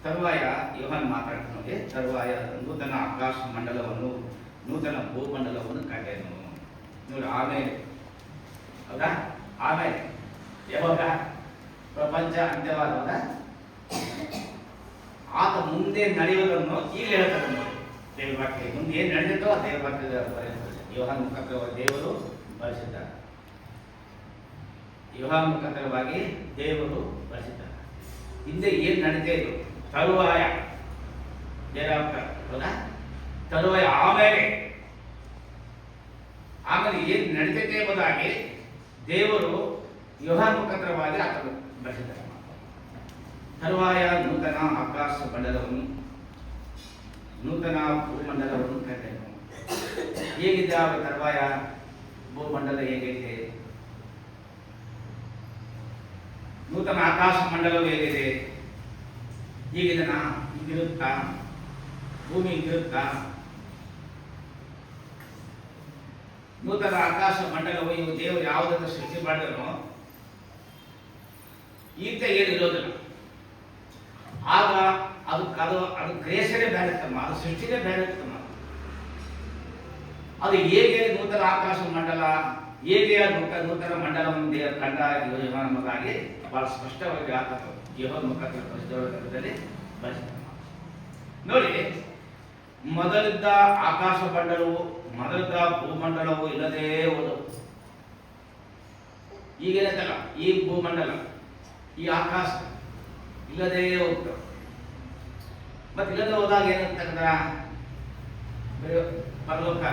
ತರುವಾಯ ಯೋಹಾನ್ ಮಾತಾಡ್ತಾನೆ, ತರುವಾಯ ನೂತನ ಆಕಾಶ ಮಂಡಲವನ್ನು ನೂತನ ಭೂಮಂಡಲವನ್ನು ಕಂಡೆನು. ನೋಡಿ ಆಮೇಲೆ, ಹೌದಾ? ಆಮೇಲೆ ಯಾವಾಗ ಪ್ರಪಂಚ ಅಂತ್ಯವಾದ ಆತ ಮುಂದೆ ನಡೆಯುವುದನ್ನು ಈಗ ಹೇಳ್ತಾರೆ ನೋಡಿ. ದೇವ್ರ ವಾಕ್ಯ ಮುಂದೆ ಏನು ನಡೆದಿತ್ತೋ ಆ ದೇವ್ರ ವಾಕ್ಯದ ಬರೆಯುತ್ತದೆ. ಯೋಹಾನ್ ಮುಖಾಂತರವಾಗಿ ದೇವರು ಬಳಸಿದ್ದಾರೆ. ಯೋಹಾನ್ ಮುಖಾಂತರವಾಗಿ ದೇವರು ಬಳಸಿದ್ದಾರೆ. ಹಿಂದೆ ಏನು ನಡೀತಾ ಇತ್ತು, ತರುವಾಯ ಹೌದಾ? ತರುವಾಯ ಆಮೇಲೆ ಏನು ನಡೀತೈತೆ ಎಂಬುದಾಗಿ ದೇವರು ಯೋಹಾನ್ ಮುಖಾಂತರವಾಗಿ ಆತನು ಬಳಸಿದ್ದಾರೆ. ತರುವಾಯ ನೂತನ ಆಕಾಶ ಮಂಡಲವನ್ನು ನೂತನ ಭೂಮಂಡಲವನ್ನು ಕಂಡೆನು. ಹೇಗಿದೆ ಆ ತರುವಾಯ ಭೂಮಂಡಲ? ಹೇಗಿದೆ? ನೂತನ ಆಕಾಶ ಮಂಡಲವು ಹೇಗಿದೆ? ಹೀಗಿದೆನಾ? ಹೀಗಿರುತ್ತಾ? ಭೂಮಿ ಹೀಗಿರುತ್ತಾ? ನೂತನ ಆಕಾಶ ಮಂಡಲವು ಇವು ದೇವರು ಯಾವುದನ್ನು ಸೃಷ್ಟಿ ಮಾಡಿದನೋ ಈತ ಏನಿರೋದಿಲ್ಲ. ಆಗ ಅದು ಕ್ರಿಯೇಷನೇ ಬೇರೆ ಇರ್ತಮ್ಮ, ಅದು ಸೃಷ್ಟಿನೇ ಬೇರೆ ಇರ್ತಮ್ಮ. ಅದು ಹೇಗೆ ನೂತನ ಆಕಾಶ ಮಂಡಲ, ಹೇಗೆ ನೂತನ ಮಂಡಲವನ್ನು ದೇವರ ಕಂಡ ಯೋಹಾನವಾಗಿ ಬಹಳ ಸ್ಪಷ್ಟವಾಗಿ ಆಗ್ತದೆ. ಯೋಹಾನ ಮುಖಾಂತರ ಪರಿಶುದ್ಧದಲ್ಲಿ ಬಳಸಿದ ನೋಡಿ. ಮೊದಲಿದ್ದ ಆಕಾಶ ಮಂಡಲವು, ಮೊದಲಿದ್ದ ಭೂಮಂಡಲವು ಇಲ್ಲದೇ ಹೋದವು. ಈಗೇನಂತಲ್ಲ, ಈ ಭೂಮಂಡಲ, ಈ ಆಕಾಶ ಇಲ್ಲದೇ ಹೋಗ್ತವೆ. ಮತ್ತೆ ಇಲ್ಲದೆ ಹೋದಾಗ ಏನಂತಂದ್ರ ಪರಲೋಕ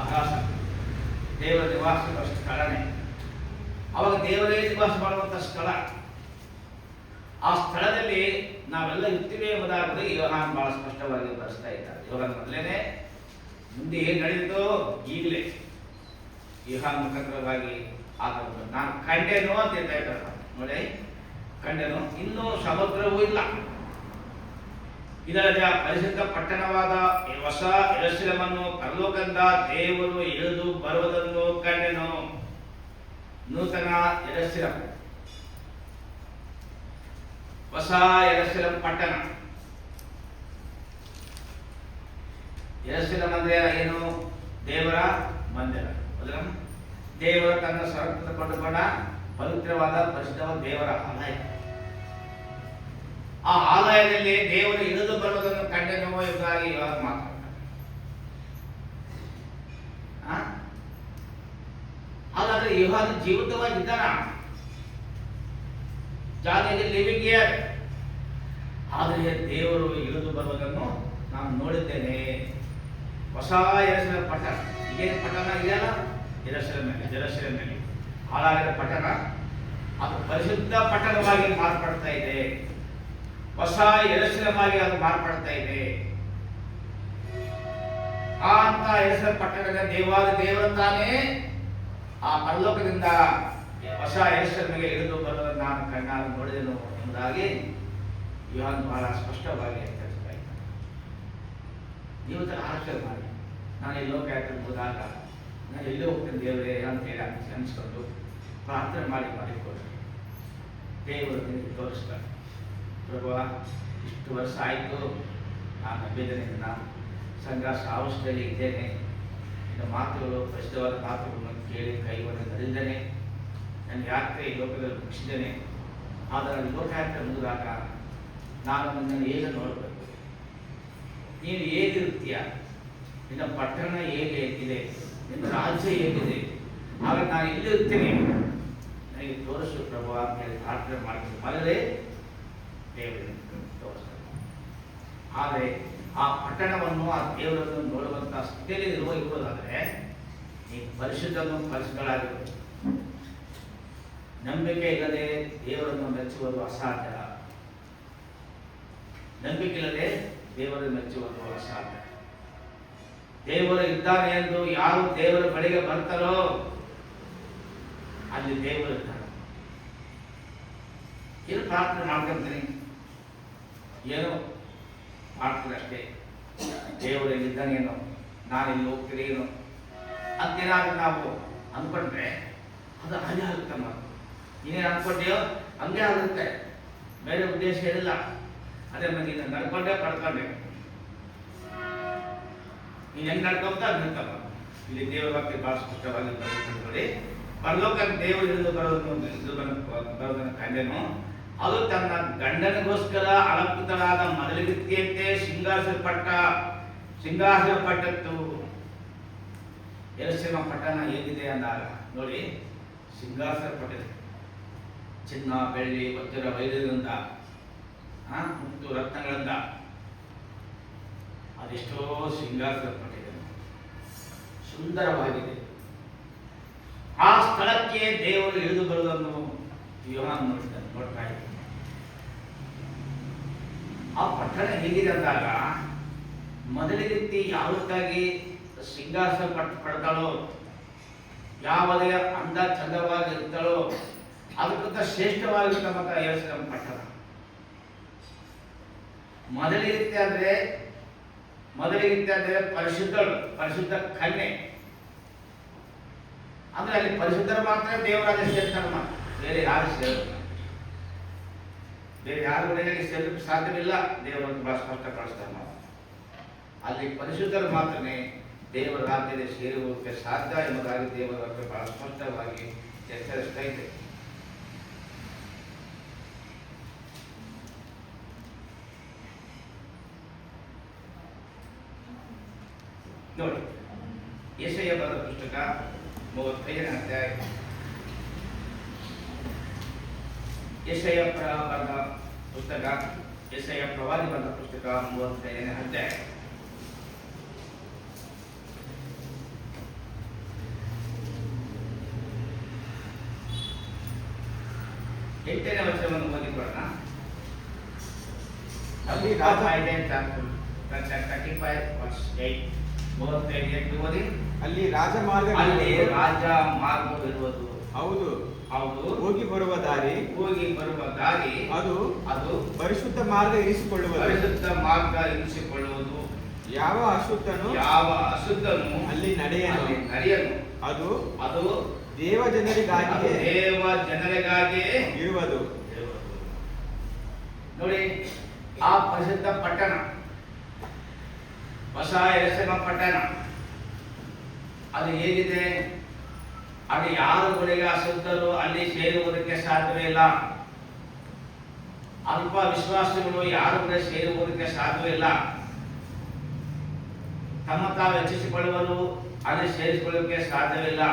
ಆಕಾಶ ದೇವರ ನಿವಾಸ ಸ್ಥಳನೇ. ಅವಾಗ ದೇವರೇ ನಿವಾಸ ಮಾಡುವಂಥ ಸ್ಥಳ. ಆ ಸ್ಥಳದಲ್ಲಿ ನಾವೆಲ್ಲ ಇರ್ತೀವಿ ಎಂಬುದಾಗಿ ಯೋಹಾನ್ ಬಹಳ ಸ್ಪಷ್ಟವಾಗಿ ಬರೆಸ್ತಾ ಇದ್ದಾರೆ. ಯೋಹಾನ್ ಮೊದಲೇನೆ ಮುಂದೆ ಏನು ನಡೆಯಿತೋ ಈಗಲೇ ಯೋಹಾನ್ ಮುಖಾಂತರವಾಗಿ ಆಗಬಹುದು. ನಾನು ಕಂಡೆನು ಅಂತ ಹೇಳ್ತಾ ಇದ್ದಾರೆ ನೋಡಿ. ಕಂಡೆನು, ಇನ್ನೂ ಸಮುದ್ರವೂ ಇಲ್ಲ. ಇದರ ಪರಿಶುದ್ಧ ಪಟ್ಟಣವಾದ ಹೊಸ ಯೆರೂಸಲೇಮನ್ನು ಪರಲೋಕದಿಂದ ದೇವರು ಇಳಿದು ಬರುವುದನ್ನು ಕಂಡೆನು. ನೂತನ ಯೆರೂಸಲೇಮ್, ಹೊಸ ಯೆರೂಸಲೇಮ್ ಪಟ್ಟಣ. ಯೆರೂಸಲೇಮ್ ಅಂದ್ರೆ ಏನು? ದೇವರ ಮಂದಿರ. ದೇವರ ತನ್ನ ಸ್ವರೂಪದ ಕೊಂಡುಕೊಂಡ ಪವಿತ್ರವಾದ ಪರಿಶುದ್ಧವಾದ ದೇವರ ಆಲಯ. ಆ ಆಲಯದಲ್ಲಿ ದೇವರು ಇಳಿದು ಬರುವುದನ್ನು ಕಂಡೆನು ಎಂಬುದಾಗಿ ಇವಾಗ ಮಾತಾಡ್ತಾರೆ. ಹಾಗಾದ್ರೆ ಯೋಹಾನ ಜೀವಿತವಾಗಿದ್ದಾನ? ಜಾಲಿಗೆ ಲಿವಿಂಗ್ ಇಯರ್. ಆದರೆ ದೇವರು ಇಳಿದು ಬರುವುದನ್ನು ನಾನು ನೋಡಿದ್ದೇನೆ. ಹೊಸ ಯೆರೂಸಲೇಮ್ ಪಟ್ಟಣ, ಈಗೇನು ಪಟ್ಟಣ ಇದೆಯಲ್ಲ ಯೆರೂಸಲೇಮಿನಲ್ಲಿ ಹಾಳಾಗಿರೋ ಪಟ್ಟಣ, ಅದು ಪರಿಶುದ್ಧ ಪಟ್ಟಣವಾಗಿ ಮಾರ್ಪಡ್ತಾ ಇದೆ. ಹೊಸ ಯೆರೂಸಲೇಮ್ ಆಗಿ ಅದು ಮಾರ್ಪಡ್ತಾ ಇದೆ. ಆ ಅಂತ ಯೆರೂಸಲೇಮ್ ಪಟ್ಟಣದ ದೇವರ ತಾನೇ ಆ ಪರಲೋಕದಿಂದ ಹೊಸ ಯೆರೂಸಲೇಮಿಗೆ ಇಳಿದು ಬರುವುದನ್ನು ನಾನು ಕಣ್ಣಾರೆ ನೋಡಿದೆನು ಎಂಬುದಾಗಿ ಯೋಹಾನ ಬಹಳ ಸ್ಪಷ್ಟವಾಗಿ ತಿಳಿಸ್ತಾ ಇದ್ದಾನೆ. ನೀವು ತರ ಆಲೋಚನೆ ಮಾಡಿ, ನಾನು ಈ ಲೋಕಯಾತ್ರೆ ಹೋದಾಗ ನಾನು ಎಲ್ಲೇ ಹೋಗ್ತೇನೆ ದೇವರೇ ಅಂತ ಹೇಳಿ ಅನಿಸ್ಕೊಂಡು ಪ್ರಾರ್ಥನೆ ಮಾಡಿಕೊಡ್ರಿ. ದೇವರು ನಿಮಗೆ ತೋರಿಸ್ತಾರೆ. ಪ್ರಭು, ಇಷ್ಟು ವರ್ಷ ಆಯಿತು ನಾನು ನಂಬಿದ್ದೇನೆ, ಸಂಘ ಸಾವಸ್ಥೆಯಲ್ಲಿ ಇದ್ದೇನೆ, ನಿನ್ನ ಮಾತುಗಳು ಪ್ರಸಿದ್ಧವಾದ ಮಾತುಗಳನ್ನು ಕೇಳಿ ಕೈಗೊಂಡು ನಡೆದಿದ್ದೇನೆ, ನನ್ನ ಯಾತ್ರೆ ಈ ಲೋಕದಲ್ಲಿ ಮುಗಿಸಿದ್ದೇನೆ. ಆದರೆ ಲೋಕಯಾತ್ರೆ ಮುಗಿದಾಗ ನಾನು ನನ್ನನ್ನು ಹೇಗೆ ನೋಡಬೇಕು, ನೀನು ಹೇಗಿರ್ತೀಯ, ನಿನ್ನ ಪಟ್ಟಣ ಹೇಗೆ ಇದೆ, ನಿನ್ನ ರಾಜ್ಯ ಹೇಗಿದೆ, ಆಗ ನಾನು ಇಲ್ಲಿರ್ತೀನಿ, ನನಗೆ ತೋರಿಸು ಪ್ರಭು ಅಂತ ಹೇಳಿ ಪ್ರಾರ್ಥನೆ ಮಾಡ್ತೀನಿ. ಮಗಲೇ ದೇವರನ್ನು ತೋರಿಸ್ತಾರೆ. ಆದರೆ ಆ ಪಟ್ಟಣವನ್ನು, ಆ ದೇವರನ್ನು ನೋಡುವಂಥ ಸ್ಥಿತಿಯಲ್ಲಿ ಇರುವುದಾದರೆ ನೀವು ಪರಿಶುದ್ಧಗಳಾಗಿರುವುದು. ನಂಬಿಕೆ ಇಲ್ಲದೆ ದೇವರನ್ನು ಮೆಚ್ಚುವುದು ಅಸಾಧ್ಯ. ನಂಬಿಕೆ ಇಲ್ಲದೆ ದೇವರನ್ನು ಮೆಚ್ಚುವುದು ಅಸಾಧ್ಯ. ದೇವರು ಇದ್ದಾನೆ ಎಂದು ಯಾರು ದೇವರ ಬಳಿಗೆ ಬರ್ತಾರೋ ಅಲ್ಲಿ ದೇವರು ಇರ್ತಾರೆ. ಏನು ಪ್ರಾರ್ಥನೆ ಮಾಡ್ಕೊಂತೀನಿ, ಏನೋ ಮಾಡ್ತೀನಿ ಅಷ್ಟೇ. ದೇವರು ಇದ್ದಾನೇನೋ, ನಾನು ಇಲ್ಲಿ ಹೋಗ್ತೀನೇನೋ ಅಂತೇನಾದ್ರೂ ನಾವು ಅಂದ್ಕೊಂಡ್ರೆ ಅದು ಹಾಗೆ ಆಗುತ್ತೆ. ಇನ್ನೇನು ಅಂದ್ಕೊಂಡೆಯೋ ಹಂಗೆ ಆಗುತ್ತೆ, ಬೇರೆ ಉದ್ದೇಶ ಹೇಳಿಲ್ಲ. ಅದೇ ನೀನು ನಡ್ಕೊಂಡೆ ಪಡ್ಕೊಂಡೆ, ನೀನು ಹೆಂಗ್ ನಡ್ಕೊಂತ ಅದು ನಿಂತಪ್ಪ. ಇಲ್ಲಿ ದೇವರ ವಾಕ್ಯ ಬಹಳ ಸ್ಪಷ್ಟವಾಗಿ ನೋಡಿ, ಪರಲೋಕ ದೇವರು ಇಳಿದು ಬರೋದನ್ನು ಕಂಡೆನು. ಅದು ತನ್ನ ಗಂಡನಿಗೋಸ್ಕರ ಅಲಂಕೃತರಾದ ಮೊದಲಿಗಿಂತೆ ಸಿಂಗಾಸನಪಟ್ಟದ್ದು. ಯೆರೂಸಲೇಮ್ ಪಟ್ಟಣ ಹೇಗಿದೆ ಅಂದಾಗ ನೋಡಿ, ಸಿಂಗಾಸನಪಟ್ಟಿದೆ. ಚಿನ್ನ, ಬೆಳ್ಳಿ, ವಜ್ರ, ವೈಢೂರ್ಯದಿಂದ, ಮುತ್ತು ರತ್ನಗಳಿಂದ ಅದೆಷ್ಟೋ ಸಿಂಗಾಸನಪಟ್ಟಿದೆ, ಸುಂದರವಾಗಿದೆ. ಆ ಸ್ಥಳಕ್ಕೆ ದೇವರು ಇಳಿದು ಬರುವುದನ್ನು ಯೋಹಾನ ನೋಡ್ತಾ ಇದ್ದ. ಆ ಪಟ್ಟಣ ಹೇಗಿದೆ ಅಂದಾಗ ಮೊದಲಿಗೆ ಯಾವತ್ತಾಗಿ ಸಿಂಗಾಸನ ಪಡ್ತಾಳೋ, ಯಾವುದೇ ಅಂದ ಚಂದವಾಗಿ ಇರ್ತಾಳೋ ಅದಕ್ಕಿಂತ ಶ್ರೇಷ್ಠವಾಗಿರ್ತಕ್ಕಂಥ ಯೆರೂಸಲೇಮ್ ಪಟ್ಟಣ. ಮೊದಲಿಗೆ ಅಂದ್ರೆ ಪರಿಶುದ್ಧ ಕನ್ಯೆ ಅಂದ್ರೆ ಅಲ್ಲಿ ಪರಿಶುದ್ಧರು ಮಾತ್ರ ದೇವರಾಜ ಸೇರ್ತಾರೆ, ಬೇರೆ ಯಾರು ಸೇರೋದಿಲ್ಲ. ಬೇರೆ ಯಾರು ಸೇರಲಿಕ್ಕೆ ಸಾಧ್ಯವಿಲ್ಲ. ದೇವರನ್ನು ಬಹಳ ಸ್ಪಷ್ಟಪಡಿಸ್ತಾರೆ ನಾವು. ಅಲ್ಲಿ ಪರಿಶುದ್ಧರು ಮಾತ್ರನೇ ದೇವರ ರಾಜ್ಯದಲ್ಲಿ ಸೇರುವುದಕ್ಕೆ ಸಾಧ್ಯ ಎಂಬುದಾಗಿ ದೇವರ ಬಹಳ ಸ್ಪಷ್ಟವಾಗಿ ಎಚ್ಚರಿಸ್ತಾ ಇದೆ. ನೋಡಿ, ಯೆಶಾಯ ಬರೆದ ಪುಸ್ತಕ 35ನೇ ಅಧ್ಯಾಯ. ಯೆಶಾಯ ಬರೆದ ಪುಸ್ತಕ, ಯೆಶಾಯ ಪ್ರವಾದಿ ಬರೆದ ಪುಸ್ತಕ 35ನೇ ಅಧ್ಯಾಯ. ಎಂಟನೇ ವಚನವನ್ನು ಓದಿಕೊಳ್ಳೋಣ. ಅಲ್ಲಿ ರಾಜ ಇದೆ ಅಂತ 35:8 ಓದಿ. ಅಲ್ಲಿ ರಾಜ ಮಾರ್ಗವಿರುವುದು. ಹೌದು, ಹೋಗಿ ಬರುವ ದಾರಿ ಅದು ಪರಿಶುದ್ಧ ಮಾರ್ಗ ಇರಿಸಿಕೊಳ್ಳುವುದು. ಯಾವ ಅಶುದ್ಧನು ಅಲ್ಲಿ ನಡೆಯನು. ಅದು ದೇವ ಜನರಿಗಾಗಿ ಇರುವುದು. ನೋಡಿ, ಆ ಪರಿಶುದ್ಧ ಪಟ್ಟಣ, ಹೊಸ ಯೆರೂಸಲೇಮ್ ಪಟ್ಟಣ ಅದು ಹೇಗಿದೆ? ಅದು ಯಾರುಗಳಿಗೆ ಅಶುದ್ಧರು ಅಲ್ಲಿ ಸೇರುವುದಕ್ಕೆ ಸಾಧ್ಯವೇ ಇಲ್ಲ. ಅಲ್ಪ ವಿಶ್ವಾಸಿಗಳು ಯಾರು ಕೂಡ ಸೇರುವುದಕ್ಕೆ ಸಾಧ್ಯವಿಲ್ಲ. ತಮ್ಮ ತಾವು ಹೆಚ್ಚಿಸಿಕೊಳ್ಳುವರು ಅಲ್ಲಿ ಸೇರಿಸಿಕೊಳ್ಳುವುದಕ್ಕೆ ಸಾಧ್ಯವಿಲ್ಲ.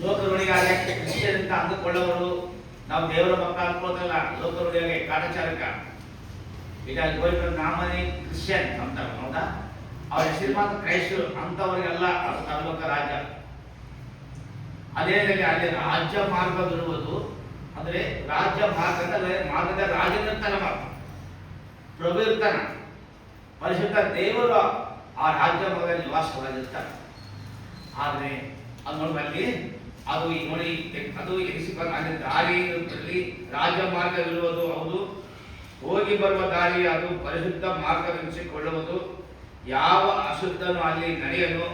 ಲೋಕರುಡಿಯಾಗಿ ಕ್ರಿಶ್ಚಿಯನ್ ಅಂತ ಅಂದುಕೊಳ್ಳುವರು. ನಾವು ದೇವರ ಮಕ್ಕಳು ಅನ್ಕೋದಲ್ಲ, ಲೋಕರುಡಿಯಾಗಿ ಕಾಟಾಚಾರಕ. ಈಗ ನಾಮನೇ ಕ್ರಿಶ್ಚಿಯನ್ ಅಂತಾರೆ, ಹೌದಾ? ಅವ್ರ ಹೆಸರು ಮಾತ್ರ ಕ್ರೈಸ್ತರು ಅಂತವರಿಗೆಲ್ಲ ಅದು ಪರಲೋಕ ರಾಜ್ಯ. ಅದೇ ಅಲ್ಲಿ ರಾಜ್ಯ ಮಾರ್ಗವಿರುವುದು. ಅಂದ್ರೆ ರಾಜ್ಯ ಮಾರ್ಗದ ರಾಜನಿರ್ತಾನ, ಪ್ರಭು ಇರ್ತಾನ. ಪರಿಶುದ್ಧ ದೇವರು ಆ ರಾಜ್ಯ ಮಾರ್ಗದಲ್ಲಿ ನಿವಾಸವಾಗಿರ್ತಾರೆ. ಆದ್ರೆ ಅದು ನೋಡುವಲ್ಲಿ ಅದು ನೋಡಿ, ಅದು ಎನಿಸಿಕೊಂಡು ಅಲ್ಲಿ ದಾರಿಯಲ್ಲಿ ರಾಜ್ಯ ಮಾರ್ಗವಿರುವುದು. ಹೌದು, ಹೋಗಿ ಬರುವ ದಾರಿ ಅದು ಪರಿಶುದ್ಧ ಮಾರ್ಗವೆನಿಸಿಕೊಳ್ಳುವುದು. ಯಾವ ಅಶುದ್ಧನು ಅಲ್ಲಿ ನಡೆಯನು.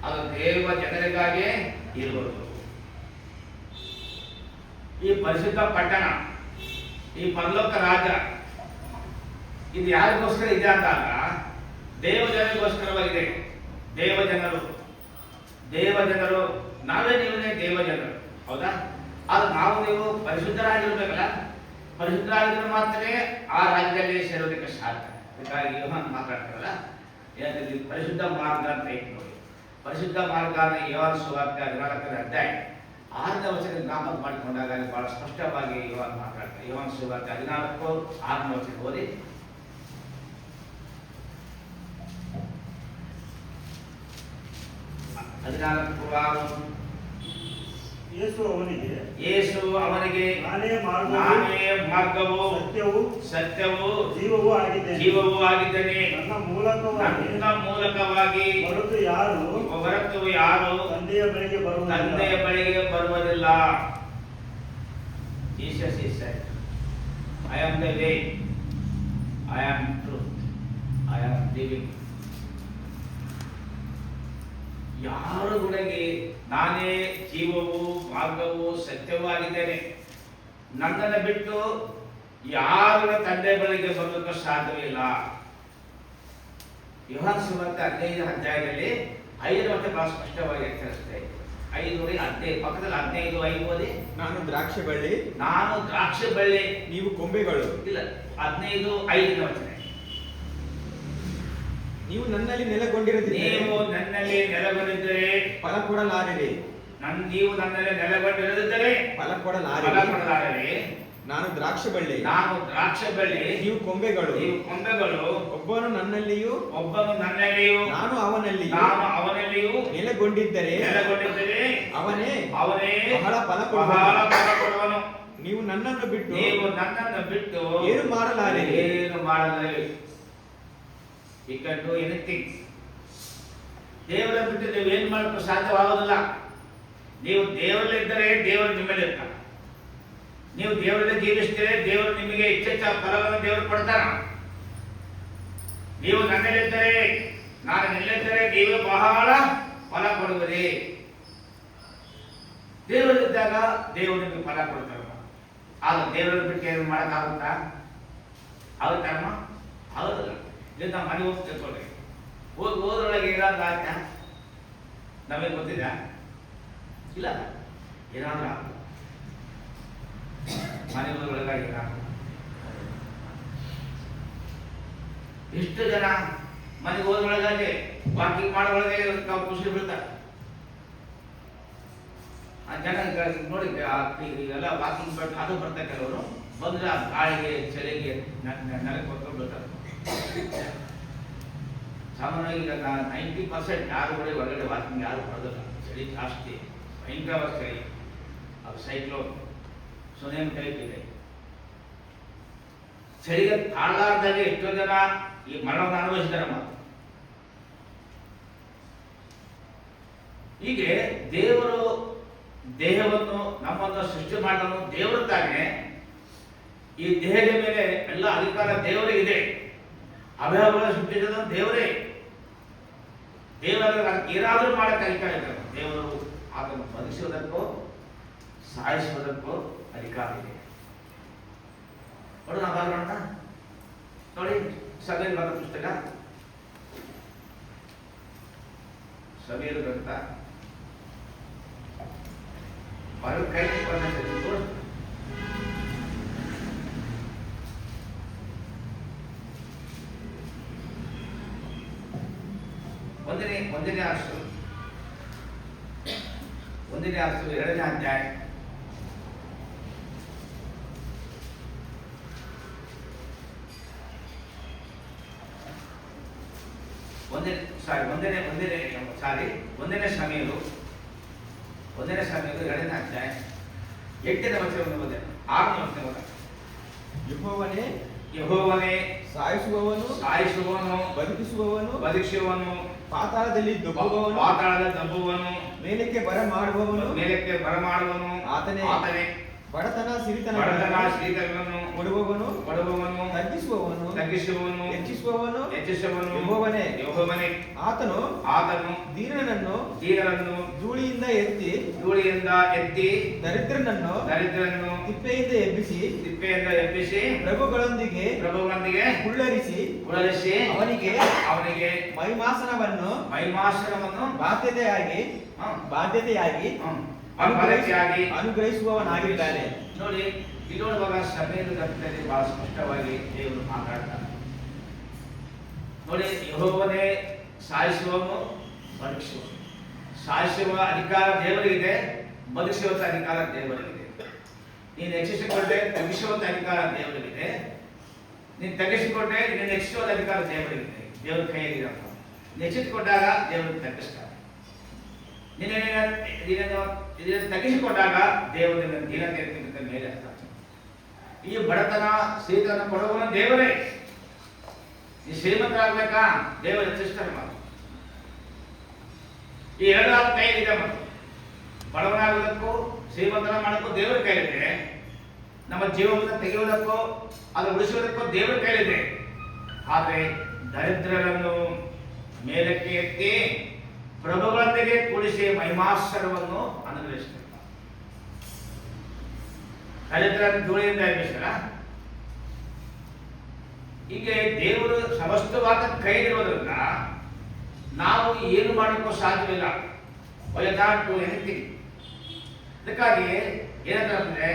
ಅದು ದೇವ ಜನರಿಗಾಗಿಯೇ ಇರುವುದು. ಈ ಪರಿಶುದ್ಧ ಪಟ್ಟಣ, ಈ ಪರಲೋಕ ರಾಜ್ಯ, ಇದು ಯಾರಿಗೋಸ್ಕರ ಇದೆ ಅಂದಾಗ ದೇವ ಜನರಿಗೋಸ್ಕರವಾಗಿದೆ. ದೇವಜನರು ನಾವೇ ನೀವೇ ದೇವಜನರು, ಹೌದಾ? ಆದ್ರೆ ನೀವು ಪರಿಶುದ್ಧರಾಗಿರ್ಬೇಕಲ್ಲ. ಪರಿಶುದ್ಧರಾಗಿದ್ರೆ ಮಾತ್ರವೇ ಆ ರಾಜ್ಯದಲ್ಲಿ ಸೇರೋದಕ್ಕೆ ಸಾಧ್ಯ. ಹೀಗಾಗಿ ಯೋಹಾನ್ ಮಾತಾಡ್ತಾರಲ್ಲ, ಯಾಕಂದ್ರೆ ಪರಿಶುದ್ಧ ಮಾರ್ಗ ಅಂತ ಐತಿ ನೋಡಿ. ಪರಿಶುದ್ಧ ಮಾರ್ಗ ಅಂದ್ರೆ ಯೋಹಾನ ಸುವಾರ್ತೆ 14ನೇ ಅಧ್ಯಾಯ 6ನೇ ವಚನ ನಾಮಕ ಮಾಡಿಕೊಂಡಾಗ ಅಲ್ಲಿ ಬಹಳ ಸ್ಪಷ್ಟವಾಗಿ ಯೋಹಾನ್ ಮಾತಾಡ್ತಾರೆ. ಯೋಹಾನ ಸುವಾರ್ತೆ 14:6ನೇ ವಚನ ಓದಿ. ಯೇಸು ಅವನಿಗೆ ನಾನೇ ಮಾರ್ಗವು ಸತ್ಯವೂ ಜೀವವೂ ಆಗಿದ್ದೇನೆ. ನನ್ನ ಮೂಲಕವಾಗಿ ಹೊರತು ಯಾರು ತಂದೆಯ ಬಳಿಗೆ ಬರುವುದಿಲ್ಲ. Jesus said, I am the way, I am truth, I am living. ಯಾರುಗಳಿಗೆ ನಾನೇ ಜೀವವು ಮಾರ್ಗವು ಸತ್ಯವೂ ಆಗಿದ್ದೇನೆ. ನನ್ನನ್ನು ಬಿಟ್ಟು ಯಾರು ತಂದೆ ಬಳಿಗೆ ಬರಲಿಕ್ಕೆ ಸಾಧ್ಯವಿಲ್ಲ. ಯೋಹಾನ ಸುವಾರ್ತೆ 15 ಅಧ್ಯಾಯದಲ್ಲಿ 5 ಮತ್ತೆ ಬಹಳ ಸ್ಪಷ್ಟವಾಗಿ ಎಚ್ಚರಿಸ್ತಾ ಇದೆ. 5:15 ಪಕ್ಕದಲ್ಲಿ 15:5 ಓದಿ. ನಾನು ದ್ರಾಕ್ಷಿ ಬಳ್ಳಿ, ನಾನು ದ್ರಾಕ್ಷಿ ಬಳ್ಳಿ, ನೀವು ಕೊಂಬೆಗಳು. ಇಲ್ಲ, 15:5 ವಚನ. ನೀವು ನನ್ನಲ್ಲಿ ನೆಲೆಗೊಂಡಿರದಿದ್ದರೆ, ನೀವು ನನ್ನಲ್ಲಿ ನೆಲೆಗೊಂಡಿದ್ದರೆ ಫಲ ಕೊಡಲಾರಿರಿ. ನೀವು ನನ್ನಲ್ಲಿ ನೆಲೆಗೊಂಡಿರದಿದ್ದರೆ ಫಲ ಫಲ ಕೊಡಲಾರಿರಿ. ಕೊಡಲಾರಿರಿ. ನಾನು ದ್ರಾಕ್ಷಿ ಬಳ್ಳಿ, ನಾನು ದ್ರಾಕ್ಷಿ ಬಳ್ಳಿ, ನೀವು ಕೊಂಬೆಗಳು. ನೀವು ಕೊಂಬೆಗಳು. ಒಬ್ಬನು ನನ್ನಲ್ಲಿಯೂ ಒಬ್ಬನು ನನ್ನಲ್ಲಿಯೂ ನಾನು ಅವನಲ್ಲಿಯೂ ನಾನು ಅವನಲ್ಲಿಯೂ ನೆಲೆಗೊಂಡಿದ್ದರೆ ನೆಲೆಗೊಂಡಿದ್ದರೆ ಅವನೇ ಅವನೇ ಬಹಳ ಫಲ ಬಹಳ ಕೊಡುವನು. ಫಲ ಕೊಡುವನು. ನೀವು ನನ್ನನ್ನು ಬಿಟ್ಟು ನೀವು ನನ್ನನ್ನು ಬಿಟ್ಟು ಏನು ಮಾಡಲಾರಿರಿ. ಏನು ಮಾಡಲಾರಿರಿ. You can do anything. ದೇವರನ್ನು ಬಿಟ್ಟು ನೀವು ಏನು ಮಾಡಲು ಸಾಧ್ಯವಾಗುವುದಿಲ್ಲ. ನೀವು ದೇವರಲ್ಲಿದ್ದರೆ ದೇವರು ನಿಮ್ಮಲ್ಲಿ ಇರ್ತಾನೆ. ನೀವು ದೇವರಲ್ಲಿ ಜೀವಿಸಿದರೆ ದೇವರು ನಿಮಗೆ ಹೆಚ್ಚೆಚ್ಚ ಫಲವನ್ನು ದೇವರು ಕೊಡ್ತಾನ. ನೀವು ನನ್ನಲ್ಲಿದ್ದರೆ, ನಾನು ನಿಲ್ಲಿದ್ದರೆ ನೀವು ಬಹಳ ಫಲ ಕೊಡುವಿರಿ. ದೇವರಲ್ಲಿದ್ದಾಗ ದೇವರು ನಿಮಗೆ ಫಲ ಕೊಡ್ತಾರೆ. ಆಗ ದೇವರನ್ನು ಬಿಟ್ಟು ಏನು ಮಾಡೋಕ್ಕಾಗುತ್ತಾ? ಆಗುತ್ತಮ್ಮ? ಆಗೋದಿಲ್ಲ. ಇದು ನಮ್ಮ ಮನೆ ಹೋಗಿ ತಿಳ್ಕೊಳ್ಳಿ. ಓದ್ರೊಳಗೆ ಏನಾದ್ರು ಆಯ್ತಾ? ನಮಗೆ ಗೊತ್ತಿಲ್ಲ ಇಲ್ಲ, ಏನಾದ್ರೂ ಮನೆ ಓದ್ರೊಳಗಾಗಿ ಏನಾದ್ರು. ಎಷ್ಟು ಜನ ಮನೆಗೆ ಹೋದ್ರೊಳಗಾಗಿ ವಾಕಿಂಗ್ ಮಾಡೋದ್ರೊಳಗೆ ಖುಷಿ ಬೀಳ್ತಾರೆ. ಆ ಜನ ನೋಡಿ ಎಲ್ಲ ವಾಕಿಂಗ್ ಬಿಟ್ಟು ಅದು ಬರ್ತಾರೆ. ಕೆಲವರು ಬಂದ್ರೆ ಆ ಗಾಳಿಗೆ ಚಳಿಗೆ ನೆಲಕ್ಕೆ ಹೊತ್ಕೊಂಡು ಬಿಡ್ತಾರೆ. ಸಾಮಾನ್ಯವಾಗಿ ಈಗ 90% ಯಾರು ಕೂಡ ಹೊರಗಡೆ ವಾಕಿಂಗ್ ಯಾರು ಬರೋದಿಲ್ಲ. ಚಳಿ ಜಾಸ್ತಿ, ಭಯಂಕರವಾದ ಚಳಿ. ಅದು ಸೈಕ್ಲೋನ್ ಸುನೇಮ್ ಟೈಪ್ ಇದೆ. ಚಳಿಗೆ ತಾಳಲಾರ್ದಾಗೆ ಎಷ್ಟೋ ಜನ ಈ ಮರಣವನ್ನು ಅನುಭವಿಸಿದಾರಮ್ಮ. ಹೀಗೆ ದೇವರು ದೇಹವನ್ನು ನಮ್ಮನ್ನು ಸೃಷ್ಟಿ ಮಾಡಿದನು ದೇವರು ತಾನೇ. ಈ ದೇಹದ ಮೇಲೆ ಎಲ್ಲ ಅಧಿಕಾರ ದೇವರಿಗೆ ಇದೆ. ಅಭಯಗಳ ಸೃಷ್ಟಿಸಿದ ದೇವರೇ. ದೇವರ ಏನಾದರೂ ಮಾಡಕ್ಕೆ ಅಧಿಕಾರ ಇದೆ. ದೇವರು ಅದನ್ನು ಬದುಕಿಸುವುದಕ್ಕೂ ಸಾಯಿಸುವುದಕ್ಕೂ ಅಧಿಕಾರ ಇದೆ. ನೋಡಿ, ನಾವು ನೋಡೋಣ. ನೋಡಿ, ಸಮೀರ್ ಬರೆದ ಪುಸ್ತಕ, ಸಮೀರ್ ಗ್ರಂಥ ಕೈ ಒಂದನೇ ಅರಸು 2ನೇ ಅಧ್ಯಾಯ 1ನೇ ಸಮೀರು 2ನೇ ಅಧ್ಯಾಯ 8ನೇ ವಚನವನ್ನು ಓದಿ. 6ನೇ ವಚನ ಓದಿ. ಯೆಹೋವನೇ ಸಾಯಿಸುವವನು ಬದುಕಿಸುವವನು ಪಾತಾಳದಲ್ಲಿ ದಬ್ಬುವವನು ಮೇಲಕ್ಕೆ ಬರಮಾಡುವವನು ಆತನೇ. ಬಡತನ ಸಿರಿತನವನ್ನು ಕೊಡುವವನು ತಗ್ಗಿಸುವವನು ಹೆಚ್ಚಿಸುವವನು ಯೆಹೋವನೇ. ಆತನು ದೀನನನ್ನು ಧೂಳಿಯಿಂದ ಎತ್ತಿ ದರಿದ್ರನನ್ನು ತಿಪ್ಪೆಯಿಂದ ಎಬ್ಬಿಸಿ ಪ್ರಭುಗಳೊಂದಿಗೆ ಕುಳ್ಳರಿಸಿ ಅವನಿಗೆ ಮೈಮಾಸನವನ್ನು ಬಾಧ್ಯತೆಯಾಗಿ ಅನುಗ್ರಹಿಸುವವನಾಗಿದ್ದಾನೆ. ನೋಡಿ, ಇಲ್ಲೋಡುವಾಗ ಸಮಯದ ಗ್ರಂಥದಲ್ಲಿ ಬಹಳ ಸ್ಪಷ್ಟವಾಗಿ ದೇವರು ಮಾತಾಡ್ತಾರೆ. ನೋಡಿ, ಯೆಹೋವನೇ ಸಾಯಿಸುವವನು ಬದುಕಿಸುವನು. ಸಾಯಿಸುವ ಅಧಿಕಾರ ದೇವರಿಗಿದೆ, ಬದುಕಿಸುವಂತ ಅಧಿಕಾರ ದೇವರಿಗಿದೆ. ನೀನು ಹೆಚ್ಚಿಸಿಕೊಂಡ್ರೆ ತಗ್ಗಿಸುವಂತ ಅಧಿಕಾರ ದೇವರಿಗಿದೆ. ನೀನು ತಗ್ಗಿಸಿಕೊಂಡ್ರೆ ನೀನು ಹೆಚ್ಚಿಸುವ ಅಧಿಕಾರ ದೇವರಿಗಿದೆ. ದೇವರ ಕೈಯಾಗಿರಪ್ಪ. ಹೆಚ್ಚಿಸಿಕೊಂಡಾಗ ದೇವರಿಗೆ ತಗ್ಗಿಸ್ತಾರೆ. ಇದನ್ನು ತಗ್ಗಿಸಿಕೊಂಡಾಗ ದೇವರ ದೀನತೆಗಿಂತ ಮೇಲೆ ಇರ್ತಾನೆ. ಈ ಬಡತನ ಶ್ರೀತನ ಕೊಡುವವನು ದೇವರೇ. ಈ ಶ್ರೀಮಂತರಾಗಬೇಕಾ? ದೇವರು ಹೆಚ್ಚಿಸ್ತಾರೆ. ಮಾತು ಈ ಎರಡು ಕೈಲಿದೆ. ಮತ್ತು ಬಡವನಾಗುವುದಕ್ಕೂ ಶ್ರೀಮಂತನ ಮಾಡೋಕ್ಕೂ ದೇವರ ಕೈಲಿದೆ. ನಮ್ಮ ಜೀವನವನ್ನು ತೆಗೆಯುವುದಕ್ಕೂ ಅದು ಉಳಿಸುವುದಕ್ಕೂ ದೇವರ ಕೈಲಿದೆ. ಆದರೆ ದರಿದ್ರರನ್ನು ಮೇಲಕ್ಕೆ ಎತ್ತಿ ಪ್ರಭುಗಳೊಂದಿಗೆ ಕೂಡಿಸಿ ಮಹಿಮಾಶ್ವರವನ್ನು ಅನುಗ್ರಹಿಸ್ತಾರೆ. ದರಿದ್ರರನ್ನು ಧೂಳಿಯಿಂದ ಎಬ್ಬಿಸ್ತಾರ, ಹೀಗೆ ದೇವರು ಸಮಸ್ತವಾದ ಕೈಲಿರೋದ್ರಿಂದ ನಾವು ಏನು ಮಾಡೋಕ್ಕೂ ಸಾಧ್ಯವಿಲ್ಲ. ಒಯ್ದಾಟು ಎನಿಥಿಂಗ್. ಅದಕ್ಕಾಗಿ ಏನಂದ್ರೆ,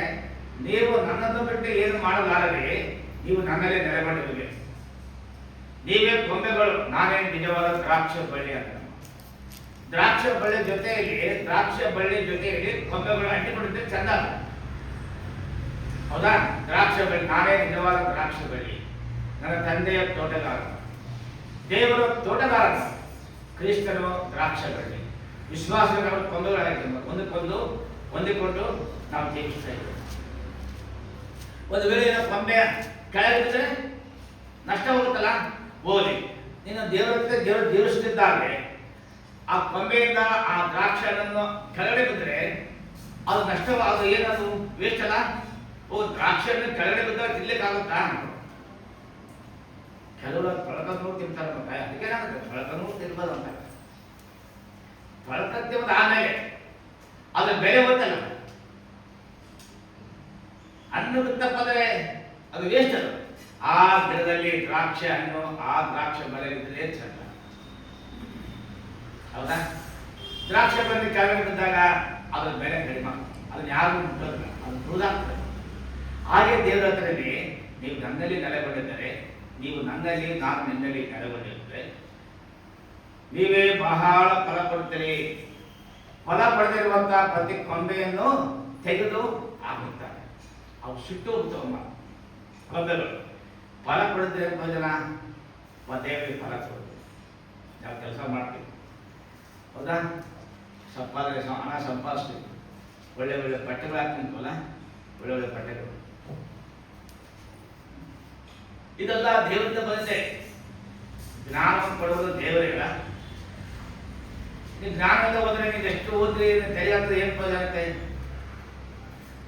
ನೀವು ನನ್ನನ್ನು ಬಿಟ್ಟು ಏನು ಮಾಡಲಾರದೆ ನೀವು ನನ್ನಲ್ಲೇ ನೆಲೆಗೊಂಡಿರುವೆ. ನೀವೇ ಕೊಂಬೆಗಳು, ನಾನೇ ನಿಜವಾದ ದ್ರಾಕ್ಷ ಬಳ್ಳಿ ಅಂತ. ದ್ರಾಕ್ಷ ಬಳ್ಳಿ ಜೊತೆಯಲ್ಲಿ ಕೊಂಬೆಗಳು ಅಂಟಿಕೊಂಡಿದ್ರೆ ಚಂದ, ಹೌದಾ? ದ್ರಾಕ್ಷ ಬಳ್ಳಿ, ನಾನೇ ನಿಜವಾದ ದ್ರಾಕ್ಷ ಬಳ್ಳಿ, ನನ್ನ ತಂದೆಯ ತೋಟಗಾರ, ದೇವರ ತೋಟಗಾರ, ಕ್ರಿಸ್ತನು ದ್ರಾಕ್ಷ ಬಳ್ಳಿ. ವಿಶ್ವಾಸಗಳ ಕೊಂಬೆಗಳಾಗಿ ಒಂದಕ್ಕೊಂದು ಹೊಂದಿಕೊಂಡು ನಾವು ಜೀವಿಸ್ತಾ ಇದ್ದೇವೆ. ಒಂದು ವೇಳೆ ಕೊಂಬೆ ಕೆಳಗಿದ್ರೆ ನಷ್ಟ ಹೋಗುತ್ತಲ್ಲ, ಹೋಗಿ ನೀನು ದೇವರು ಜೀವಿಸುತ್ತಿದ್ದಾಗೆ ಆ ಕೊಂಬೆಯಿಂದ ಆ ದ್ರಾಕ್ಷನ್ನು ಕೆಳಗಡೆ ಬಿದ್ದರೆ ಅದು ನಷ್ಟವಾದ ಏನದು ವೇಸ್ಟ್ ಅಲ್ಲ. ದ್ರಾಕ್ಷಿಯನ್ನು ಕೆಳಗಡೆ ಬಿದ್ದಾಗ ತಿನ್ಲಿಕ್ಕಾಗುತ್ತಾ? ಕೆಲವರು ತೊಳಕನೂ ತಿಂತಾರೆ, ಅದಕ್ಕೇನಾಗುತ್ತೆ, ತೊಳಕನೂ ತಿನ್ಬೋದು ಅಂತ. ತೊಳಕ ತಿಂದ ಆಮೇಲೆ ಅದ್ರ ಬೆಲೆ ಗೊತ್ತಲ್ಲ. ಹಣ್ಣು ಬಿತ್ತಪ್ಪಂದ್ರೆ ಅದು ವೇಸ್ಟ್. ಅದು ಆ ಗಿಡದಲ್ಲಿ ದ್ರಾಕ್ಷಿ ಹಣ್ಣು, ಆ ದ್ರಾಕ್ಷಿ ಬೆಲೆ ಇದ್ರೆ ಚಂದ, ಹೌದಾ? ದ್ರಾಕ್ಷಿ ಬೆಲೆ ಕೆಳಗೆ ಬಿದ್ದಾಗ ಅದ್ರ ಬೆಲೆ ಕಡಿಮೆ, ಅದನ್ನ ಯಾರು ಮುಟ್ಟೋದಿಲ್ಲ, ಅದು ದೂರಾಗ್ತದೆ. ಹಾಗೆ ದೇವರ ಹತ್ರದಲ್ಲಿ ನೀವು ನನ್ನಲ್ಲಿ ನೆಲೆಗೊಂಡಿದ್ದರೆ, ನೀವು ನನ್ನಲ್ಲಿ ನಾನು ನಿನ್ನಲ್ಲಿ ನೆಲೆಗೊಂಡಿದ್ದರೆ ನೀವೇ ಬಹಳ ಫಲ ಕೊಡ್ತೀರಿ. ಫಲ ಪಡೆದಿರುವಂತಹ ಪ್ರತಿ ಕೊಂಬೆಯನ್ನು ತೆಗೆದು ಹಾಕುತ್ತಾರೆ. ಅವು ಸುಟ್ಟು ಹೋಗ್ತವಮ್ಮ ಕೊಂಬೆಗಳು. ಫಲ ಪಡೆದ ಜನ ದೇವರಿಗೆ ಫಲ ಕೊಡ್ತೀವಿ. ನಾವು ಕೆಲಸ ಮಾಡ್ತೀವಿ, ಹೌದಾ? ಹಣ ಸಂಪಾದಿಸ್ತೀವಿ, ಒಳ್ಳೆ ಒಳ್ಳೆ ಬಟ್ಟೆಗಳು ಹಾಕ್ತಿಂತವಲ್ಲ, ಒಳ್ಳೆ ಒಳ್ಳೆ ಬಟ್ಟೆಗಳು. ಇದೆಲ್ಲ ದೇವರಿಂದ ಬಂದಿದೆ. ಜ್ಞಾನವನ್ನು ಕೊಡುವುದು ದೇವರಿಲ್ಲ. ನೀವು ಜ್ಞಾನದಿಂದ ಹೋದ್ರೆ ನೀವು ಎಷ್ಟು ಓದ್ರಿ ತಿಳಿಯಾಗ್ತದೆ, ಏನು ಪ್ರಯೋಜನ?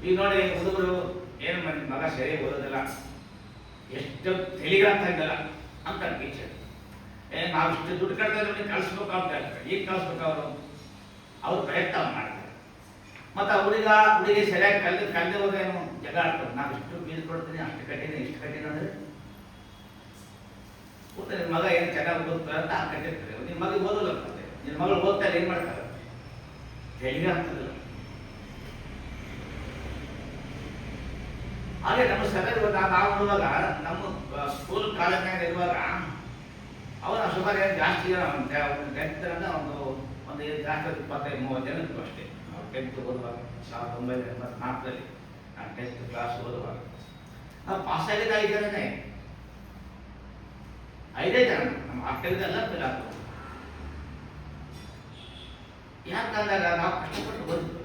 ಈಗ ನೋಡಿ, ಹುಡುಗರು ಏನು ಮಗ ಸರಿ ಓದೋದಿಲ್ಲ, ಎಷ್ಟು ತಿಳಿಗಾಗ್ತಾ ಇದ್ದಲ್ಲ ಅಂತ ಟೀಚರ್. ನಾವು ಇಷ್ಟು ದುಡ್ಡು ಕಟ್ತಾ ಇದ್ರೆ ಕಳಿಸ್ಬೇಕು ಅಂತ ಹೇಳ್ತಾರೆ. ಈಗ ಕಳಿಸ್ಬೇಕು ಅವ್ರು ಪ್ರಯತ್ನ ಮಾಡ್ತಾರೆ. ಮತ್ತು ಆ ಹುಡುಗಿ ಸರಿಯಾಗಿ ಕಲ್ದೆ ಹೋದ್ರೇನು ಜಗ ಆಡ್ತಾರೆ. ನಾವು ಇಷ್ಟು ಫೀಸ್ ಕೊಡ್ತೀನಿ, ಅಷ್ಟು ಕಟ್ಟಿನಿ, ಇಷ್ಟು ಕಟ್ಟಿನ ಅಂದರೆ ನಿನ್ನ ಮಗ ಏನು ಚೆನ್ನಾಗಿ ಓದ್ತಾರೆ ಅಂತ ಕಟ್ಟಿರ್ತಾರೆ. ನಿನ್ನ ಮಗ ಓದೋಲ್ಲ ಅಂತಂತೆ, ನಿನ್ನ ಮಗಳು ಓದ್ತಾರೆ, ಏನು ಮಾಡ್ತಾರೆ? ತೆಲಿಗೆ ಆಗ್ತದಿಲ್ಲ. ಹಾಗೆ ನಮ್ಮ ಸಭೆಗೆ ನಾವು ನೋಡುವಾಗ, ನಮ್ಮ ಸ್ಕೂಲ್ ಕಾಲೇಜ್ನಾಗ ಇರುವಾಗ ಅವನ ಸುಮಾರು ಏನು ಜಾಸ್ತಿ ಜನ, ಒಂದು 10th ಒಂದು ಜಾಸ್ತಿ 25-30 ಜನ ಇತ್ತು ಅಷ್ಟೇ. ನಾವು 10th ಓದುವಾಗ 1984ರಲ್ಲಿ ನಾನು 10th ಕ್ಲಾಸ್ ಓದುವಾಗ ನಾವು ಪಾಸ್ ಆಗಿದ್ದ 5 ಜನನೇ, 5 ಜನ. ನಮ್ಮ ಹಾಸ್ಟೆಲ್ದೆಲ್ಲ ಫೇಲ್ ಆಗ್ತದೆ. ಯಾಕಂದಾಗ ನಾವು ಕಷ್ಟಪಟ್ಟು ಓದಿದ್ವಿ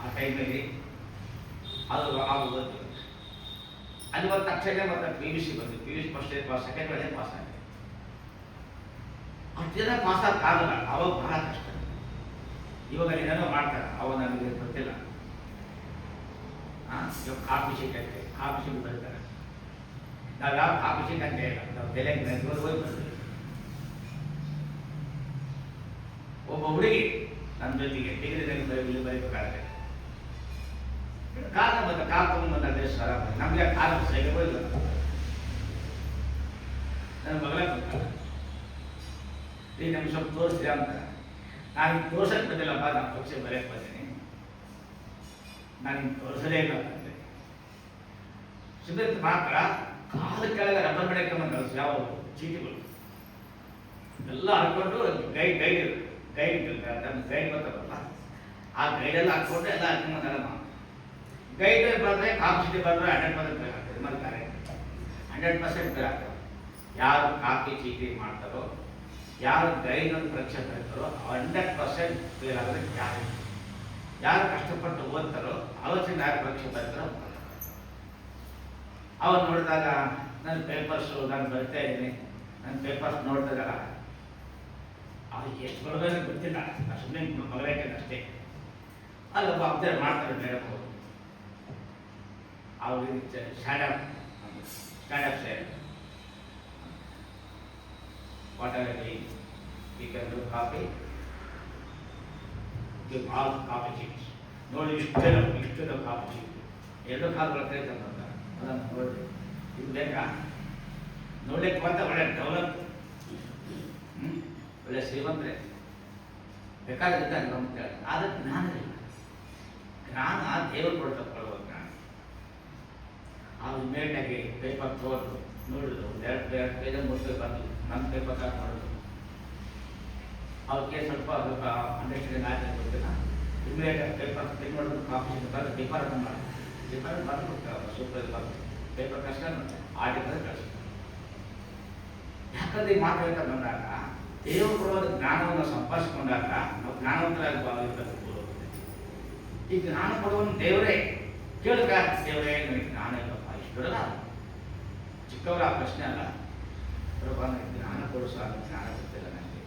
ಆ ಟೈಮಲ್ಲಿ. ಅದು ಓದಿದ್ವಿ ಅಲ್ಲಿ ಒಂದು ತಕ್ಷಣ ಮತ್ತು PUC ಬಂದು PUC first year pass, second year pass ಆಗಿದೆ. ಅಷ್ಟು ಜನ ಪಾಸ್ ಆಗಲ್ಲ, ಅವಾಗ ಬಹಳ ಕಷ್ಟ. ಇವಾಗ ಏನೇನೋ ಮಾಡ್ತಾರೆ, ಅವಾಗ ನಮಗೆ ಗೊತ್ತಿಲ್ಲ. ಇವಾಗ ಕಾಫಿ ಶೀಟ್ ಐತೆ, ಕಾಫಿ ಶೀಟ್ ಬರ್ತಾರೆ. ನಾವು ಯಾವ ಕಾಫಿ ಶೀಟ್ ಅಂತ ಇಲ್ಲ, ನಾವು ಬೆಲೆ ಹೋಗಿ ಬರ್ತೀವಿ. ಒಬ್ಬ ಹುಡುಗಿ ನನ್ನ ಜೊತೆಗೆ ಡಿಗ್ರಿದಲ್ಲಿ ಬರೀಬೇಕಾದ್ರೆ ಕಾಲ ತಗೊಂಡ್ಬಂದ ಸರ ನಮಗೆ ಕಾಲ ಸೈಗೆ ಹೋಗಿಲ್ಲ. ನನ್ನ ಮಗಳ ಈಗ ನಮ್ಗೆ ಸ್ವಲ್ಪ ತೋರಿಸ್ತೀರ ಅಂತ. ನಾನು ತೋರ್ಸಕ್ಕೆ ಬಂದಿಲ್ಲಪ್ಪ, ನಾನು ಪಕ್ಷ ಬರೆಯಕ್ಕೆ ಬಂದೀನಿ, ನಾನು ಹಿಂಗೆ ತೋರಿಸಲೇ ಇಲ್ಲ ಅಂತಂದೆ. ಸುಮ್ಮನೆ ಮಾತ್ರ ಕಾಲ ಕೆಳಗೆ ರಬ್ಬರ್ ಬೆಳಕ್ಕೆ ಬಂದ ಯಾವ ಚೀಟಿಗಳು ಎಲ್ಲ ಹಾಕೊಂಡು ಗೈಡ್ ಬರ್ತಾರಲ್ಲ, ಆ ಗೈಡೆಲ್ಲ ಹಾಕ್ಕೊಂಡು ಎಲ್ಲ ಹಾಕೊಂಡ್ಬಂದಲ್ಲ. ಗೈಡ್ ಬಂದರೆ ಕಾಪಿ ಬಂದರೆ 100% ಬೇರೆ ಆಗ್ತದೆ. ಮಾಡ್ತಾರೆ 100% ಬೇರೆ ಆಗ್ತದೆ. ಯಾರು ಕಾಪಿ ಚೀಟಿ ಮಾಡ್ತಾರೋ, ಯಾರು ಗೈಡನ್ನು ಪರೀಕ್ಷೆ ಕರೀತಾರೋ 100% ಬೇರೆ ಆದರೆ ಯಾರು ಕಷ್ಟಪಟ್ಟು ಓದ್ತಾರೋ ಆಲೋಚನೆ ಯಾರು ಪರೀಕ್ಷೆ ಬರ್ತಾರೋ ಅವ್ರು ನೋಡಿದಾಗ ನನ್ನ ಪೇಪರ್ಸು ನಾನು ಬರಿತಾ ಇದ್ದೀನಿ, ನನ್ನ ಪೇಪರ್ಸ್ ನೋಡಿದಾಗ ಅದು ಎಷ್ಟು ಬರೋದೇ ಗೊತ್ತಿಲ್ಲ. ನಾನು ಸುಮ್ಮನೆ ಮಗಳಕ್ಕೆ ಅಷ್ಟೇ. ಅಲ್ಲೊಬ್ಬ ಅಬ್ಸರ್ವ್ ಮಾಡ್ತಾರೆ ಮೇಡಮ್ ಅವರು. ಅವ್ರಿಗೆ stand up sir, what are you can do copy, give all copy sheets. ನೋಡಿ ಇಷ್ಟೆಲ್ಲ ಕಾಪಿ ಶೀಟ್ 2 ಕಾಲುಗಳ ಕೈ ತಂದ ಅದನ್ನು ನೋಡಿ ಇದು ಬೇಕಾ? ನೋಡ್ಲಿಕ್ಕೆ ಬಂತ ಒಳ್ಳೆ ಡೆವಲಪ್, ಒಳ್ಳೆ ಶ್ರೀಮಂತರೇ ಬೇಕಾಗುತ್ತೆ ಅಂತ ಹೇಳಿ. ಆದ್ರೆ ಜ್ಞಾನ ಇಲ್ಲ. ಜ್ಞಾನ ದೇವರು ಕೊಡ್ತಕ್ಕೊಳ್ಳುವ ಜ್ಞಾನ. ಆ ಇಮೇಲ್ನಾಗೆ ಪೇಪರ್ ತಗೊಂಡು ನೋಡಿದ್ರು, ಎರಡು ಪೇಜ್ 3 ಪೇಪರ್ ನನ್ನ ಪೇಪರ್ ಕಾರ್ಡ್ ಮಾಡೋದು. ಅವ್ರಿಗೆ ಸ್ವಲ್ಪ ಅಂಡರ್ಸ್ಟ್ಯಾಂಡಿಂಗ್ ಆಯ್ತು ಗೊತ್ತಿಲ್ಲ. ಇಮೇಲ್ ಪೇಪರ್ ಪ್ರಿಂಟ್ ಮಾಡೋದು, ಕಾಪಿ ಬರ್ದು ಡಿಪಾರ್ಟ್ಮೆಂಟ್ ಮಾಡೋದು, ಡಿಪಾರ್ಟ್ಮೆಂಟ್ ಬರ್ದು ಕೊಡ್ತಾರೆ. ಸೂಪರ್ ಬರ್ದು ಪೇಪರ್ ಕಷ್ಟ ಆರ್ಟಿಕಲ್ ಕಳಿಸ್ತಾರೆ. ಯಾಕಂದ್ರೆ ಈ ಮಾತು ಹೇಳ್ತಾ ಬಂದಾಗ ದೇವರು ಕೊಡುವ ಜ್ಞಾನವನ್ನು ಸಂಪಾದಿಸಿಕೊಂಡಾಗ ನಾವು ಜ್ಞಾನವಂತರಾಗಿ ಭಾವಿಸಬೇಕು. ಈ ಜ್ಞಾನ ಕೊಡುವನು ದೇವರೇ. ಕೇಳಿದ ದೇವರೇ ನನಗೆ ಜ್ಞಾನ ಇಲ್ಲಪ್ಪ, ಇಷ್ಟಲ್ಲ ಚಿಕ್ಕವರ ಆ ಪ್ರಶ್ನೆ ಅಲ್ಲ. ನನಗೆ ಜ್ಞಾನ ಕೊಡಿಸೋ ಜ್ಞಾನ ಗೊತ್ತಿಲ್ಲ, ನನಗೆ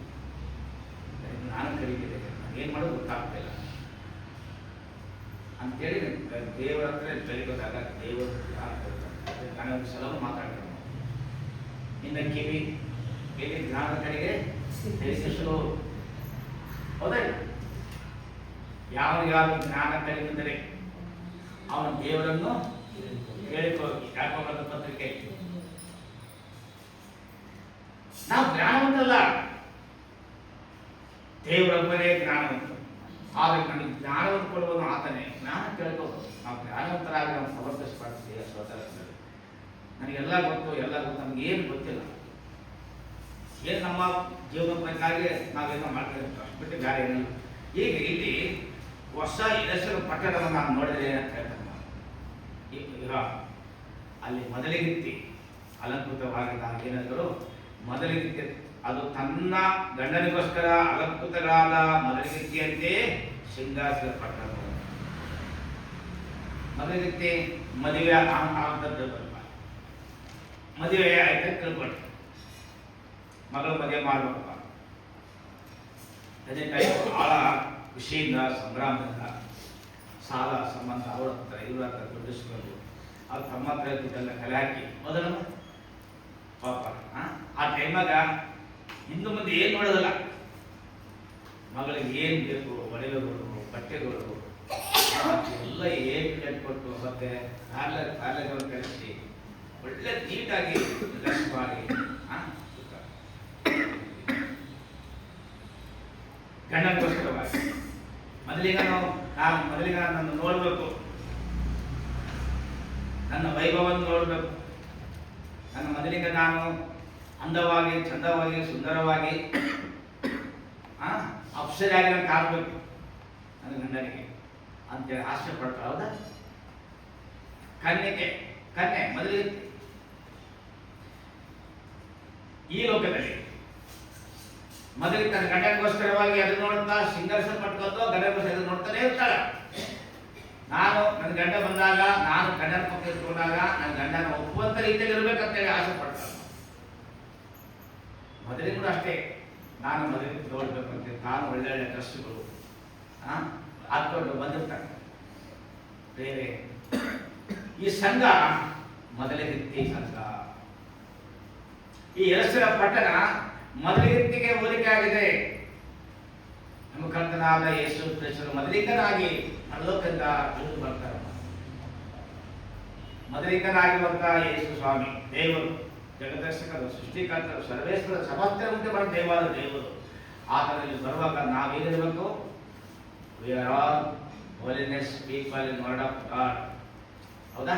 ಜ್ಞಾನ ಕಲಿತಿದೆ, ಏನು ಮಾಡೋದು ಗೊತ್ತಾಗ್ತಿಲ್ಲ ಅಂತೇಳಿ ದೇವರ ಹತ್ರ ಬೆಳಗೋದಾಗ ದೇವರು ಜ್ಞಾನ ಕೊಡ್ತಾರೆ. ನಾನು ಒಂದು ಸಲ ಮಾತಾಡ್ತೇನೆ, ನಿನ್ನ ಕಿವಿ ಜ್ಞಾನ ಕಡೆಗೆ ತಿಳಿಸಿಸಲು ಹೌದಾ? ಯಾವ ಜ್ಞಾನ ಕಲಿಯುತ್ತದೆ ಅವನ ದೇವರನ್ನು ಹೇಳಿಕೊಳ್ಳಿ. ಯಾಕೋಬನ ಪತ್ರಿಕೆ. ನಾವು ಜ್ಞಾನವಂತಲ್ಲ, ದೇವರೊಬ್ಬರೇ ಜ್ಞಾನವಂತ. ಆದರೆ ನನಗೆ ಜ್ಞಾನವನ್ನು ಕೊಡುವನು ಆತನೇ. ಜ್ಞಾನ ಕೇಳ್ಕೋದು. ನಾವು ಜ್ಞಾನವಂತರಾಗಿ ನಾವು ಸಮರ್ಥಿಸಬಾರ್ದು. ಸ್ವತಃ ನನಗೆಲ್ಲ ಗೊತ್ತು, ಎಲ್ಲ ಗೊತ್ತು, ನಮ್ಗೆ ಏನು ಗೊತ್ತಿಲ್ಲ. ಏನು ನಮ್ಮ ಜೀವನ ಬೇಕಾಗಿ ನಾವೇನೋ ಮಾಡ್ತಾ ಬಿಟ್ಟು ಬೇರೆ ಏನಿಲ್ಲ. ಈಗ ಇಲ್ಲಿ ಹೊಸ ಯೆರೂಸಲೇಮ್ ಪಟ್ಟಣವನ್ನು ನಾನು ನೋಡಿದೆ ಅಂತ ಹೇಳ್ತಾನೆ. ಈಗ ಅಲ್ಲಿ ಮೊದಲಿಗಿತ್ತಿ ಅಲಂಕೃತವಾಗಿದ್ದ ಏನಾದರೂ ಮೊದಲಿಗಿತ್ತಿ ಅದು ತನ್ನ ಗಂಡನಿಗೋಸ್ಕರ ಅಲಂಕೃತಗಳಾದ ಮೊದಲಿಗಿತ್ತಿಯಂತೆ ಸಿಂಗಾಸನ ಪಟ್ಟಣ. ಮೊದಲಿಗಿತ್ತಿ ಮದುವೆ ಆಗ್ತದ್ದು ಬರಲ್ಲ. ಮದುವೆ ಆಯ್ತು ತಿಳ್ಕೊಂಡು ಮಗಳು ಮದುವೆ ಮಾಡ್ಬೇಕಪ್ಪ, ಅದೇ ಟೈಪ್ ಭಾಳ ಖುಷಿಯಿಂದ ಸಂಭ್ರಮದಿಂದ ಸಾಲ ಸಂಬಂಧ ಅವ್ರ ಹತ್ರ ಇವ್ರ ಹತ್ರ ದುಡ್ಡಿಸ್ಕೊಂಡು ಅವ್ರು ತಮ್ಮ ಹತ್ರ ದುಡ್ಡೆಲ್ಲ ಕಲೆ ಹಾಕಿ ಮೊದಲ ಪಾಪ ಆ ಟೈಮಾಗ ಹಿಂದೆ ಮುಂದೆ ಏನು ನೋಡೋದಿಲ್ಲ. ಮಗಳಿಗೆ ಏನು ಬೇಕು, ಒಡವೆಗಳು, ಬಟ್ಟೆಗಳು ಎಲ್ಲ ಏನು ಕೊಟ್ಟು ಮತ್ತೆ ಪಾರ್ಲರ್ಗಳು ಕಳಿಸಿ ಒಳ್ಳೆ ನೀಟಾಗಿ ಡ್ರೆಸ್ ಮಾಡಿ ಗಂಡನಿಗೋಸ್ಕರವಾಗಿ ಮೊದಲಿಗೆ ನನ್ನ ನೋಡಬೇಕು, ನನ್ನ ವೈಭವವನ್ನು ನೋಡಬೇಕು, ನನ್ನ ಮೊದಲಿಗೆ ನಾನು ಅಂದವಾಗಿ, ಚಂದವಾಗಿ, ಸುಂದರವಾಗಿ ಅಪ್ಸರಿಯಾಗಿ ನಾನು ಕಾಣಬೇಕು ನನ್ನ ಗಂಡನಿಗೆ ಅಂತೇಳಿ ಆಸೆ ಪಡ್ತಾರೆ. ಹೌದಾ? ಕನ್ಯೆ ಮೊದಲಿಗೆ ಈ ಲೋಕದಲ್ಲಿ ಮೊದಲಿಗೆ ತನ್ನ ಗಂಡನಿಗೋಸ್ಕರವಾಗಿ ಅದು ನೋಡ್ತಾ ಸಿಂಗರ್ಸ ಪಟ್ಕೊಂಡು ಗಂಡನಿಗೋಸ್ಕರ ಅದು ನೋಡ್ತಾನೆ ಇರ್ತಾಳ. ನಾನು ನನ್ನ ಗಂಡ ಬಂದಾಗ, ನಾನು ಗಂಡನ ಪಕ್ಕ ಇಟ್ಕೊಂಡಾಗ ನನ್ನ ಗಂಡನ ಒಪ್ಪುವಂತ ರೀತಿಯಲ್ಲಿ ಇರ್ಬೇಕಂತೇಳಿ ಆಸೆ ಪಡ್ತಾಳೆ. ಮೊದಲಿಗೆ ಕೂಡ ಅಷ್ಟೇ, ನಾನು ಮೊದಲಿಗೆ ನೋಡ್ಬೇಕಂತ ತಾನು ಒಳ್ಳೆ ಡ್ರೆಸ್ಗಳು ಹಾಕೊಂಡು ಬಂದಿರ್ತಾನೆ. ಬೇರೆ ಈ ಸಂಘ ಮೊದಲಿಗೆ ಸಂಘ. ಈ ಯೆರೂಸಲೇಮ್ ಪಟ್ಟಣ ಮೊದಲಿಗೆ ಹೋಲಿಕೆ ಆಗಿದೆ. ನಮ್ಮ ಕರ್ತನಾದ ಯೇಸು ಕ್ರಿಸ್ತನು ಮೊದಲಿಗನಾಗಿ ಪರಲೋಕದಿಂದ ಇಳಿದು ಬರ್ತಾರೆ. ಮೊದಲಿಗನಾಗಿರುವಂತಹ ಯೇಸು ಸ್ವಾಮಿ ದೇವರು, ಜಗದರ್ಶಕರು, ಸೃಷ್ಟಿಕರ್ತರು, ಸರ್ವೇಶ್ವರ, ಸಮಸ್ತ ಮುಂದೆ ಬರೋ ದೇವಾದ ದೇವರು. ಆತನಲ್ಲಿ ಬರುವಾಗ ನಾವೇನಿರಬೇಕು? We are all holiness people in word of God. ಹೌದಾ?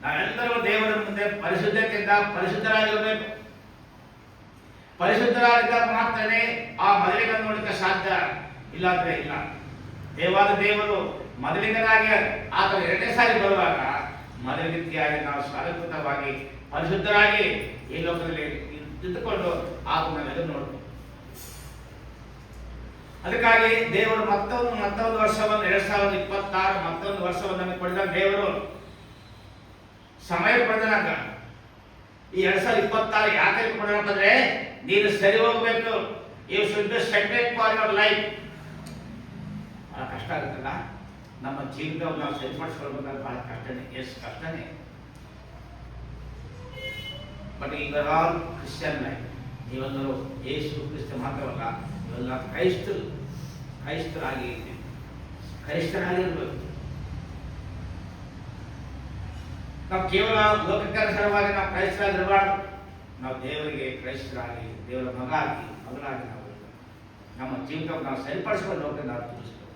ನಾವೆಲ್ಲರೂ ದೇವರ ಮುಂದೆ ಪರಿಶುದ್ಧತೆಯಿಂದ ಪರಿಶುದ್ಧರಾಗಿರಬೇಕು. ಪರಿಶುದ್ಧರಾಗಿದ್ದಾಗ ಮಾತ್ರನೇ ಆ ಮೊದಲಿಗೆ ನೋಡಲಿಕ್ಕೆ ಸಾಧ್ಯ, ಇಲ್ಲಾಂದ್ರೆ ಇಲ್ಲ. ದೇವಾದ ದೇವರು ಮೊದಲಿಗನಾಗಿ ಆತನ 2ನೇ ಸಾರಿ ಬರುವಾಗ ಮೊದಲಿಗೆಯಾಗಿ ನಾವು ಶಾರೀರಿಕವಾಗಿ ಪರಿಶುದ್ಧರಾಗಿ ಈ ಲೋಕದಲ್ಲಿ ಇದ್ದುಕೊಂಡು ಆತನ ಎದುರು ನೋಡಬೇಕು. ಅದಕ್ಕಾಗಿ ದೇವರು ಮತ್ತೊಂದು ವರ್ಷವನ್ನು 2026 ಮತ್ತೊಂದು ವರ್ಷವನ್ನು ನಮಗೆ ಕೊಡಿದ ದೇವರು ಸಮಯ ಪಡೆದಾಗ ಈ 2026 ಯಾಕೆ ಕೊಡೋಣ ನೀನು ಸರಿ ಹೋಗ್ಬೇಕು. You should be settled for your life. ಬಹಳ ಕಷ್ಟ ಆಗುತ್ತಲ್ಲ ನಮ್ಮ ಜೀವಿತವನ್ನು ನಾವು ಸರಿಪಡಿಸ್ಕೊಳ್ಬೇಕಾದ್ರೆ, ಬಹಳ ಕಷ್ಟನೇ, ಎಷ್ಟು ಕಷ್ಟನೇ. ಬಟ್ ಈಗ ಆಲ್ ಕ್ರಿಶ್ಚಿಯನ್ ಲೈಫ್. ನೀವೆಲ್ಲರೂ ಯೇಸು ಕ್ರಿಸ್ತ ಮಾತ್ರವಲ್ಲ, ನೀವೆಲ್ಲ ಕ್ರೈಸ್ತರಾಗಿರ್ಬೇಕು. ನಾವು ಕೇವಲ ಲೋಕಕ್ಕನುಸಾರವಾಗಿ ನಾವು ಕ್ರೈಸ್ತರಾಗಿರಬಾರ್ದು. ನಾವು ದೇವರಿಗೆ ಕ್ರೈಸ್ತರಾಗಿ, ದೇವರ ಮಗ ಆಗಿ, ಮಗಳಾಗಿ ನಾವು ನಮ್ಮ ಜೀವಿತವನ್ನು ನಾವು ಸರಿಪಡಿಸುವ ಲೋಕ ನಾವು ತಿಳಿಸ್ಬೇಕು.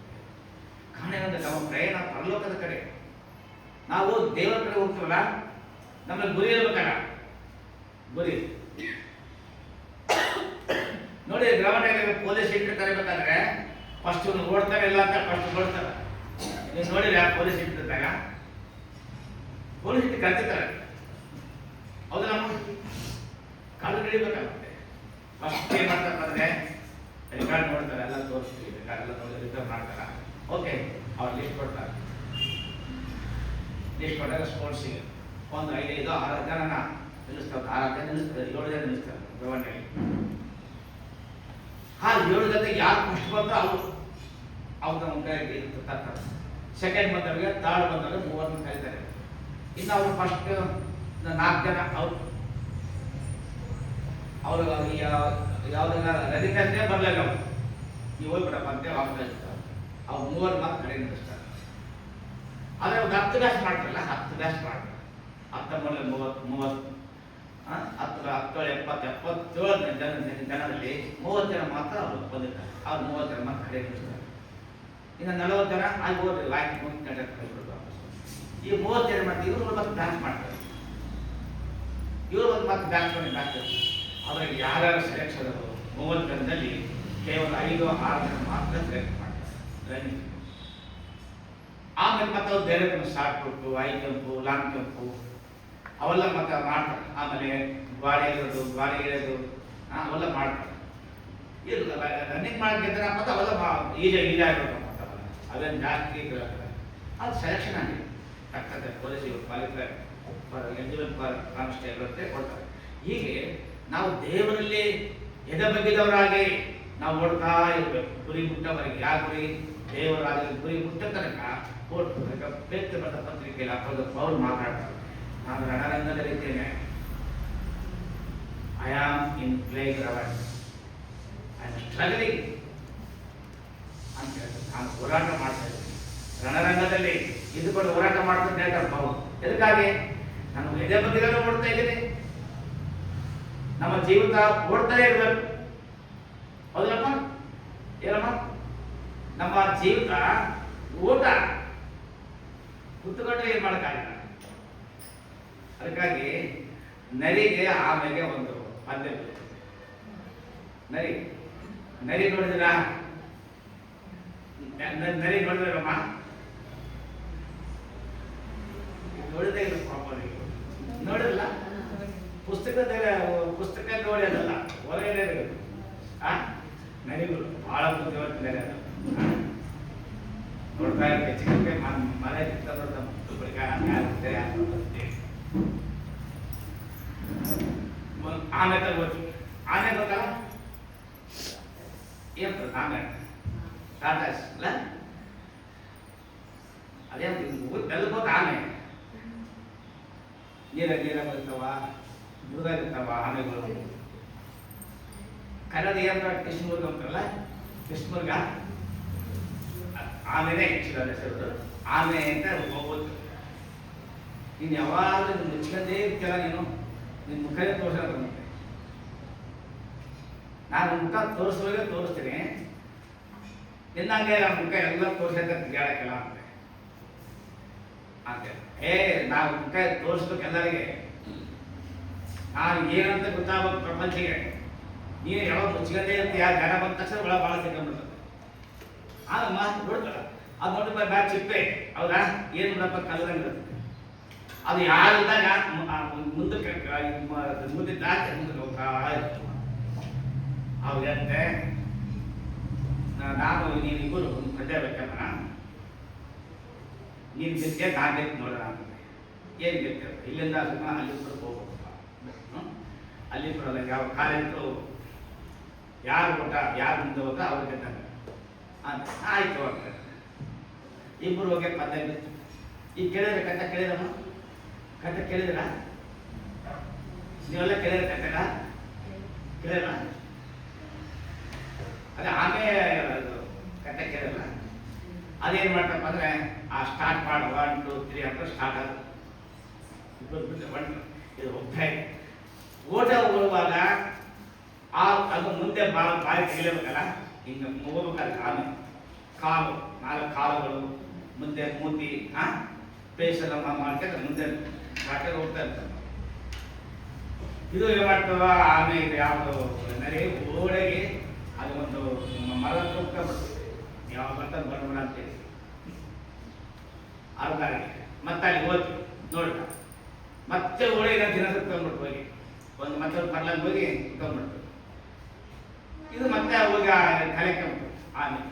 ಕಾರಣ ಏನಂದ್ರೆ ನಮ್ಮ ಪ್ರಯಾಣ ಪರಲೋಕದ ಕಡೆ. ನಾವು ದೇವರ ಕಡೆ ಹೋಗ್ತೀವಲ್ಲ, ನಮಗೆ ಗುರಿ ಇರ್ಬೇಕಲ್ಲ, ಗುರಿ ನೋಡಿ. ಗ್ರಾಮದಲ್ಲಿ ಪೊಲೀಸ್ ಇಂಟ್ರಿ ಕರಿಬೇಕಾದ್ರೆ ಫಸ್ಟ್ ಇವ್ನು ಓಡ್ತಾರೆ ಇಲ್ಲ ಅಂತ ಫಸ್ಟ್ ಓಡ್ತಾರೆ. ನೀವು ನೋಡಿಲ್ಲ ಪೊಲೀಸ್ ಇಂಟ್ರಿದಾಗ ಪೊಲೀಸ್ ಇಂಟ್ರಿ ಕರ್ತಿರ್ತಾರೆ, ಹೌದು. ನಮ್ಮ ಕಾಲು ಹಿಡಿಬೇಕಾಗುತ್ತೆ. ಫಸ್ಟ್ ಏನ್ ಮಾಡ್ತಾರೆ ಅಂದ್ರೆ ರೆಕಾರ್ಡ್ ನೋಡ್ತಾರೆ, ಎಲ್ಲ ತೋರಿಸ್ತೀವಿ, ರೆಕಾರ್ಡ್ ಎಲ್ಲ ನೋಡಿ ರಿಟರ್ನ್ ಮಾಡ್ತಾರೆ. ಓಕೆ, ಅವ್ರು ಲಿಸ್ಟ್ ಕೊಡ್ತಾರೆ. ಲಿಸ್ಟ್ ಕೊಟ್ಟಾಗ ಸ್ಪೋರ್ಟ್ಸಿಗೆ ಒಂದು 5-6 ಜನನ ನಿಲ್ಲಿಸ್ತಾರೆ, 6 ಜನ ನಿಲ್ಲಿಸ್ತಾರೆ, 7 ಜನ ನಿಲ್ಲಿಸ್ತಾರೆ ಗವರ್ನಮೆಂಟ್. ಆ 7 ಜೊತೆ ಯಾರು ಫಸ್ಟ್ ಬಂದ್ರೆ ಅವ್ರ ನಮ್ಮ ಕೈಗೆ ತರ್ತಾರೆ. ಸೆಕೆಂಡ್ ಬಂದವರಿಗೆ, ಥರ್ಡ್ ಬಂದವರಿಗೆ 30 ಕರೀತಾರೆ. ಇನ್ನು ಅವರು ಫಸ್ಟ್ 4 ಜನ ಅವರು ಯಾವ್ದನ್ನ ರನ್ನಿಂಗ್ ಬರಲಿಲ್ಲ, ನೀವು ಹೋಗ್ಬಿಡಪ್ಪ ಅಂತ ವಾಪಸ್ ಕಳಿಸ್ತಾರೆ. ಅವ್ರು 30 ಮಾತ್ರ ಕಡೆ ನಿಲ್ಲಿಸ್ತಾರೆ. ಆದರೆ ಒಂದು 10 ಬ್ಯಾಚ್ ಮಾಡ್ತಾರಲ್ಲ, 10 ಬ್ಯಾಚ್ ಮಾಡ್ತಾರೆ. 19 30 10 77 ಜನರಲ್ಲಿ 30 ಜನ ಮಾತ್ರ ಅವರು ಬಂದಿರ್ತಾರೆ. ಅವ್ರು 30 ಜನ ಮಾತ್ರ ಕಡೆ ನಿಲ್ಲಿಸ್ತಾರೆ. ಇನ್ನು 40 ಜನ ಅಲ್ಲಿ ಹೋದ್ರೆ ವಾಯ್ಕ್ ಮುಗಿ ಕಂಡಕ್ಟ್ ಕಳಿಸ್ಬಿಡ್ತಾರೆ ವಾಪಸ್. ಈ 30 ಜನ ಮತ್ತೆ ಇವರು ಮತ್ತೆ ಬ್ಯಾಚ್ ಮಾಡ್ತಾರೆ. ಇವರು ಒಂದು ಮತ್ತೆ ಬ್ಯಾಚ್ ಮಾಡಿ ಬ್ಯಾಚ್. ಅವರಿಗೆ ಯಾರ್ಯಾರು ಸೆಲೆಕ್ಷನ್ 30 ಜನದಲ್ಲಿ ಕೇವಲ 5-6 ಜನ ಮಾತ್ರ ಸೆಲೆಕ್ಟ್ ಮಾಡ್ತಾರೆ ರನ್ನಿಂಗ್. ಆಮೇಲೆ ಮತ್ತೆ ಅವ್ರು ಬೇರೆ ಶಾರ್ಟ್ ಪುಟ್ಟು, ಹೈ ಜಂಪು, ಲಾಂಗ್ ಜಂಪು ಅವೆಲ್ಲ ಮತ್ತೆ ಮಾಡ್ತಾರೆ. ಆಮೇಲೆ ಗಾಡಿ ಇಳಿಯೋದು ಅವೆಲ್ಲ ಮಾಡ್ತಾರೆ. ಇಲ್ಲ ರನ್ನಿಂಗ್ ಮಾಡೋಕ್ಕಿಂತ ಮತ್ತೆ ಅವೆಲ್ಲ ಈಜಾಗಿರ್ಬೇಕು ಮತ್ತೆ ಅವೇನು ಜಾಸ್ತಿ ಅದು ಸೆಲೆಕ್ಷನ್ ಆಗಿದೆ. ತಕ್ಕಂತೆ ಪೊಲೀಸಿಗೆ ಕ್ವಾಲಿಫೈ ಎಲಿಜಿಬಲ್ ಕಾನ್ಸ್ಟೇಬಲ್ ಅಂತ ಕೊಡ್ತಾರೆ. ಹೀಗೆ ನಾವು ದೇವರಲ್ಲಿ ಎದೆ ಬಗ್ಗಿದವರಾಗಿ ನಾವು ಓಡ್ತಾ ಇರಬೇಕು, ಗುರಿ ಮುಟ್ಟವರೆಗೆ. ಯಾವ ಗುರಿ? ದೇವರಾದ ಗುರಿ ಮುಟ್ಟ ತನಕ ಓಡ್ಬೇಕು. ಬೇರೆ ಬರೆದ ಪತ್ರಿಕೆಯಲ್ಲಿ ಅಪ್ಪದ ಪೌಲ್ ಮಾತಾಡ್ತಾರೆ, ನಾನು ರಣರಂಗದಲ್ಲಿದ್ದೇನೆ, I am in play ground, I am struggling ಅಂತ ಹೇಳ್ತಾರೆ. ನಾನು ಹೋರಾಟ ಮಾಡ್ತಾ ಇದ್ದೀನಿ ರಣರಂಗದಲ್ಲಿ ಇದ್ದುಕೊಂಡು ಹೋರಾಟ ಮಾಡ್ತಾ ಹೇಳ್ತಾರೆ ಪೌಲ್. ಎದಕ್ಕಾಗಿ? ನಾನು ಎದೆ ಬಗ್ಗಿದನ್ನು ಓಡ್ತಾ ಇದ್ದೀನಿ. ನಮ್ಮ ಜೀವಿತ ಓಡ್ತಾನೆ ಇರಬೇಕು, ಹೌದಲ್ಲಪ್ಪ? ಏನಮ್ಮ? ನಮ್ಮ ಜೀವಿತ ಓಟ ಕುತ್ತುಕೊಂಡ್ರೆ ಏನ್ ಮಾಡಕ್ಕಾಗಲ್ಲ. ಅದಕ್ಕಾಗಿ ನರಿಗೆ ಆಮೇಲೆ ಒಂದು ಪದ್ಯ. ನರಿ ನೋಡಿದ್ರ? ನರಿ ನೋಡಿದ್ರಮ್ಮ? ನೋಡಿದೇ ಇಲ್ಲ ಪಾಪ, ನೋಡಿರಲ್ಲ. ಪುಸ್ತಕ ನೋಡಿ ಅದಲ್ಲ, ಹೊರಗಡೆ ನರಿಗಳು ಬಹಳ ಬುದ್ಧಿವಂತ ನರಿ ಅದು. ನೋಡ್ತಾ ಇರುತ್ತೆ ಚಿಕ್ಕಕ್ಕೆ ಮನೆ ಆನೆ ಓದ್ತು. ಆನೆ ಗೊತ್ತಲ್ಲ ಏನ್ ಆನೆ ಟಾಟಾ ಅಲ್ಲ, ಅದೇ ಬೆಲ್ಲಬೋದ ಆನೆ. ನೀರ ಬರ್ತಾವ, ಮೃಗಾಗಿರ್ತಾವ ಆನೆಗಳು. ಕನ್ನಡ ಏನ್ ಕೃಷ್ಣಮೃಗ ಅಂತಾರಲ್ಲ, ಕೃಷ್ಣಮೃಗ ಆಮೇಲೆ ಹೆಚ್ಚಿದ್ದಾರೆ ಹೆಸರು. ಆಮೆ ಅಂತ ಹೋಗ್ಬೋದು. ನೀನು ಯಾವಾಗಲೂ ನಿನ್ನ ಮುಚ್ಕೊಂಡೇ ಇರ್ತೀರ, ನೀನು ನಿನ್ನ ಮುಖನೇ ತೋರಿಸೋದು. ಮತ್ತೆ ನಾನು ಮುಖ ತೋರಿಸ್ತೀನಿ, ನಿನ್ನಂಗೆ ನನ್ನ ಮುಖ ಎಲ್ಲ ತೋರಿಸಕ್ಕೆ ತಿರುಗಾಡಕ್ಕೆಲ್ಲ ಅಂತೆ. ನಾವು ಮುಖ ತೋರಿಸ್ಬೇಕು ಎಲ್ಲರಿಗೆ. ನಾನು ಏನಂತ ಗೊತ್ತಾಗಬೇಕು ಪ್ರಪಂಚಿಗೆ. ನೀನು ಯಾವಾಗ ಮುಚ್ಕೊಂಡೇ ಇರ್ತೀಯ, ಜನ ಬಂದ ತಕ್ಷಣ ಭಾಳ ಸಿಕ್ಕಂಬಿಡ್ತದೆ. ಆಗ ಮಾತು ನೋಡ್ತಾರ, ಅದು ನೋಡಿ ಬ್ಯಾಗ್ ಚಿಪ್ಪೆ, ಹೌದಾ? ಏನು ಬಿಡಪ್ಪ ಕಲ್ಲದಂಗಿರುತ್ತೆ. ಅದು ಯಾರಿದ್ದಾಗ ಮುಂದಕ್ಕೆ ಮುಂದಕ್ಕೆ ಹೋಗ್ತಾ ಇರ್ತೀವಿ. ಅವ್ರಂತೆ ನಾನು ನೀನು ಇಬ್ಬರು ಪ್ರಜೆ ಬೇಕಮ್ಮ, ನೀನು ಗೆದ್ದೆ ನಾನು ಗೆದ್ದು ನೋಡೋಣ ಅಂತ. ಏನು ಗೆದ್ದೆ? ಇಲ್ಲಿಂದ ಅಲ್ಲಿಪುರ ಹೋಗ್ಬೇಕು. ಅಲ್ಲಿಪುರ ಯಾವ ಕಾಲೇಜು ಯಾರು ಊಟ ಯಾರು ಮುಂದೆ ಹೋದ ಅವ್ರು ಗೆದ್ದಾಗ ಅಂತ. ಆಯ್ತು ಅಂತ ಇಬ್ಬರು ಹೋಗಿ ಪದ್ಯ ಬಿತ್ತು. ಈಗ ಕೇಳಿದ್ರೆ ಕತೆ ಕೇಳಿದಮ್ಮ? ಕತೆ ಕೇಳಿದ್ರ? ನೀವೆಲ್ಲ ಕೇಳಿದ್ರೆ ಕತೆಗ ಕೇಳಿಲ್ಲ? ಅದೇ ಆಮೇಲೆ ಕತೆ ಕೇಳಿಲ್ಲ. ಅದೇನು ಮಾಡ್ತಪ್ಪ ಅಂದ್ರೆ ಆ ಸ್ಟಾರ್ಟ್ ಮಾಡಿ 1 2 3 ಅಂತ ಸ್ಟಾರ್ಟ್ ಆಗ ಇದು ಹೋಗ್ತಾ ಇದೆ. ಓಟ ಹೋಗುವಾಗ ಅದು ಮುಂದೆ ಬಾಯಿ ತೆಗಿಲೇಬೇಕಲ್ಲ, ಹಿಂಗೆ ಹೋಗ್ಬೇಕಾದ್ರೆ ಕಾಲು 4 ಕಾಲುಗಳು ಮುಂದೆ ಮೂತಿ ಪೇಸ್ ಎಲ್ಲ ಮಾಡ್ಕೊಂಡು ಮುಂದೆ ಹಾಕಿ ಹೋಗ್ತಾ ಇರ್ತಾರೆ. ಇದು ಏನು ಮಾಡ್ತವ ಆಮೇಲೆ ಯಾವುದು ನರಿ ಓಡಾಗಿ ಅದು ಒಂದು ಮರದ ಹೋಗ್ತಾ ಬಿಡ್ತದೆ, ಯಾವ ಬರ್ತದೆ ಬರಬೇಡ ಅಂತೇಳಿ ಅರ್ಧ ಮತ್ತೆ ಅಲ್ಲಿ ಹೋಗಿ ನೋಡ್ತಾ ಮತ್ತೆ ಓಡಿ ದಿನ ಸುತ್ತಂದ್ಬಿಟ್ಟು ಹೋಗಿ ಒಂದು ಮತ್ತೆ ಮರ್ಲಂಗೆ ಹೋಗಿ ಸುತ್ತಂದ್ಬಿಡ್ತು. ಇದು ಮತ್ತೆ ಹೋಗಿ ಕಲೆಕ್ಕೊಂಡ್ಬಿಟ್ಟು ಆಮೇಲೆ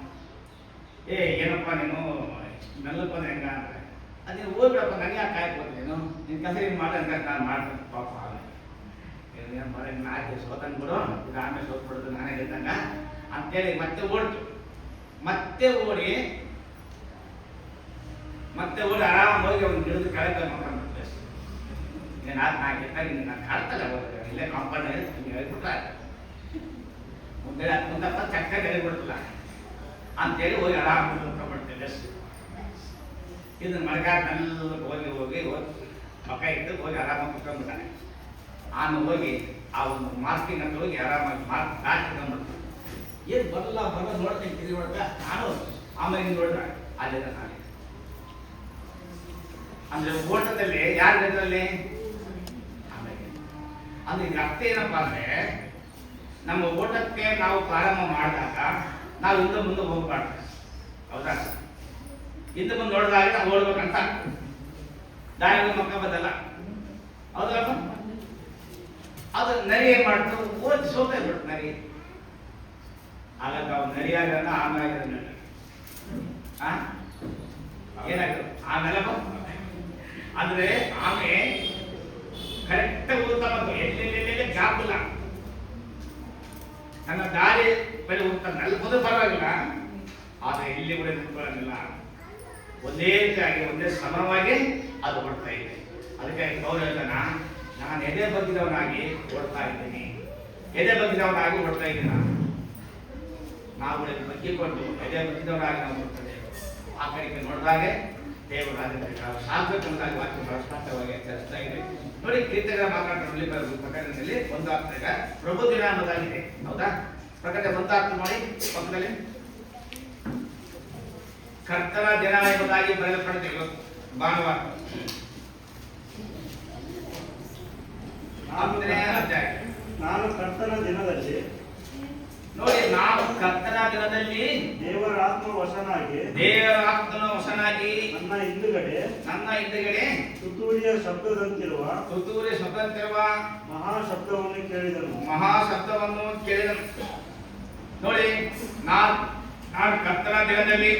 ಏನಪ್ಪ ನೀನು ಮೆಲ್ಲಪ್ಪ ಹೆಂಗ ಅಂದ್ರೆ ಅದು ನೀನು ಹೋಗ್ಬಿಡಪ್ಪ, ನನಗೆ ಯಾಕೆ ಕಾಯ್ಬೋದು ನೀನು ನಿನ್ನ ಕೆಲಸ ಏನು ಮಾಡಿ ಅಂತ ನಾನು ಮಾಡ್ತೀನಿ ಪಾಪ. ಏನು ಮಾಡಿ ನಾಲ್ಕು ಸೋತಂಗೆ ಬಿಡು, ಇದು ಆಮೇಲೆ ಸೋತ್ಬಿಡೋದು ನಾನೇ ಹೇಳ್ದಂಗ ಅಂತೇಳಿ ಮತ್ತೆ ಓಡ್ತು. ಮತ್ತೆ ಓಡಿ ಆರಾಮ ಹೋಗಿ ಒಂದು ಗಿಡದ ಕೆಳಗೆ ಮಕ್ಕಂಡ್ಬಿಟ್ಟು ಏನು ನಾಲ್ಕು ಎತ್ತಾಗಿ ನಾನು ಕಾಡ್ತಲ್ಲ ಹೋದ್ರೆ ಇಲ್ಲೇ ಕಾಂಪೌಂಡ್ ಹೇಳ್ಬಿಟ್ಟ ಮುಂದೆ ಮುಂದಪ್ಪ ಚಕ್ಕ ಹೇಳಿಬಿಡ್ತಲ್ಲ ಅಂತೇಳಿ ಹೋಗಿ ಆರಾಮ ಮುಖಂಡ್ಬಿಡ್ತೇವೆ. ಇದನ್ನ ಮಳೆಗಾಲ ಹೋಗಿ ಹೋಗಿ ಮಕ್ಕ ಇಟ್ಟು ಹೋಗಿ ಆರಾಮಾಗಿ ಕುತ್ಕೊಂಡ್ಬಿಟ್ಟಾನೆ. ಆಮೇಲೆ ಹೋಗಿ ಆ ಒಂದು ಮಾರ್ಕಿಂಗ್ ಅಂತ ಹೋಗಿ ಆರಾಮಾಗಿ ಮಾರ್ಕ್ ಹಾಕಿಕೊಂಡ್ಬಿಡ್ತು. ಏನು ಬರಲ್ಲ ನೋಡ್ತೀನಿ ತಿರುಗಿ ಹೊಡ್ದ ನಾನು ಆಮೇಲೆ ಹಿಂಗೆ ನೋಡಿದ ಅಲ್ಲಿಂದ ನಾನೇ ಅಂದ್ರೆ ಓಟದಲ್ಲಿ ಯಾರ ಜೊತೆಯಲ್ಲಿ ಆಮೇಲೆ ಅಂದ್ರೆ ಈಗ ಅರ್ಥ ಏನಪ್ಪಾ ಅಂದ್ರೆ ನಮ್ಮ ಓಟಕ್ಕೆ ನಾವು ಪ್ರಾರಂಭ ಮಾಡಿದಾಗ ನಾವು ಹಿಂದೆ ಮುಂದೆ ಹೋಗ್ಬಾರ್ದು, ಹೌದಾ? ಹಿಂದೆ ಮುಂದೆ ನೋಡಿದಾಗ ನಾವು ಓಡ್ಬೇಕಂತ ದಾರಿ ಮಕ್ಕ ಬದಲ್ಲ, ಹೌದಲ್ಲ? ಅದು ನರಿ ಏನ್ ಮಾಡ್ತು, ಓದಿ ಸೋತೆ ಬಿಡ್ತು ನರಿ. ಆಗ ನಾವು ನರಿಯಾಗ ಆಮೇಲೆ ಏನಾಗ ಆಮೇಲೆ ಅಂದ್ರೆ ಆಮೆ ಕರೆಕ್ಟ್ ಓದ್ತಾ ಬಂತು, ಎಲ್ಲೆಲ್ಲೆಲ್ಲೆಲ್ಲ ಗ್ಯಾಪ್ ಇಲ್ಲ, ನನ್ನ ದಾರಿ ಬಳಿ ಹೋಗ್ತಾನೆ ಅಲ್ಲಿ ಮುಂದೆ ಪರವಾಗಿಲ್ಲ, ಆದರೆ ಇಲ್ಲಿ ಕೂಡ ನಿಂತ್ಕೊಳ್ಳಂಗಿಲ್ಲ. ಒಂದೇ ರೀತಿಯಾಗಿ ಒಂದೇ ಸಮವಾಗಿ ಅದು ಓಡ್ತಾ ಇದೆ. ಅದಕ್ಕೆ ಗೌರವ ಹೇಳ್ತಾನ, ನಾನು ಎದೆ ಬಗ್ಗಿದವನಾಗಿ ಓಡ್ತಾ ಇದ್ದೀನಿ, ಎದೆ ಬಗ್ಗಿದವನಾಗಿ ಓಡ್ತಾ ಇದ್ದೀನಿ. ನಾವು ಬಗ್ಗಿಕೊಂಡು ಎದೆ ಬಗ್ಗಿದವನಾಗಿ ನಾವು ಓಡ್ತದೆ. ಆ ಕಡೆಗೆ ನೋಡಿದಾಗೆ ದೇವರು ಸಾಧಕವಾಗಿ ವಾಕ್ಯ ಬಹಳ ಸ್ಪಷ್ಟವಾಗಿ ಎಚ್ಚರಿಸ್ತಾ ಇದೆ. ನೋಡಿ, ಕೀರ್ತನೆಗಳ ಮಾತನಾಡಲಿ ಪ್ರಕಟಣೆಯಲ್ಲಿ ಒಂದು ಅರ್ಥ ಈಗ ಪ್ರಭು ದಿನ ಅನ್ನೋದಾಗಿದೆ, ಹೌದಾ? ಪ್ರಕಟಣೆ ಒಂದು ಅರ್ಥ ಮಾಡಿ ಪಕ್ಕದಲ್ಲಿ ಕರ್ತನ ದಿನ ಎಂಬುದಾಗಿ ಬರೆಯಲ್ಪಡುತ್ತೆ. ಭಾನುವಾರ 4ನೇ ಅಧ್ಯಾಯ. ನಾನು ಕರ್ತನ ದಿನದಲ್ಲಿ ನೋಡಿ, ನಾವು ಕರ್ತನ ದಿನದಲ್ಲಿ ದೇವರ ಆತ್ಮ ವಶನಾಗಿ ನನ್ನ ಹಿಂದುಗಡೆ ತುತ್ತೂರಿಯ ಶಬ್ದದಂತಿರುವ ಮಹಾ ಶಬ್ದವನ್ನು ಕೇಳಿದನು. ನೋಡಿ, ನಾನು ಕರ್ತನ ದಿನದಲ್ಲಿ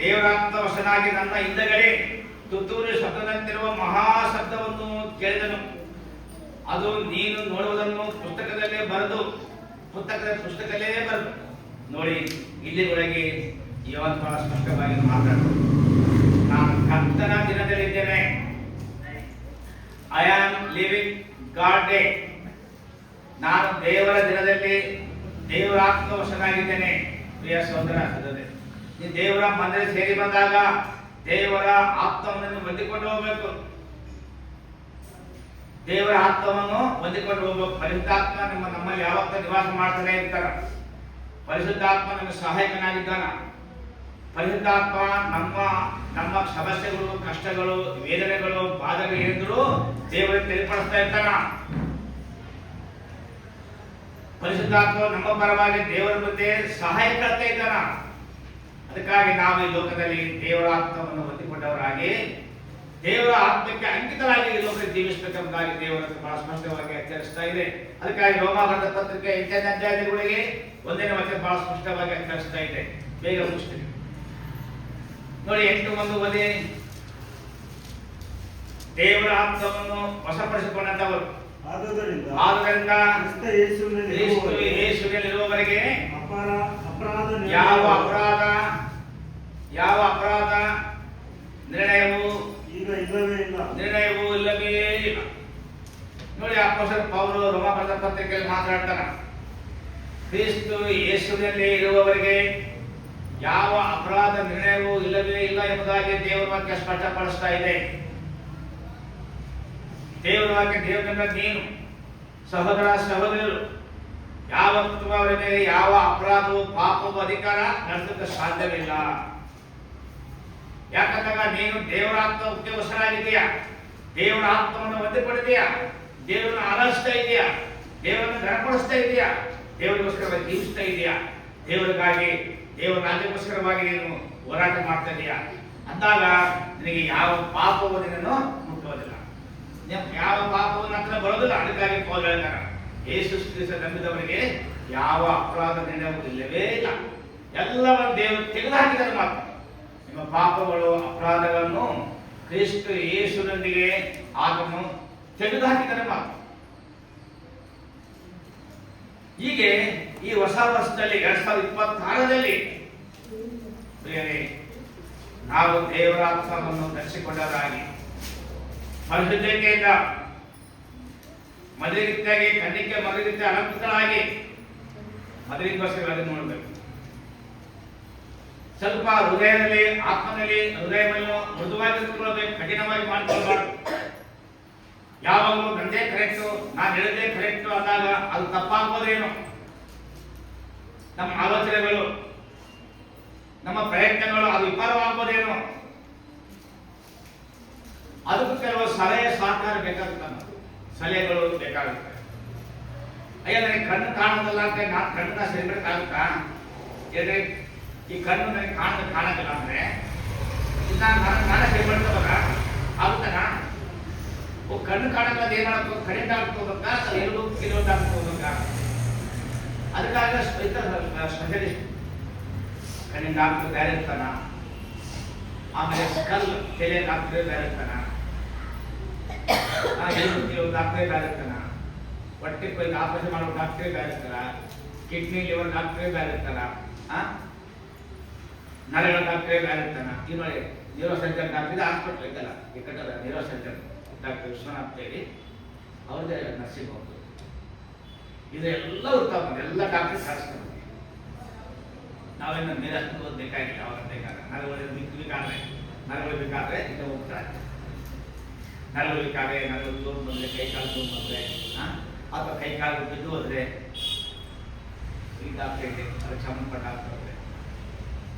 ದೇವರಾತ್ಮ ವಶನಾಗಿ ನನ್ನ ಹಿಂದಗಡೆ ತುತ್ತೂರಿ ಶಬ್ದದಂತಿರುವ ಮಹಾ ಶಬ್ದವನ್ನು ಕೇಳಿದನು. ಅದು ನೀನು ನೋಡುವುದನ್ನು ಪುಸ್ತಕದಲ್ಲೇ ಬರೆದು ನೋಡಿ, ಇಲ್ಲಿವರೆಗೆ ಯೋಹಾನ ಬಹಳ ಸ್ಪಷ್ಟವಾಗಿ ಮಾತಾಡೋದು, ನಾನು ಕರ್ತನ ದಿನದಲ್ಲಿದ್ದೇನೆ. I am living God day. ನಾನು ದೇವರ ದಿನದಲ್ಲಿ ದೇವರ ಆತ್ಮವಶನಾಗಿದ್ದೇನೆ. ಪ್ರಿಯ ಸಹೋದರ ಸಹೋದರಿ, ನೀನು ದೇವರ ಮಂದಿರ ಸೇರಿ ಬಂದಾಗ ದೇವರ ಆತ್ಮವನ್ನು ಹೊಂದಿಕೊಂಡು ಹೋಗಬೇಕು. ದೇವರ ಆತ್ಮವನ್ನು ಹೊಂದಿಕೊಂಡು ಹೋಗಬೇಕು. ಪರಿಶುದ್ಧಾತ್ಮ ನಮ್ಮಲ್ಲಿ ಯಾವತ್ತ ನಿವಾಸ ಮಾಡ್ತಾನೆ ಇರ್ತಾರ. ಪರಿಶುದ್ಧಾತ್ಮ ನಮ್ಮ ಸಹಾಯಕನಾಗಿದ್ದಾನ. ಪರಿಶುದ್ಧಾತ್ಮ ನಮ್ಮ ಸಮಸ್ಯೆಗಳು, ಕಷ್ಟಗಳು, ವೇದನೆಗಳು, ಬಾಧೆಗಳು ಏನಿದ್ರು ದೇವರಿಗೆ ತಿಳಿಪಡಿಸ್ತಾ ಇರ್ತಾನ. ಪರಿಶುದ್ಧಾತ್ಮ ನಮ್ಮ ಪರವಾಗಿ ದೇವರ ಮುಂದೆ ಸಹಾಯ ಕಳ್ತಾ ಇದ್ದಾನ. ಅದಕ್ಕಾಗಿ ನಾವು ಈ ಲೋಕದಲ್ಲಿ ದೇವರ ಆತ್ಮವನ್ನು ಹೊಂದಿಕೊಂಡವರಾಗಿ ದೇವರ ಆತ್ಮಕ್ಕೆ ಅಂಕಿತರಾಗಿ ಈ ಲೋಕದಲ್ಲಿ ಜೀವಿಸಬೇಕೆಂಬುದಾಗಿ ದೇವರನ್ನು ಬಹಳ ಸ್ಪಷ್ಟವಾಗಿ ಎಚ್ಚರಿಸ್ತಾ ಇದೆ. ಅದಕ್ಕಾಗಿ ರೋಮಾಪುರದ ಪತ್ರಿಕೆ 8ನೇ ಅಧ್ಯಾಯದೊಳಗೆ 1ನೇ ವಚನ ಬಹಳ ಸ್ಪಷ್ಟವಾಗಿ ಎಚ್ಚರಿಸ್ತಾ ಇದೆ. ಬೇಗ ಮುಗಿಸ್ತೀವಿ ನೋಡಿ. 8:1 ಓದಿ. ದೇವರ ಆತ್ಮವನ್ನು ವಶಪಡಿಸಿಕೊಂಡವರು ಆದ್ದರಿಂದ ಯೇಸುವಿನಲ್ಲಿರುವವರೆಗೆ ಯಾವ ಅಪರಾಧ ನಿರ್ಣಯವೂ ಇಲ್ಲವೇ ಇಲ್ಲ. ನೋಡಿ, ಅಪೊಸ್ತಲ ಪೌಲನು ರೋಮಾಪುರದ ಪತ್ರಿಕೆಯಲ್ಲಿ ಮಾತನಾಡ್ತಾನ, ಕ್ರಿಸ್ತ ಯೇಸುವಿನಲ್ಲಿ ಇರುವವರೆಗೆ ಯಾವ ಅಪರಾಧ ನಿರ್ಣಯವೂ ಇಲ್ಲವೇ ಇಲ್ಲ ಎಂಬುದಾಗಿ ದೇವರ ವಾಕ್ಯ ಸ್ಪಷ್ಟಪಡಿಸ್ತಾ ಇದೆ. ದೇವರ ವಾಕ್ಯ ದೇವರನ್ನ ನೀನು ಸಹೋದರ ಸಹೋದರರು ಯಾವತ್ತೂ ಅವರ ಮೇಲೆ ಯಾವ ಅಪರಾಧವು ಪಾಪವು ಅಧಿಕಾರ ನಡೆಸಕ್ಕೆ ಸಾಧ್ಯವಿಲ್ಲ. ಯಾಕಂದಾಗ ನೀನು ದೇವರ ಆತ್ಮಕ್ಕೆ ವಶರಾಗಿದೆಯಾ, ದೇವರ ಆತ್ಮವನ್ನು ಒದ್ದೆಪಡಿದೆಯಾ, ದೇವರನ್ನು ಆರಾಧಿಸ್ತಾ ಇದೆಯಾ, ದೇವರನ್ನು ಘನಪಡಿಸ್ತಾ ಇದೆಯಾ, ದೇವರಿಗೋಸ್ಕರವಾಗಿ ಜೀವಿಸ್ತಾ ಇದೆಯಾ, ದೇವರಿಗಾಗಿ ದೇವರ ರಾಜ್ಯಕ್ಕೋಸ್ಕರವಾಗಿ ನೀನು ಹೋರಾಟ ಮಾಡ್ತಾ ಇದೆಯಾ ಅಂದಾಗ ನಿನಗೆ ಯಾವ ಪಾಪವು ನಿನ್ನನ್ನು ಮುಟ್ಟುವುದಿಲ್ಲ, ಯಾವ ಪಾಪವು ಹತ್ರ ಬರೋದಿಲ್ಲ. ಅದಕ್ಕಾಗಿ ಪೌಲ ಹೇಳ್ತಾರೆ, ಯೇಸು ಕ್ರಿಸ್ತ ನಂಬಿದವರಿಗೆ ಯಾವ ಅಪರಾಧ ಇಲ್ಲವೇ ಇಲ್ಲ, ಎಲ್ಲವನ್ನು ದೇವರು ತೆಗೆದುಹಾಕಿದರೆ ಮಾತ್ರ ನಿಮ್ಮ ಪಾಪಗಳು ಅಪರಾಧಗಳನ್ನು ಕ್ರಿಸ್ತ ಯೇಸುನೊಂದಿಗೆ ಆತನು ತೆಗೆದುಹಾಕಿದರೆ ಮಾತ್ರ. ಹೀಗೆ ಈ ಹೊಸ ವರ್ಷದಲ್ಲಿ 2026ರಲ್ಲಿ ನಾವು ದೇವರ ಆತ್ಮವನ್ನು ಧರಿಸಿಕೊಂಡವರಾಗಿ ಪರಿಶುದ್ಧತೆಯಿಂದ ಮದುವೆಗಾಗಿ ಕಣ್ಣಿಗೆ ಮದುವೆ ಅಲಂಕೃತರಾಗಿ ಮದುವೆಗೋಸ್ಕರ ಅದನ್ನು ನೋಡಬೇಕು. ಸ್ವಲ್ಪ ಹೃದಯದಲ್ಲಿ ಆತ್ಮನಲ್ಲಿ ಹೃದಯವನ್ನು ಮೃದುವಾಗಿ ಇಟ್ಟುಕೊಳ್ಳಬೇಕು, ಕಠಿಣವಾಗಿ ಮಾಡಿಕೊಳ್ಳಬಾರ್ದು. ಯಾವಾಗಲೂ ನಂದೇ ಕರೆಕ್ಟು, ನಾನು ಹೇಳಿದೆ ಕರೆಕ್ಟು ಅಂದಾಗ ಅದು ತಪ್ಪಾಗ್ಬೋದೇನು. ನಮ್ಮ ಆಲೋಚನೆಗಳು ನಮ್ಮ ಪ್ರಯತ್ನಗಳು ಅದು ವಿಫಲವಾಗ್ಬೋದೇನು. ಅದಕ್ಕೂ ಕೆಲವು ಸಲಹೆ ಸಹಕಾರ ಬೇಕಾಗುತ್ತೆ, ಸಲಹೆಗಳು ಬೇಕಾಗುತ್ತೆ. ಅಯ್ಯ ನನಗೆ ಕಣ್ಣು ಕಾಣೋದಿಲ್ಲ ಅಂತ ನಾನು ಕಣ್ಣನ್ನ ಸರಿಬಿಡಕ್ಕಾಗುತ್ತಾ? ಯಾಕಂದ್ರೆ ಈ ಕಣ್ಣು ನನಗೆ ಕಾಣೋದಿಲ್ಲ ಅಂದ್ರೆ ನಾನೇ ಸರಿಬಿಡ್ತವಲ್ಲ ಆಗುತ್ತಾನ? ಕಣ್ಣು ಕಾಣಲ್ಲ ಏನ್ ಮಾಡಬೇಕು? ಕರೆಂಟ್ ಹಾಕ್ಕೋಬೇಕಾ, ಎರಡು ಕಿಲೋಮೀಟರ್ ಹಾಕ್ಕೋಬೇಕಾ? ಅದಕ್ಕಾಗ ಸ್ಪೆಷಲಿಸ್ಟ್ ಕಣ್ಣಿನ ಡಾಕ್ಟರ್ ಬೇರೆ ಇರ್ತಾನ, ಆಮೇಲೆ ಸ್ಕಲ್ ತಲೆ ಡಾಕ್ಟರ್ ಬೇರೆ ಇರ್ತಾನ, ಡಾಕ್ಟರ್ ಬೇರೆ ಇರ್ತಾನ, ಹೊಟ್ಟೆ ಕೊಯ್ದು ಆಪರೇಷನ್ ಮಾಡೋ ಡಾಕ್ಟರ್ ಬೇರೆ ಇರ್ತಾರ, ಕಿಡ್ನಿ ಲಿವರ್ ಡಾಕ್ಟರ್ ಬೇರೆ ಇರ್ತಾರ, ನರಗಳ ಡಾಕ್ಟರ್ ಬೇರೆ ಇರ್ತಾನ. ಈ ನೋಡಿ ನ್ಯೂರೋ ಸರ್ಜನ್ ಡಾಕ್ಟರ್ ಹಾಸ್ಪಿಟಲ್ ಐತಲ್ಲ ಈ ಕಟ್ಟದ ನ್ಯೂರೋ ಸರ್ಜನ್ ಡಾಕ್ಟರ್ ವಿಶ್ವನಾಥ್ ಹೇಳಿ ಅವ್ರದ್ದೇ ನರ್ಸಿಂಗ್ ಹೋಗ್ತದೆ. ಇದೆಲ್ಲ ಇರ್ತಾವ, ಎಲ್ಲ ಡಾಕ್ಟರ್ ಕಳಿಸ್ತಾರೆ. ನಾವೇನು ನೀರಷ್ಟು ಓದಬೇಕಾಗಿಲ್ಲ, ಅವ್ರ ಬೇಕಾದ್ರೆ ನರಗಳಿಬೇಕಾದ್ರೆ ಇದು ಹೋಗ್ತಾರೆ. ನರಗಳಿಬೇಕಾದ್ರೆ ನರಗಳು ತೋರು ಬಂದರೆ ಕೈ ಕಾಲು ತೋರು ಬಂದರೆ ಅಥವಾ ಕೈ ಕಾಲು ಬಿದ್ದು ಹೋದ್ರೆ ಈ ಡಾಕ್ಟರ್ ಇದೆ, ಅದಕ್ಕೆ ಸಂಬಂಧಪಟ್ಟ ಡಾಕ್ಟರ್ ಹೋದ್ರೆ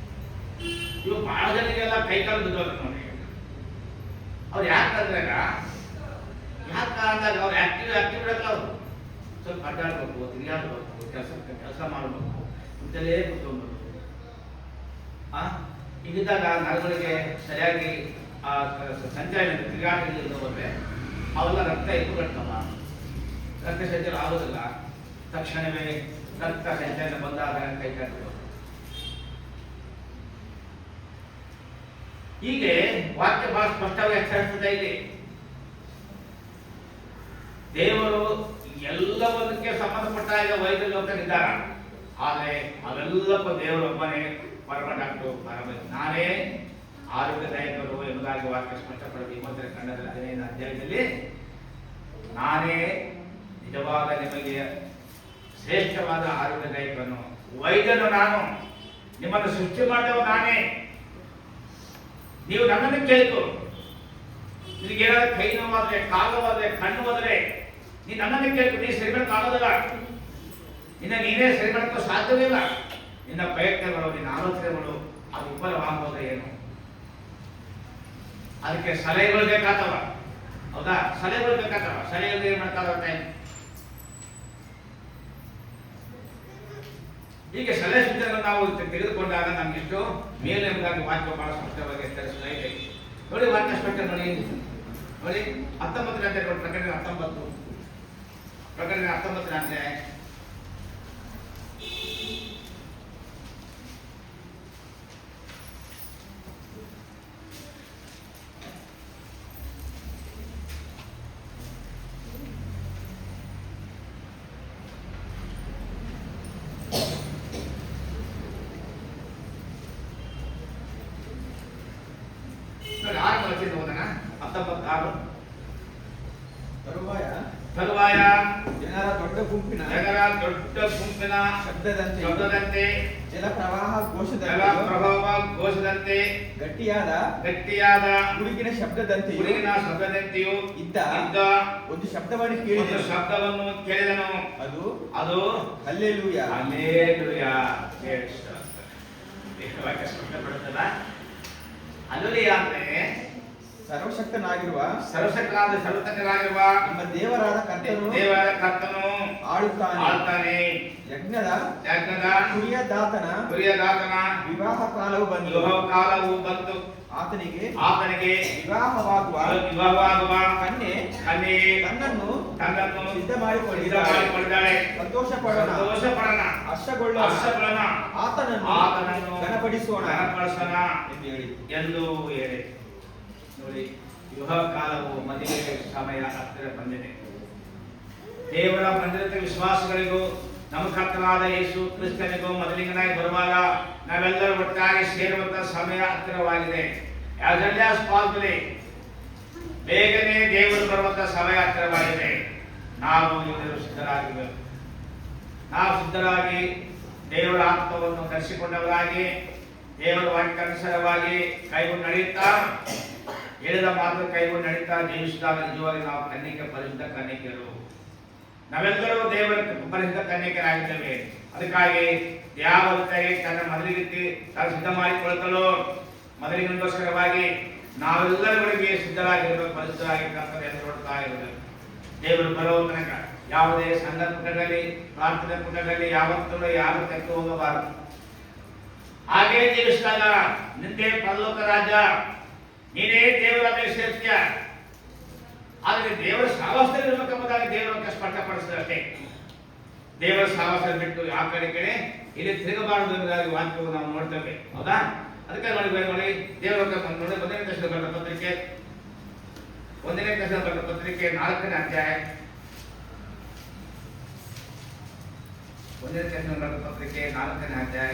ಇವಾಗ ಬಹಳ ಜನರಿಗೆಲ್ಲ ಕೈ ಕಾಲು ಬಿದ್ದು ಹೋದ್ರೆ ನೋಡಿ. ಅವ್ರು ಯಾಕಂದ್ರೆ ಅಂದಾಗ ಅವ್ರು ಆಕ್ಟಿವ್ ಇರಲ್ಲ. ಅವರು ಸ್ವಲ್ಪ ಅಡ್ಡಾಡ್ಬೇಕು, ತಿರುಗಾಡ್ಬೇಕು, ಕೆಲಸ ಮಾಡಬೇಕು, ಇಂಥಲ್ಲೇ ಕೂತ್ಕೊಳ್ಬೇಕು. ಹೀಗಿದ್ದಾಗ ನರಗಳಿಗೆ ಸರಿಯಾಗಿ ಆ ಸಂಚಾರ ತಿರುಗಾಟದಿಂದ ಹೋದ್ರೆ ಅವೆಲ್ಲ ರಕ್ತ ಎತ್ತುಗಟ್ಟಲ್ಲ, ರಕ್ತ ಸಂಚಾರ ಆಗೋದಿಲ್ಲ. ತಕ್ಷಣವೇ ರಕ್ತ ಸಂಚಾರ ಬಂದಾಗ ಕೈ ಕಾಲು. ಹೀಗೆ ವಾಕ್ಯ ಬಹಳ ಸ್ಪಷ್ಟವಾಗಿ ಎಚ್ಚರಿಸ್ತಾ ಇದೆ. ದೇವರು ಎಲ್ಲವನ್ನಕ್ಕೆ ಸಂಬಂಧಪಟ್ಟ ವೈದ್ಯ ಲೋಕರಿದ್ದಾರೆ, ಆದರೆ ಅವೆಲ್ಲಕ್ಕೂ ದೇವರೊಬ್ಬನೇ ಪರಮ ಡಾಕ್ಟರ್, ನಾನೇ ಆರೋಗ್ಯದಾಯಕರು ಎಂಬುದಾಗಿ ವಾಕ್ಯ ಸ್ಪಷ್ಟಪಡಿಸಿ 20ನೇ ಖಂಡದಲ್ಲಿ 15ನೇ ಅಧ್ಯಾಯದಲ್ಲಿ ನಾನೇ ನಿಜವಾದ ನಿಮಗೆ ಶ್ರೇಷ್ಠವಾದ ಆರೋಗ್ಯದಾಯಕನು, ವೈದ್ಯನು ನಾನು, ನಿಮ್ಮನ್ನು ಸೃಷ್ಟಿ ಮಾಡಿದವ ನಾನೇ. ನೀವು ನನ್ನನ್ನು ಕೇಳಿತು, ನಿನಗೇನಾದ್ರೂ ಕೈ ನೋವಾದ್ರೆ, ಕಾಲು ಹೋದ್ರೆ, ಕಣ್ಣು ಹೋದ್ರೆ ನೀನು ನನ್ನನ್ನು ಕೇಳಿತು. ನೀ ಸರಿ ಮಾಡೋಕ್ಕಾಗೋದಿಲ್ಲ, ನೀನೇ ಸರಿ ಮಾಡೋಕ್ಕೂ ಸಾಧ್ಯವಿಲ್ಲ. ನಿನ್ನ ಪ್ರಯತ್ನಗಳು, ನಿನ್ನ ಆಲೋಚನೆಗಳು ಅದು ವಿಫಲವಾಗೋದ್ರೆ ಏನು? ಅದಕ್ಕೆ ಸಲಹೆಗಳು ಬೇಕಾಗ್ತವ, ಹೌದಾ? ಸಲಹೆಗಳು ಬೇಕಾಗ್ತವ. ಸಲಹೆಗಳು ಏನ್ ಮಾಡ್ತಾವೆ? ಹೀಗೆ ಸಲಹೆ ಸೂಚನೆಗಳನ್ನು ನಾವು ತೆಗೆದುಕೊಂಡಾಗ ನಮ್ಗೆಷ್ಟು ಮೇಲೆ ಎಂಬುದಾಗಿ ವಾಕ್ಯ ಬಹಳ ಸ್ಪಷ್ಟವಾಗಿ ಎಚ್ಚರಿಸಲಾಗಿದೆ. ನೋಡಿ ವಾಕ್ಯ ಸ್ಪಷ್ಟ ನೋಡಿ 19ನೇ ಅಧ್ಯಾಯ ನೋಡಿ, ಪ್ರಕಟಣೆ 19ನೇ ಅಧ್ಯಾಯ ನೋಡಿ 6 ಓದೋಣ. 19:6 ತರುವಾಯ ತರುವಾಯ ಜನರ ದೊಡ್ಡ ಗುಂಪಿನ ಶಬ್ದದಂತೆ ಜಲಪ್ರವಾಹ ಘೋಷದಂತೆ ಗಟ್ಟಿಯಾದ ಗುಡುಗಿನ ಶಬ್ದದಂತೆಯೂ ಇದ್ದ ಒಂದು ಶಬ್ದವನ್ನು ಕೇಳಿದನು. ಅದು ಹಲ್ಲೆಲೂಯಾ. ಹಲ್ಲೆಲೂಯಾ. ಶಬ್ದಪಡುತ್ತಲ್ಲ. ಹಲ್ಲೆಲೂಯಾ ಅಂದ್ರೆ ಸರ್ವಶಕ್ತನಾಗಿರುವ ಸರ್ವಶಕ್ತನಾಗಿರುವ ನಮ್ಮ ದೇವರಾದ ಕರ್ತನು ಆಳುತ್ತಾನೆ. ಯಜ್ಞದ ಕುರಿಯದಾತನ ವಿವಾಹ ಕಾಲವು ಬಂತು. ಆತನಿಗೆ ವಿವಾಹವಾಗುವ ಕನ್ಯೆ ತನ್ನನ್ನು ಸಿದ್ಧ ಮಾಡಿಕೊಂಡಿದ್ದಾಳೆ. ಸಂತೋಷ ಪಡೋಣ, ಹರ್ಷಗೊಳ್ಳೋಣ, ಆತನನ್ನು ಘನಪಡಿಸೋಣ ಎಂದು ಹೇಳಿ. ನೋಡಿ, ವಿವಾಹ ಕಾಲವು ಮದುವೆಗೆ ಸಮಯ ಹತ್ತಿರ ಬಂದಿದೆ. ದೇವರ ಮಂದಿರದ ವಿಶ್ವಾಸಗಳಿಗೂ ನಮ್ಮ ಕರ್ತನಾದ ಯೇಸು ಕ್ರಿಸ್ತನಿಗೂ ಮೊದಲಿಗನಾಗಿ ಬರುವಾಗ ನಾವೆಲ್ಲರೂ ಒಟ್ಟಾಗಿ ಸೇರುವಂತಹ ಸಮಯ ಹತ್ತಿರವಾಗಿದೆ. As early as possible, ಬೇಗನೆ ದೇವರು ಬರುವಂತಹ ಸಮಯ ಹತ್ತಿರವಾಗಿದೆ. ನಾವು ಎಲ್ಲರೂ ಸಿದ್ಧರಾಗಿರಬೇಕು. ನಾವು ಸಿದ್ಧರಾಗಿ ದೇವರ ಆತ್ಮವನ್ನು ಧರಿಸಿಕೊಂಡವರಾಗಿ ದೇವರ ವಾಕ್ಯಾನುಸಾರವಾಗಿ ಕೈಗೊಂಡು ನಡೆಯುತ್ತಾ ಹೇಳಿದ ಮಾತು ಕೈಗೊಂಡು ನಡೀತಾ ಜೀವಿಸಿದಾಗ ನಿಜವಾಗಿ ನಾವು ಪರಿಶುದ್ಧ ಕನ್ಯಕೆಯರು. ನಾವೆಲ್ಲರೂ ದೇವರ ಪರಿಶುದ್ಧ ಕನ್ಯಕೆಯರಾಗಿದ್ದೇವೆ. ಅದಕ್ಕಾಗಿ ಯಾವ ರೀತಿಯಾಗಿ ತನ್ನ ಮೊದಲಿಗೆ ತಾನು ಸಿದ್ಧ ಮಾಡಿಕೊಳ್ತಲೋ ಮೊದಲಿಗೋಸ್ಕರವಾಗಿ ನಾವೆಲ್ಲರಿಗೆ ಸಿದ್ಧರಾಗಿರಬೇಕು, ಪರಿಶುದ್ಧರಾಗಿ ಕರ್ತನ ಹೆಸರು ನೋಡ್ತಾ ಇರಬೇಕು. ದೇವರು ಬರೋ ತನಕ ಯಾವುದೇ ಸಂಘ ಪುಟದಲ್ಲಿ ಪ್ರಾರ್ಥನೆ ಪುಟದಲ್ಲಿ ಯಾವತ್ತೂ ಯಾರು ತೆಗೆದು ಹೋಗಬಾರದು. ಹಾಗೆ ಜೀವಿಸಿದಾಗ ನಿಂದೆ ಪರಲೋಕ ರಾಜ್ಯ, ನೀನೇ ದೇವರ ಮೇಲೆ ಸೇರ್ತೀಯ. ಆದರೆ ದೇವರ ಸಾಹಸದಲ್ಲಿ ಇರಬೇಕೆಂಬುದಾಗಿ ದೇವರ ಸ್ಪಷ್ಟಪಡಿಸಿದಷ್ಟೇ. ದೇವರ ಸಾಹಸ ಬಿಟ್ಟು ಆ ಕಡೆ ಇಲ್ಲಿ ತಿರುಗಬಾರದು ಎಂಬುದಾಗಿ ವಾಕ್ಯವನ್ನು ನಾವು ನೋಡ್ತೇವೆ. ಹೌದಾ? ಅದಕ್ಕೆ ನೋಡಿ ದೇವರ ನೋಡಿ ಒಂದನೇ ದಶಕ ಬರೆದ ಪತ್ರಿಕೆ 4ನೇ ಅಧ್ಯಾಯ 1ನೇ ದಶಕ ಬರೆದ ಪತ್ರಿಕೆ 4ನೇ ಅಧ್ಯಾಯ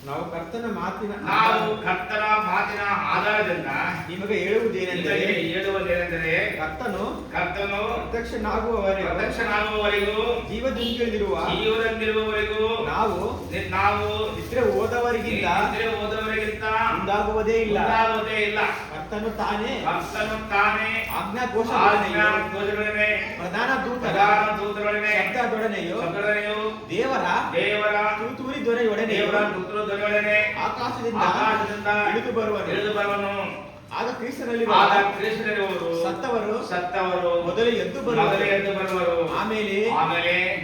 ನಾವು ಕರ್ತನ ಮಾತಿನ ಆಧಾರದಿಂದ ನಿಮಗೆ ಹೇಳುವುದೇನೆಂದರೆ ಕರ್ತನು ಪ್ರತ್ಯಕ್ಷನಾಗುವವರೆಗೂ ಜೀವದಿಂದಿರುವವರೆಗೂ ನಾವು ನಿದ್ರೆ ಹೋದವರಿಗಿಂತ ಉಂಟಾಗುವುದೇ ಇಲ್ಲ. ಕರ್ತನು ತಾನೇ ಆಜ್ಞಾ ಘೋಷಣೆ ಪ್ರಧಾನ ದೂತರೊಡನೆ ಶಬ್ದದೊಡನೆಯೂ ದೇವರ ತೂತೂರಿ ಧ್ವನಿಯೊಡನೆ ಆಕಾಶದಿಂದ ಇಳಿದು ಬರುವನು. ಆಗ ಕ್ರಿಸ್ತನಲ್ಲಿ ಸತ್ತವರು ಮೊದಲು ಎದ್ದು ಬರುವರು. ಆಮೇಲೆ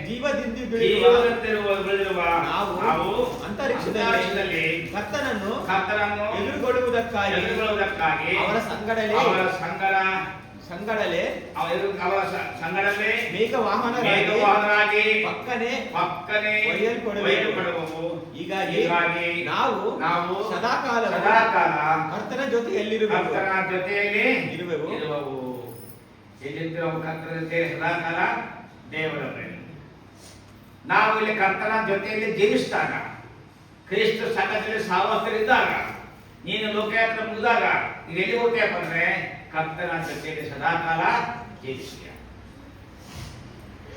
ಜೀವದಿಂದಿರುವ ನಾವು ಅಂತರಿಕ್ಷದಲ್ಲಿ ಕರ್ತನನ್ನು ಎದುರುಗೊಳ್ಳುವುದಕ್ಕಾಗಿ ಅವರ ಸಂಗಡಲೇ ಮೇಘವಾಹನರಾಗಿ ಪಕ್ಕನೆ ಒಯ್ಯಲ್ಪಡುವವು. ಹೀಗಾಗಿ ನಾವು ಸದಾಕಾಲ ಕರ್ತನ ಜೊತೆಯಲ್ಲಿರುವೆವು. ಸದಾಕಾಲ ದೇವರ ನಾವು ಇಲ್ಲಿ ಕರ್ತನ ಜೊತೆಯಲ್ಲಿ ಜೀವಿಸಿದಾಗ, ಕ್ರಿಸ್ತ ಸಂಘದಲ್ಲಿ ಸಹವಾಸದಲ್ಲಿದ್ದಾಗ, ನೀನು ಲೋಕಯಾತ್ರೆ ಮುಗಿದಾಗ ನೀನು ಎಲ್ಲಿ ಹೋಗ್ತೀಯಪ್ಪ ಅಂದ್ರೆ ಕರ್ತನ ಜೊತೆಯಲ್ಲಿ ಸದಾಕಾಲ ಜೀವಿಸಿದ.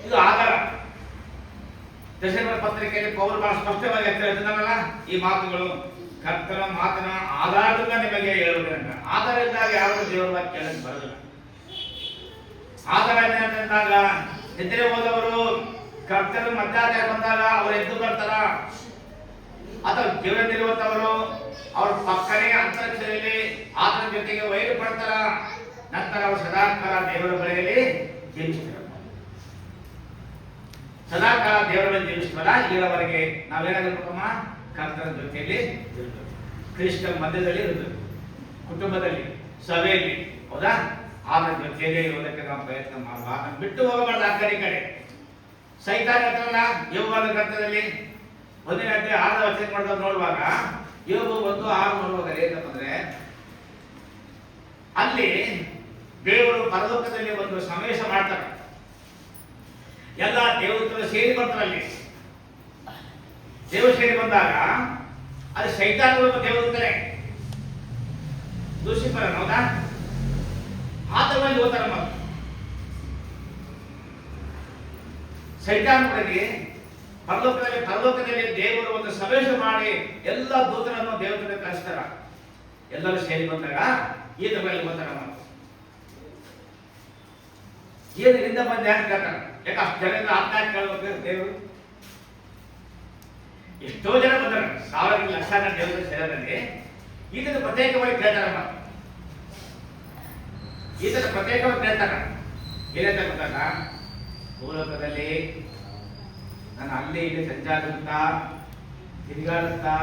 ಇದು ಆಧಾರ. ದಶಮರ ಪತ್ರಿಕೆಯಲ್ಲಿ ಪೌಲ್ ಬಹಳ ಸ್ಪಷ್ಟವಾಗಿ ಹೇಳ್ತಿದ್ದಾನಲ್ಲ ಈ ಮಾತುಗಳು. ಕರ್ತನ ಮಾತಿನ ಆಧಾರದಿಂದ ನಿಮಗೆ ಹೇಳುವುದರಿಂದ ಆಧಾರ ಇದ್ದಾಗ ಯಾರು ದೇವರ ವಾಕ್ಯ ಕೇಳಕ್ಕೆ ಬರೋದಿಲ್ಲ. ಆಧಾರ ಏನಂತಂದಾಗ ನಿದ್ರೆ ಹೋದವರು ಕರ್ತನ ಮಧ್ಯಾಹ್ನ ಬಂದಾಗ ಅವರು ಎದ್ದು ಬರ್ತಾರ, ಅಥವಾ ಜೀವನದಲ್ಲಿರುವಂತವರು ಅವ್ರ ಪಕ್ಕನೇ ಅಂತರಿಕ್ಷದಲ್ಲಿ ಆತನ ಜೊತೆಗೆ ವೈರು ಪಡ್ತಾರ. ನಂತರ ಅವರು ಸದಾಕಾಲ ದೇವರ ಬಳಿಯಲ್ಲಿ ಜೀವಿಸ್ತಾರೆ. ಸದಾಕಾಲ ದೇವರ ಬಳಿ ಜೀವಿಸ್ತಾರ. ಇಲ್ಲಿವರೆಗೆ ನಾವೇನಾಗಿರ್ಬೇಕಮ್ಮ? ಕರ್ತನ ಜೊತೆಯಲ್ಲಿ ಕ್ರಿಸ್ತ ಮಧ್ಯದಲ್ಲಿ ಇರಬೇಕು, ಕುಟುಂಬದಲ್ಲಿ, ಸಭೆಯಲ್ಲಿ. ಹೌದಾ? ಆತನ ಜೊತೆಯಲ್ಲಿ ಇರೋದಕ್ಕೆ ನಾವು ಪ್ರಯತ್ನ ಮಾಡುವ. ಅದನ್ನು ಬಿಟ್ಟು ಹೋಗಬಾರ್ದು ಆ ಕಡೆ. ಸೈತಾನ ಹತ್ರಲ್ಲ ಯೋಗದ ಗ್ರಂಥದಲ್ಲಿ 1ನೇ ಅಧ್ಯಾಯ 6ನೇ ವಚನ ನೋಡುವಾಗ ಯೋಗ 1:6 ನೋಡುವಾಗ ಏನಂತಂದ್ರೆ ಅಲ್ಲಿ ದೇವರು ಪರಲೋಕದಲ್ಲಿ ಒಂದು ಸಮಾವೇಶ ಮಾಡ್ತಾರೆ. ಎಲ್ಲ ದೇವತೆಗಳು ಸೇರಿ ಬರ್ತಾರೆ. ಅಲ್ಲಿ ದೇವರು ಸೇರಿ ಬಂದಾಗ ಅಲ್ಲಿ ಸೈತಾನರು ದೇವರುತ್ತಾರೆ ಲೂಸಿಫರ್ ಹೌದಾ ಆತನಲ್ಲಿ ಹೋಗ್ತಾರೆ. ಸೈತಾನಗಳಿಗೆ ಪರಲೋಕದಲ್ಲಿ ದೇವರು ಒಂದು ಸಮಾವೇಶ ಮಾಡಿ ಎಲ್ಲ ದೂತರನ್ನು ದೇವತೆಗಳಿಗೆ ಕಳಿಸ್ತಾರ. ಎಲ್ಲರೂ ಸೇರಿ ಬಂದಾಗ ಈತ ಮೇಲೆ ಬಂದಾರ. ಏನು ಇಲ್ಲಿಂದ ಬಂದು ಯಾಕೆ ಕೇಳ್ತಾರ? ಯಾಕೆ ಅಷ್ಟು ಜನರಿಂದ ಆತ್ಮ ಕೇಳಬೇಕು ದೇವರು? ಎಷ್ಟೋ ಜನ ಬಂದಾರ, ಸಾವಿರ ಲಕ್ಷ ದೇವರ ಸೇರಿದಲ್ಲಿ ಇದನ್ನು ಪ್ರತ್ಯೇಕವಾಗಿ ಕೇಳ್ತಾರಮ್ಮ. ಇದನ್ನು ಪ್ರತ್ಯೇಕವಾಗಿ ಕೇಳ್ತಾರ. ಏನಂತ ಗೊತ್ತಾಗ, ಭೂಲೋಕದಲ್ಲಿ ನಾನು ಅಲ್ಲಿ ಇಲ್ಲಿ ಸಂಚಾರಿಸುತ್ತಾ ತಿರುಗಾಡುತ್ತಾ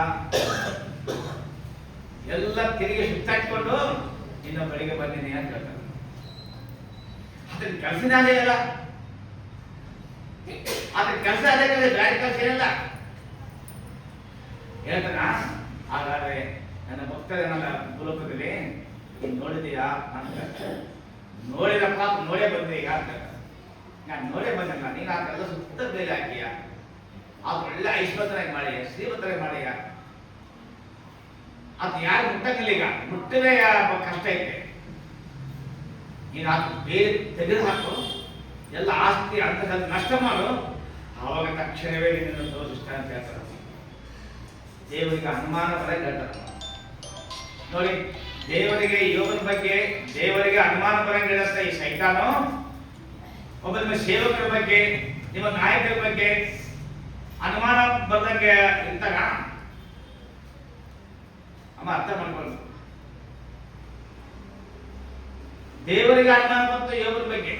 ಎಲ್ಲ ತಿರುಗಿ ಸುತ್ತಾಕಿಕೊಂಡು ಇನ್ನು ಬಳಿಗೆ ಬಂದಿನಿ ಅಂತ ಹೇಳ್ತಾರೆ. ಅದಕ್ಕೆ ಕೆಲಸನೇ ಅದೇ ಅಲ್ಲ, ಅದಕ್ಕೆ ಕೆಲಸ ಅದೇ ಬೇರೆ ಕೆಲಸ ಏನಿಲ್ಲ ಹೇಳ್ತಾನ. ಹಾಗಾದ್ರೆ ನನ್ನ ಭಕ್ತರನ್ನೆಲ್ಲ ಭೂಲೋಕದಲ್ಲಿ ನೀನು ನೋಡಿದೀಯಾ ಅಂತ. ನೋಡಿದಪ್ಪ, ನೋಡೇ ಬಂದೆ ಈಗ ಅಂತ. ನಾನು ನೋಡೇ ಬಂದಲ್ಲ, ನೀನು ಅದೆಲ್ಲ ಸುತ್ತ ಬೇರೆ ಹಾಕಿಯ, ಅದು ಒಳ್ಳೆ ಐಶ್ವರ್ಯರಾಗಿ ಮಾಡಿಯ, ಶ್ರೀಮಂತರಾಗಿ ಮಾಡಿಯ. ಅದು ಯಾರು ಮುಟ್ಟಂಗಿಲ್ಲ, ಈಗ ಮುಟ್ಟದೇ ಕಷ್ಟ ಐತೆ. ನೀನು ಅದು ಬೇರೆ ತೆಗೆದು ಹಾಕು, ಎಲ್ಲ ಆಸ್ತಿ ಅಂತ ನಷ್ಟ ಮಾಡು, ಆವಾಗ ತಕ್ಷಣವೇ ನಿನ್ನನ್ನು ತೋರಿಸ್ತ ಅಂತ ಹೇಳ್ತಾರೆ. ದೇವರಿಗೆ ಅನುಮಾನ ಬರ ಹೇಳ್ತಾರೆ ನೋಡಿ. ದೇವರಿಗೆ ಯೋಗದ ಬಗ್ಗೆ ದೇವರಿಗೆ ಅನುಮಾನ ಬರಂಗಿಲ್ಲ ಈ ಸೈತಾನು. ಒಬ್ಬ ನಿಮ್ಮ ಸೇವಕರ ಬಗ್ಗೆ, ನಿಮ್ಮ ನಾಯಕರ ಬಗ್ಗೆ ಅನುಮಾನ ಬರ್ದಂಗೆ ಇರ್ತಾರ. ಅಮ್ಮ ಅರ್ಥ ಮಾಡ್ಕೊಂಡು, ದೇವರಿಗೆ ಅನುಮಾನ ಬಂತು ಯೋಗದ ಬಗ್ಗೆ.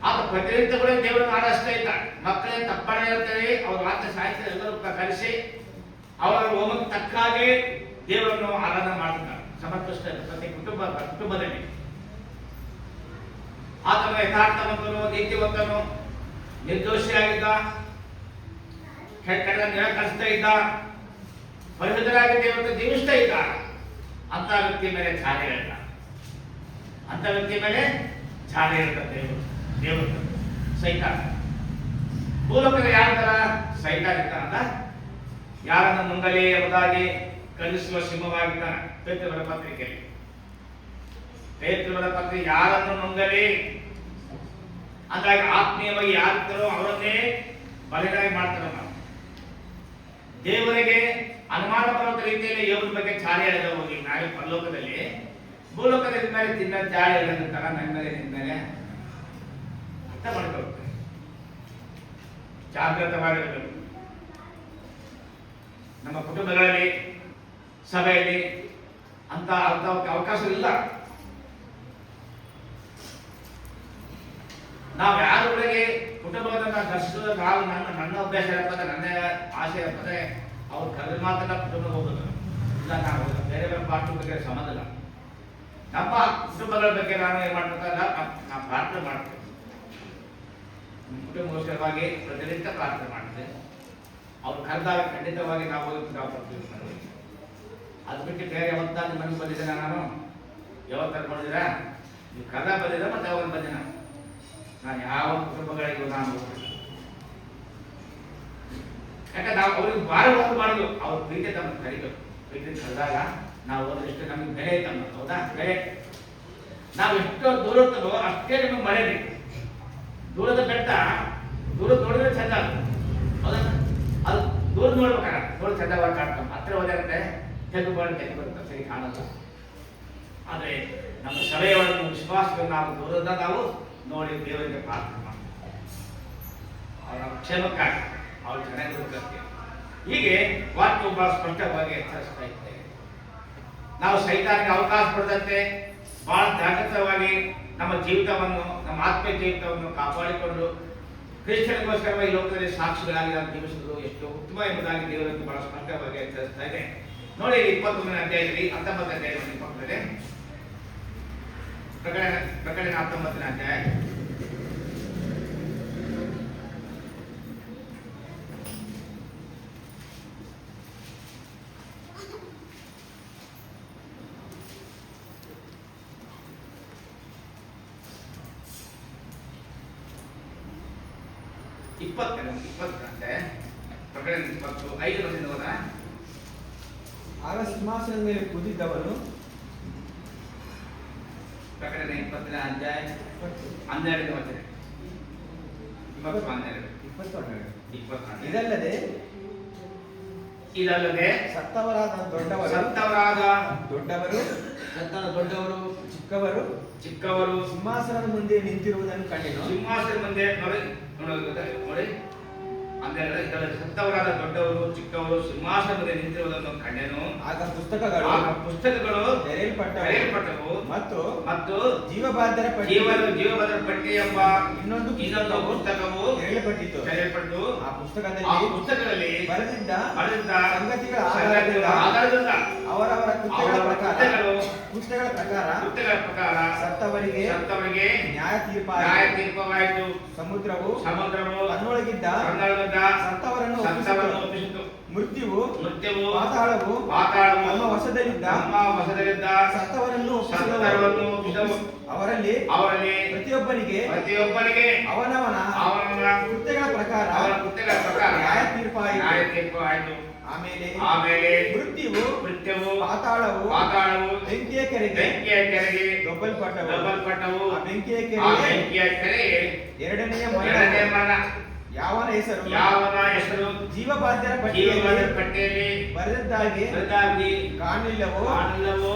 ಆತ ಪ್ರತಿನಿತ್ಯ ಕೂಡ ದೇವರನ್ನು ಆರಾಧಿಸ್ತಾ ಇದ್ದ. ಮಕ್ಕಳೇ ತಪ್ಪಣೆ ಹೇಳ್ತಾರೆ, ಅವ್ರ ರಾತ್ರಿ ಸಾಹಿತ್ಯ ಎಲ್ಲರೂ ಕರೆಸಿ ಅವರ ಹೋಮಕ್ಕೆ ತಕ್ಕ ಹಾಗೆ ದೇವರನ್ನು ಆರಾಧನೆ ಮಾಡ್ತಾರೆ. ಸಮರ್ಪಿಸ್ತಾ ಇದ್ದಾರೆ ಪ್ರತಿ ಕುಟುಂಬದಲ್ಲಿ. ಆತನ ಯಥಾರ್ಥವಂತನು, ನೀತಿವಂತನು, ನಿರ್ದೋಷಿಯಾಗಿದ್ದ, ಕೆಟ್ಟ ನಿರಾಕರಿಸ್ತಾ ಇದ್ದ, ಪರಿಶುದ್ಧರಾಗಿ ದೇವರನ್ನು ಜೀವಿಸ್ತಾ ಇದ್ದ. ಅಂತ ವ್ಯಕ್ತಿ ಮೇಲೆ ಛಾಯೆ ಹೇಳ್ತ, ಅಂತ ವ್ಯಕ್ತಿ ಮೇಲೆ ಛಾಯೆ ಹೇಳ್ತಾರೆ ದೇವರು ಸೈತಾನ. ಭೂಲೋಕದ ಯಾರ ತರ ಸೈತಾನ ಇರ್ತಾನಲ್ಲ, ಯಾರನ್ನ ಮುಂಗಲೇ ಎಂಬುದಾಗಿ ಕಲಿಸುವ ಸಿಂಹವಾಗಿದ್ದಾನೆ. ಪೇತ್ರವರ ಪತ್ರಿಕೆಯಲ್ಲಿ ಪೇತ್ರವರ ಪತ್ರಿಕೆ ಯಾರನ್ನು ಮುಂಗಲೇ ಅಂದಾಗ ಆತ್ಮೀಯವಾಗಿ ಯಾರಿರ್ತಾರೋ ಅವರನ್ನೇ ಬಲಿಯಾಗಿ ಮಾಡ್ತಾರಲ್ಲ. ದೇವರಿಗೆ ಅನುಮಾನ ಬರುವ ರೀತಿಯಲ್ಲಿ ಯೋಗದ ಬಗ್ಗೆ ಚಾಳಿ ಹೇಳಿದ ಹೋಗಿ ನಾಳೆ ಪರಲೋಕದಲ್ಲಿ ಭೂಲೋಕದ ಮೇಲೆ ತಿನ್ನ ಚಾಳಿ ಹೇಳಿರ್ತಾರ. ನನ್ನ ಮೇಲೆ ನಿನ್ನ ಮೇಲೆ ಅರ್ಥ ಮಾಡ್ಕೊಳ್ತಾರೆ, ಜಾಗೃತವಾಗಿರಬೇಕು. ನಮ್ಮ ಕುಟುಂಬಗಳಲ್ಲಿ ಸಭೆಯಲ್ಲಿ ಅಂತ ಅವಕಾಶವಿಲ್ಲ. ನಾವು ಯಾರೊಳಗೆ ಕುಟುಂಬವನ್ನು ದರ್ಶಿಸೋದು ನಾವು ನನ್ನ ಅಭ್ಯಾಸ ಇರ್ತದೆ, ನನ್ನ ಆಸೆ ಇರ್ತದೆ. ಅವ್ರು ಕರೆದ ಮಾತನ್ನ ಕುಟುಂಬ ಹೋಗೋದು ಇಲ್ಲ. ನಾವು ಬೇರೆ ಬೇರೆ ಪಾಠದ ಬಗ್ಗೆ ಸಂಬಂಧ ಇಲ್ಲ. ನಮ್ಮ ಕುಟುಂಬಗಳ ಬಗ್ಗೆ ನಾನು ಏನ್ ಮಾಡ್ಬೇಕಲ್ಲ, ನಾವು ಪ್ರಾರ್ಥನೆ ಮಾಡ್ತೇವೆ. ಕುಟುಂಬಗೋಸ್ಕರವಾಗಿ ಪ್ರತಿನಿತ್ಯ ಪ್ರಾರ್ಥನೆ ಮಾಡ್ತೇವೆ. ಅವ್ರು ಕರೆದಾಗ ಖಂಡಿತವಾಗಿ ನಾವು ಬರ್ತೀವಿ. ಅದು ಬಿಟ್ಟು ಬೇರೆ ಯಾವತ್ತಾದ್ರೂ ಮನೆಗೆ ಬಂದಿದ್ದೇನೆ ನಾನು, ಯಾವತ್ತಾರು ಮಾಡಿದಿರ ನೀವು ಕದ ಬಂದಿದ್ರೆ ಮತ್ತೆ ಯಾವಾಗ ಬಂದಿನ ನಾನು ಯಾವ ಕುಟುಂಬಗಳಿಗೂ ನಾನು ಹೋಗ್ತೀನಿ. ಯಾಕಂದ್ರೆ ನಾವು ಅವ್ರಿಗೆ ಭಾಳ ಒಂದು ಮಾಡೋದು, ಅವ್ರ ಪ್ರೀತಿ ತಮ್ಮ ಕರಿಬೇಕು. ಪ್ರೀತಿ ಕರೆದಾಗ ನಾವು ಹೋದಷ್ಟು ನಮಗೆ ಬೆಲೆ ತಮ್ಮ, ಹೌದಾ? ಬೆಲೆ ನಾವು ಎಷ್ಟೋ ದೂರ ಇರ್ತದೋ ಅಷ್ಟೇ ನಿಮಗೆ ಮಳೆ ಬೇಕು. ದೂರದ ಬೆಟ್ಟ ದೂರ ನೋಡಿದ್ರೆ ಚಂದ, ಹೌದಾ? ಅದು ದೂರ ನೋಡ್ಬೇಕಾಗ ದೂರ ಚಂದವಾಗಿ ಕಾಣ್ತಾನೆ. ಹತ್ರ ಹೋದಾಗತ್ತೆ ತೆಗೆದು ಬರುತ್ತೆ, ಸರಿ ಕಾಣಲ್ಲ. ಆದರೆ ನಮ್ಮ ಸಭೆಯೊಳಗೆ ವಿಶ್ವಾಸಗಳು ನಾವು ದೂರದ ನಾವು ನೋಡಿ ದೇವರಿಗೆ ಪ್ರಾರ್ಥನೆ ಮಾಡ್ತೀವಿ, ಅವರ ಕ್ಷೇಮಕ್ಕಾಗಿ ಅವ್ರು ಚೆನ್ನಾಗಿ ಬದುಕಕ್ಕೆ. ಹೀಗೆ ವಾಕ್ಯ ಬಹಳ ಸ್ಪಷ್ಟವಾಗಿ ಎಚ್ಚರಿಸ್ತಾ ಇದ್ದೇವೆ. ನಾವು ಸೈತಾನಿಗೆ ಅವಕಾಶ ಕೊಡದಂತೆ ಬಹಳ ಜಾಗೃತವಾಗಿ ನಮ್ಮ ಜೀವಿತವನ್ನು, ನಮ್ಮ ಆತ್ಮೀಯ ಜೀವಿತವನ್ನು ಕಾಪಾಡಿಕೊಂಡು ಕ್ರಿಶ್ಚಿಯನ್ಗೋಸ್ಕರವಾಗಿ ಈ ಲೋಕದಲ್ಲಿ ಸಾಕ್ಷಿಗಳಾಗಿ ನಾವು ಜೀವಿಸುವುದು ಎಷ್ಟು ಉತ್ತಮ ಎಂಬುದಾಗಿ ದೇವರಿಗೆ ಬಹಳ ಸ್ಪಷ್ಟವಾಗಿ ಎಚ್ಚರಿಸ್ತಾ ಇದೆ. ನೋಡಿ 21ನೇ ಅಧ್ಯಾಯದಲ್ಲಿ 19ನೇ ಅಧ್ಯಾಯದಲ್ಲಿ ಪಕ್ಕದಲ್ಲಿ ಪ್ರಕಟಣೆ 19ನೇ ಅಧ್ಯಾಯ 20 ಪ್ರಕಟಣೆ 25 ವರ್ಷದಿಂದ ಹೋದ. ಆಗ ಸಿಂಹಾಸನದ ಮೇಲೆ ಕೂತಿದ್ದವನು ಪ್ರಕಟಣೆ 20ನೇ ಅಧ್ಯಾಯ 12ನೇ ವಚನ. 22 ಇದಲ್ಲದೆ ಸತ್ತವರಾದ ದೊಡ್ಡವರು ಚಿಕ್ಕವರು ಸಿಂಹಾಸನದ ಮುಂದೆ ನಿಂತಿರುವುದನ್ನು ಕಂಡೆನು. ಸಿಂಹಾಸನದ ಮುಂದೆ ನೋಡಿ ಸತ್ತವರಾದ ದೊಡ್ಡವರು ಚಿಕ್ಕವರು ಸಿಂಹಾಸನದ ಮುಂದೆ ನಿಂತಿರುವುದನ್ನು ಕಂಡೆನು. ಆಗ ಪುಸ್ತಕಗಳು ತೆರೆಯಲ್ಪಟ್ಟವು ಮತ್ತು ಜೀವಬಾಧ್ಯರ ಪಟ್ಟಿ ಎಂಬ ಇನ್ನೊಂದು ಪುಸ್ತಕವು ತೆರೆಯಲ್ಪಟ್ಟು ಆ ಪುಸ್ತಕದಲ್ಲಿ ಬರೆದಿದ್ದ ಸಂಗತಿಗಳ ಆಧಾರದಿಂದ ಅವರವರ ಕೃತ್ಯಗಳ ಪ್ರಕಾರ ಸತ್ತವರಿಗೆ ನ್ಯಾಯ ತೀರ್ಪವಾಯಿತು. ಸಮುದ್ರವು ತನ್ನೊಳಗಿದ್ದ ಸತ್ತವರನ್ನು ಒಪ್ಪಿಸಿತು. ಮೃತ್ಯುವು ಪಾತಾಳವು ನಮ್ಮ ವಶದಲ್ಲಿದ್ದ ಸತ್ತವರನ್ನು ಅವರಲ್ಲಿ ಪ್ರತಿಯೊಬ್ಬನಿಗೆ ಅವನವನ ಕೃತ್ಯಗಳ ಪ್ರಕಾರ ನ್ಯಾಯ ತೀರ್ಪಾಯಿತು. ಆಮೇಲೆ ಮೃತ್ಯುವು ಪಾತಾಳವು ಬೆಂಕಿಯ ಕೆರೆಗೆ ದೊಬ್ಬಲ್ಪಟ್ಟವು. ಬೆಂಕಿಯ ಕೆರೆ ಎರಡನೆಯ ಮರಣ. ಯಾವನ ಹೆಸರು ಜೀವಬಾಧ್ಯರ ಪಟ್ಟಿಯಲ್ಲಿ ಬರೆದದ್ದಾಗಿ ಕಾಣಲಿಲ್ಲವೋ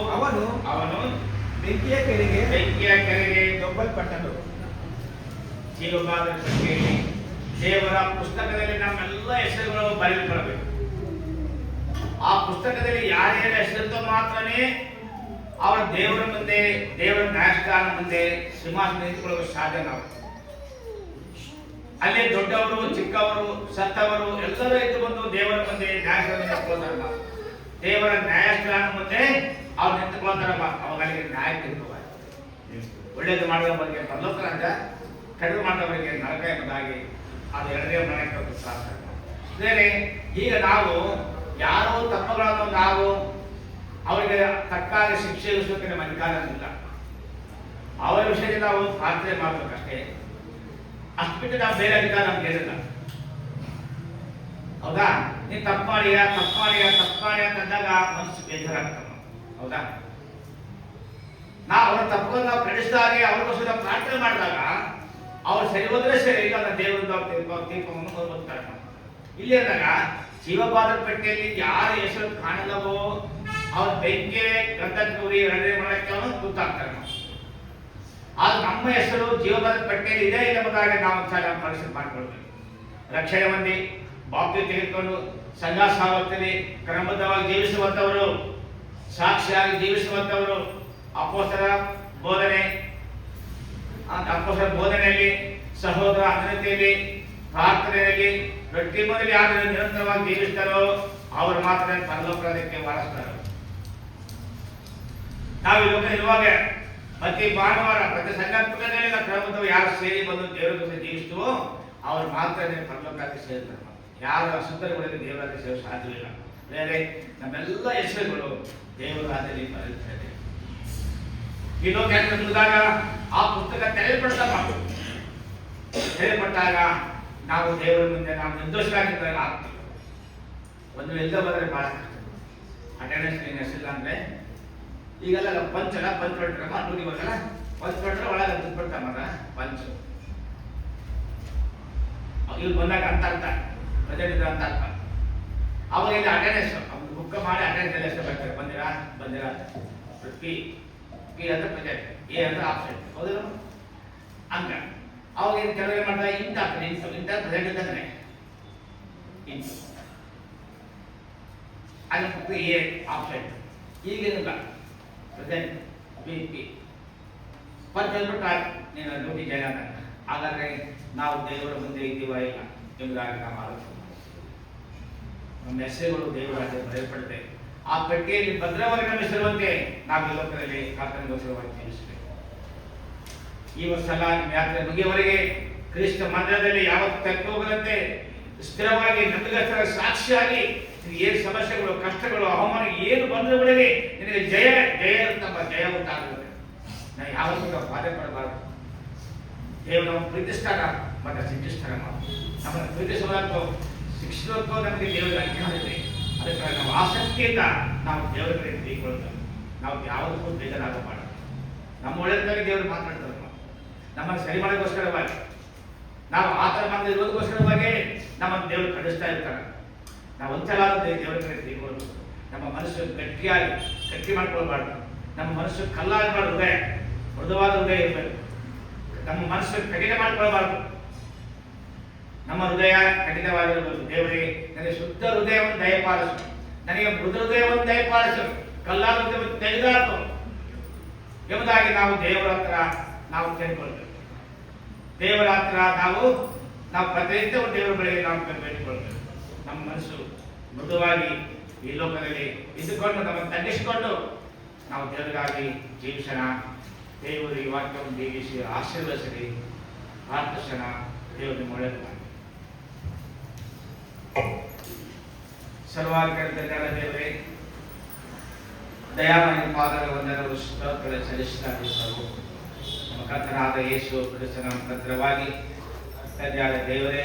ಅವನು ಬೆಂಕಿಯ ಕೆರೆಗೆ ದೊಬ್ಬಲ್ಪಟ್ಟನು. ಜೀವಬಾಧ್ಯರ ಪಟ್ಟಿಯಲ್ಲಿ ದೇವರ ಪುಸ್ತಕದಲ್ಲಿ ನಮ್ಮೆಲ್ಲ ಹೆಸರುಗಳು ಬರೆಯಲ್ಪಡಬೇಕು. ಆ ಪುಸ್ತಕದಲ್ಲಿ ಯಾರ್ಯಾರ ಹೆಸರಿದ್ದೋ ಮಾತ್ರನೇ ಅವರ ದೇವರ ಮುಂದೆ, ದೇವರ ನ್ಯಾಯಸ್ಥಾನ ಮುಂದೆ ಸಿಂಹಾಸನ ನಿಂತುಕೊಳ್ಳಲು ಸಾಧ್ಯ. ನಾವು ಅಲ್ಲಿ ದೊಡ್ಡವರು ಚಿಕ್ಕವರು ಸತ್ತವರು ಎಲ್ಲರೂ ಎದ್ದು ಬಂದು ದೇವರ ಮುಂದೆ ನ್ಯಾಯಸ್ಥಾನ ನಿಂತುಕೊಳ್ತಾರಲ್ಲ. ದೇವರ ನ್ಯಾಯಸ್ಥಾನ ಮುಂದೆ ಅವ್ರು ನಿಂತುಕೊಳ್ತಾರಲ್ಲ. ಅವಾಗ ಅಲ್ಲಿ ನ್ಯಾಯ ತೀರ್ಪುವಾಗ ಒಳ್ಳೇದು ಮಾಡಿದವರಿಗೆ ಪರಲೋಕ ರಾಜ್ಯ, ಕೆಟ್ಟದು ಮಾಡಿದವರಿಗೆ ನರಕ ಎಂಬುದಾಗಿ ಅದು ಎರಡನೇ ಮನೆಗೆ ಸಾಧ್ಯ. ಬೇರೆ ಈಗ ನಾವು ಯಾರೋ ತಪ್ಪುಗಳನ್ನು ನಾವು ಅವರಿಗೆ ತಕ್ಕಾಗ ಶಿಕ್ಷೆ ವಿಷಯಕ್ಕೆ ನಮ್ಮ ಅಧಿಕಾರ ಇಲ್ಲ. ಅವರ ವಿಷಯದಲ್ಲಿ ನಾವು ಪ್ರಾರ್ಥನೆ ಮಾಡಬೇಕಷ್ಟೇ. ಅಷ್ಟು ಬಿಟ್ಟು ನಾವು ಬೇರೆ ಅಧಿಕಾರ ನಮ್ಗೆ ಏನಿಲ್ಲ. ಹೌದಾ? ನೀನು ತಪ್ಪು ಮಾಡಿಯ ಅಂತಂದಾಗ ಮನಸ್ಸು ಬೇಜಾರಾಗ್ತದೆ. ಹೌದಾ? ನಾವು ಅವರ ತಪ್ಪನ್ನು ನಾವು ಖಂಡಿಸಿದಾಗೆ ಅವ್ರಿಗೋಸ್ಕರ ಪ್ರಾರ್ಥನೆ ಮಾಡಿದಾಗ ಅವ್ರು ಸರಿ ಹೋದ್ರೆ ಸರಿ, ಇಲ್ಲ ದೇವರ ತೀರ್ಪವನ್ನು ಓದ್ತಾರೆ. ಇಲ್ಲಿ ಅಂದಾಗ ಜೀವಬಾಧ್ಯರ ಪಟ್ಟಿಯಲ್ಲಿ ಯಾರ ಹೆಸರು ಕಾಣಲ್ಲವೋ ಅವ್ರ ಬೆಂಕಿ ಗಂಧಕೂರಿ ಎರಡನೇ ಮಾಡಕ್ಕೆ ಗೊತ್ತಾಗ್ತಾರೆ. ಆದ್ರೆ ನಮ್ಮ ಹೆಸರು ಜೀವಬಾಧ್ಯರ ಪಟ್ಟಿಯಲ್ಲಿ ಇದೆ ಎಂಬುದಾಗಿ ನಾವು ಪರಿಸ್ಥಿತಿ ಮಾಡಿಕೊಳ್ತೀವಿ. ರಕ್ಷಣೆ ಹೊಂದಿ ಬಾಪ್ತಿ ತೆಗೆದುಕೊಂಡು ಸಂಘ ಸಾವರ್ತಲ್ಲಿ ಕ್ರಮಬದ್ಧವಾಗಿ ಜೀವಿಸುವಂತವರು, ಸಾಕ್ಷಿಯಾಗಿ ಜೀವಿಸುವಂತವರು, ಅಪೊಸ್ತಲರ ಬೋಧನೆಯಲ್ಲಿ, ಸಹೋದರ ಅನ್ಯತೆಯಲ್ಲಿ, ಪ್ರಾರ್ಥನೆಯಲ್ಲಿ, ರೊಟ್ಟಿ ಮೊದಲು ಯಾರು ನಿರಂತರವಾಗಿ ಜೀವಿಸ್ತಾರೋ ಅವರು ಮಾತ್ರ ಪರಲೋಕಕ್ಕೆ ವಾರಿಸ್ತಾರೆ. ನಾವು ಈ ಲೋಕದಲ್ಲಿರುವಾಗ ಪ್ರತಿ ಭಾನುವಾರ ಪ್ರತಿ ಸಂಘಟನೆಯಲ್ಲಿ ಕ್ರಮದಲ್ಲಿ ಯಾರು ಸೇರಿ ಬಂದು ದೇವರ ಜೊತೆ ಜೀವಿಸ್ತವೋ ಅವರು ಮಾತ್ರ ಪರಲೋಕಕ್ಕೆ ಸೇರ್ತಾರೆ. ಯಾರು ಅಶುದ್ಧಗಳಿಗೆ ದೇವರಾಜ್ಯ ಸೇವೆ ಸಾಧ್ಯವಿಲ್ಲ. ಬೇರೆ ನಮ್ಮೆಲ್ಲ ಹೆಸರುಗಳು ದೇವರ ರಾಜ್ಯದಲ್ಲಿ ಬರೆಯುತ್ತದೆ. ಈ ಲೋಕ ಮುಗಿದಾಗ ಆ ಪುಸ್ತಕ ತೆರೆಯಲ್ಪಟ್ಟಾಗ ನಾವು ದೇವರ ಮುಂದೆ ನಾವು ನಿರ್ದೋಷರಾಗಿದ್ದಾಗ ಆಗ್ತೀವಿ. ಒಂದು ಎಲ್ಲ ಬಂದರೆ ಬಹಳ ಅಟೆಂಡೆನ್ಸ್ ನೀನು ಹೆಸರಿಲ್ಲ ಅಂದ್ರೆ ಈಗೆಲ್ಲ ಪಂಚ್ ಹೊರಟ್ರಮ್ಮ ಟೂರಿಗೆ ಹೋಗಲ್ಲ, ಪಂಚ್ ಹೊರಟ್ರೆ ಒಳಗೆ ದುಡ್ಡು ಮಗ ಪಂಚ್ ಇಲ್ಲಿ ಬಂದಾಗ ಅಂತ ಪ್ರೆಸೆಂಟ್ ಇದ್ರೆ ಅಂತ ಅವಾಗ ಇಲ್ಲಿ ಅಟೆಂಡೆನ್ಸ್ ಬುಕ್ ಮಾಡಿ ಅಟೆಂಡೆನ್ಸ್ ಎಷ್ಟು ಬರ್ತಾರೆ, ಬಂದಿರಾ ಪಿ ಅಂದ್ರೆ ಪ್ರೆಸೆಂಟ್, ಎ ಅಂದ್ರೆ ಆಬ್ಸೆಂಟ್. ಹೌದಲ್ಲ? ಹಂಗ ಅವಾಗ ಏನು ಕೆಲವರು ಮಾಡ್ತಾರೆ, ಇಂಥ ಪ್ರೆಸೆಂಟ್ ಇದ್ದಂಗೆ ಇಂಟು ಅದಕ್ಕೆ ಎ ಆಬ್ಸೆಂಟ್. ಈಗೇನಿಲ್ಲ, ಪ್ರೆಸೆಂಟ್ ಪಿ ಪಂಚ್ ಹೇಳ್ಬಿಟ್ಟು ನೀನು ಡ್ಯೂಟಿ ಜಾಯ್ನ್ ಆಗ. ಹಾಗಾದ್ರೆ ನಾವು ದೇವರ ಮುಂದೆ ಇದ್ದೀವ ಇಲ್ಲ ಎಂಬುದಾಗಿ ನಾವು ಆಲೋಚನೆ ಮಾಡಿ ನಮ್ಮ ಹೆಸರುಗಳು ದೇವರ ಬರೆಯಲ್ಪಡುತ್ತೆ. ಆ ಪಟ್ಟಿಯಲ್ಲಿ ಭದ್ರವಾಗಿ ನಮ್ಮ ಹೆಸರುವಂತೆ ನಾವು ಈ ಲೋಕದಲ್ಲಿ ಕರ್ತನಿಗೋಸ್ಕರವಾಗಿ ಜೀವಿಸಬೇಕು. ಈ ಸಲ ನಿಮ್ಮ ಯಾತ್ರೆ ಮುಗಿಯವರೆಗೆ ಕ್ರಿಸ್ತ ಮಂದಿರದಲ್ಲಿ ಯಾವತ್ತು ತಪ್ಪಿ ಹೋಗದಂತೆ ಸ್ಥಿರವಾಗಿ ನಮಗೋಸ್ಕರ ಸಾಕ್ಷಿಯಾಗಿ ಏನು ಸಮಸ್ಯೆಗಳು, ಕಷ್ಟಗಳು, ಅವಮಾನ ಏನು ಬಂದವರೆಗೆ ನಿನಗೆ ಜಯ ಉಂಟಾಗಬೇಕು. ನಾವು ಯಾವತ್ತೂ ಬಾಧೆ ಪಡಬಾರದು. ದೇವರು ನಮ್ಮ ಪ್ರೀತಿಸ್ತಾರ ಮತ್ತು ಸಿಟ್ಟಿಸ್ತಾರ ಮಾಡಿ ನಮ್ಮನ್ನು ಪ್ರೀತಿಸುವುದಕ್ಕೂ ಶಿಕ್ಷಣಕ್ಕೂ ನಮಗೆ ದೇವರಿಗೆ ಅಜ್ಞಾನವಿದೆ. ಅದಕ್ಕಾಗಿ ನಾವು ಆಸಕ್ತಿಯಿಂದ ನಾವು ದೇವರ ಕಡೆ ತಿಳ್ಕೊಳ್ತೇವೆ. ನಾವು ಯಾವುದಕ್ಕೂ ಬೇಜಾರಾಗಬಾರದು. ನಮ್ಮ ಒಳ್ಳೆಯದಾಗಿ ದೇವರು ಮಾತನಾಡ್ತಾರೆ. ನಮ್ಮನ್ನು ಸರಿ ಮಾಡೋಕ್ಕೋಸ್ಕರವಾಗಿ ನಾವು ಆ ಥರ ಇರೋದಕ್ಕೋಸ್ಕರವಾಗಿ ನಮ್ಮನ್ನು ದೇವರು ಖಂಡಿಸ್ತಾ ಇರ್ತಾರೆ. ನಾವು ಒಂದ್ಸಲಾದ ದೇವರ ಕಡೆ ತಿಳ್ಕೊಳ್ಳೋದು. ನಮ್ಮ ಮನಸ್ಸು ಗಟ್ಟಿ ಮಾಡ್ಕೊಳ್ಬಾರ್ದು. ನಮ್ಮ ಮನಸ್ಸು ಕಲ್ಲಾಗಬಾರ್ದು. ಹೃದಯ ಮೃದುವಾದ ಹೃದಯ ಇರಬೇಕು. ನಮ್ಮ ಮನಸ್ಸು ಕಠಿಣ ಮಾಡ್ಕೊಳ್ಬಾರ್ದು. ನಮ್ಮ ಹೃದಯ ಕಠಿಣವಾಗಿರಬೇಕು. ದೇವರೇ, ನನಗೆ ಶುದ್ಧ ಹೃದಯವನ್ನು ದಯಪಾಲಿಸು, ನನಗೆ ಮೃದು ಹೃದಯವನ್ನು ದಯಪಾಲಿಸು, ಕಲ್ಲಾದ ಹೃದಯವನ್ನು ತೆಗೆದಾಕು ಎಂಬುದಾಗಿ ನಾವು ದೇವರ ಹತ್ರ ನಾವು ಕೇಳಿಕೊಳ್ತೇವೆ. ದೇವರ ಹತ್ರ ನಾವು ಪ್ರತಿನಿತ್ಯ ದೇವರ ಬಳಿ ನಾವು ಬೇಡಿಕೊಳ್ತೇವೆ. ನಮ್ಮ ಮನಸ್ಸು ಮೃದುವಾಗಿ ಈ ಲೋಕದಲ್ಲಿ ಇದ್ದುಕೊಂಡು ನಮ್ಮನ್ನು ತಗ್ಗಿಸಿಕೊಂಡು ನಾವು ದೇವರಿಗಾಗಿ ಜೀವಿಸೋಣ. ದೇವರು ಈ ವಾಕ್ಯವನ್ನು ದೀವಿಸಿ ಆಶೀರ್ವದಿಸಲಿ. ಪ್ರಾರ್ಥಿಸೋಣ. ದೇವರು ಒಳ್ಳೆಯದು ಮಾಡಿ. ಸರ್ವಾಧಿಕಾರಿಯಾದ ದೇವರೇ, ದಯಾಮಯ ಪಾದರ ವಂದನೆಗಳು ಸ್ತೋತ್ರಗಳು ಸಲ್ಲಿಸುತ್ತಾರೆ. ಪ್ರಭು, ನಮ್ಮ ಕರ್ತನಾದ ಯೇಸು ಕ್ರಿಸ್ತನ ಮುಖಾಂತರವಾಗಿ ತಂದೆಯಾದ ದೇವರೇ,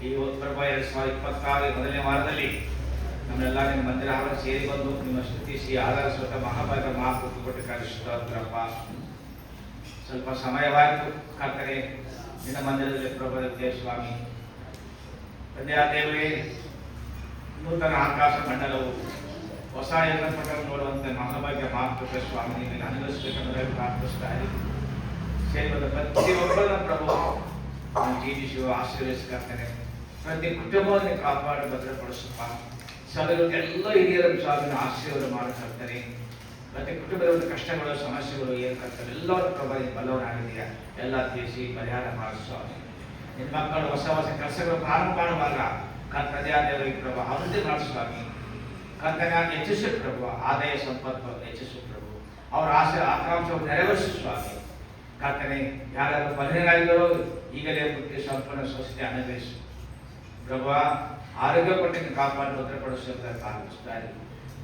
ಈ ಫೆಬ್ರವರಿ 2026 ಮೊದಲನೇ ವಾರದಲ್ಲಿ ನಮ್ಮೆಲ್ಲ ನಿಮ್ಮ ಮಂದಿರ ಆವರಣ ಸೇರಿ ಬಂದು ನಿಮ್ಮ ಸ್ತುತಿಸಿ ಆಧರಿಸುವಂತ ಮಹಾಭಾಗ ಮಾತು ಕೊಟ್ಟಕ್ಕಾಗಿ ಸ್ತೋತ್ರಪ್ಪ. ಸ್ವಲ್ಪ ಸಮಯವಾಯಿತು ಕರ್ತನೇ ನಿನ್ನ ಮಂದಿರದಲ್ಲಿ ಪ್ರಭುತ್ವ ಸ್ವಾಮಿ. ತಂದೆಯಾದ ದೇವರೇ, ನೂತನ ಆಕಾಶ ಮಂಡಲವು ಹೊಸ ಯಜ್ಞಪಟವನ್ನು ನೋಡುವಂತೆ ಮಹಾಭಾಗ್ಯ ಮಾತುಕ ಸ್ವಾಮಿ ನಿಮಗೆ ಅನುಭವಿಸಬೇಕೆಂದರೆ ಪ್ರಾರ್ಥಿಸ್ತಾ ಇದ್ದೀನಿ. ಸೇರಿದ ಪ್ರತಿಯೊಬ್ಬರ ಪ್ರಭು ನಾನು ಜೀವಿಸುವ ಆಶೀರ್ವದಿಸ್ಕರ್ತೇನೆ. ಪ್ರತಿ ಕುಟುಂಬವನ್ನು ಕಾಪಾಡಿ ಭದ್ರಪಡಿಸಪ್ಪ. ಸಭೆಗಳಿಗೆ ಎಲ್ಲ ಹಿರಿಯರ ಸ್ವಾಮಿನ ಆಶೀರ್ವಾದ ಮಾಡಕರ್ತಾರೆ. ಪ್ರತಿ ಕುಟುಂಬದ ಕಷ್ಟಗಳು ಸಮಸ್ಯೆಗಳು ಏನು ಕರ್ತವೆ ಎಲ್ಲರ ಪ್ರಭು ಬಲ್ಲವನಾಗಿದೆಯಾ ಎಲ್ಲ ತಿಳಿಸಿ ಪರಿಹಾರ ಮಾಡಿ ಸ್ವಾಮಿ. ನಿನ್ನ ಮಕ್ಕಳು ಹೊಸ ಹೊಸ ಕೆಲಸಗಳು ಪ್ರಾರಂಭ ಮಾಡುವಾಗ ಕರ್ತವ್ಯ ಪ್ರಭು ಅಭಿವೃದ್ಧಿ ಮಾಡಿ ಸ್ವಾಮಿ. ಕರ್ತವ್ಯ ಹೆಚ್ಚಿಸು ಪ್ರಭು, ಆದಾಯ ಸಂಪತ್ತು ಹೆಚ್ಚಿಸು ಪ್ರಭು, ಅವರ ಆಸೆ ಆಕಾಂಕ್ಷವನ್ನು ನೆರವೇರಿಸು ಸ್ವಾಮಿ. ಕರ್ತನೆ ಯಾರಾದರೂ ಬಲಹೀನರಾಗಿದ್ದರೂ ಈಗಲೇ ಬುದ್ಧಿ ಸಂಪೂರ್ಣ ಸ್ವಸ್ಥತೆ ಅನುಭವಿಸು ಪ್ರಭು. ಆರೋಗ್ಯ ಕೊಟ್ಟು ಕಾಪಾಡಿ ಭದ್ರಪಡಿಸುವಂತ ಪ್ರಾರ್ಥಿಸುತ್ತಾರೆ.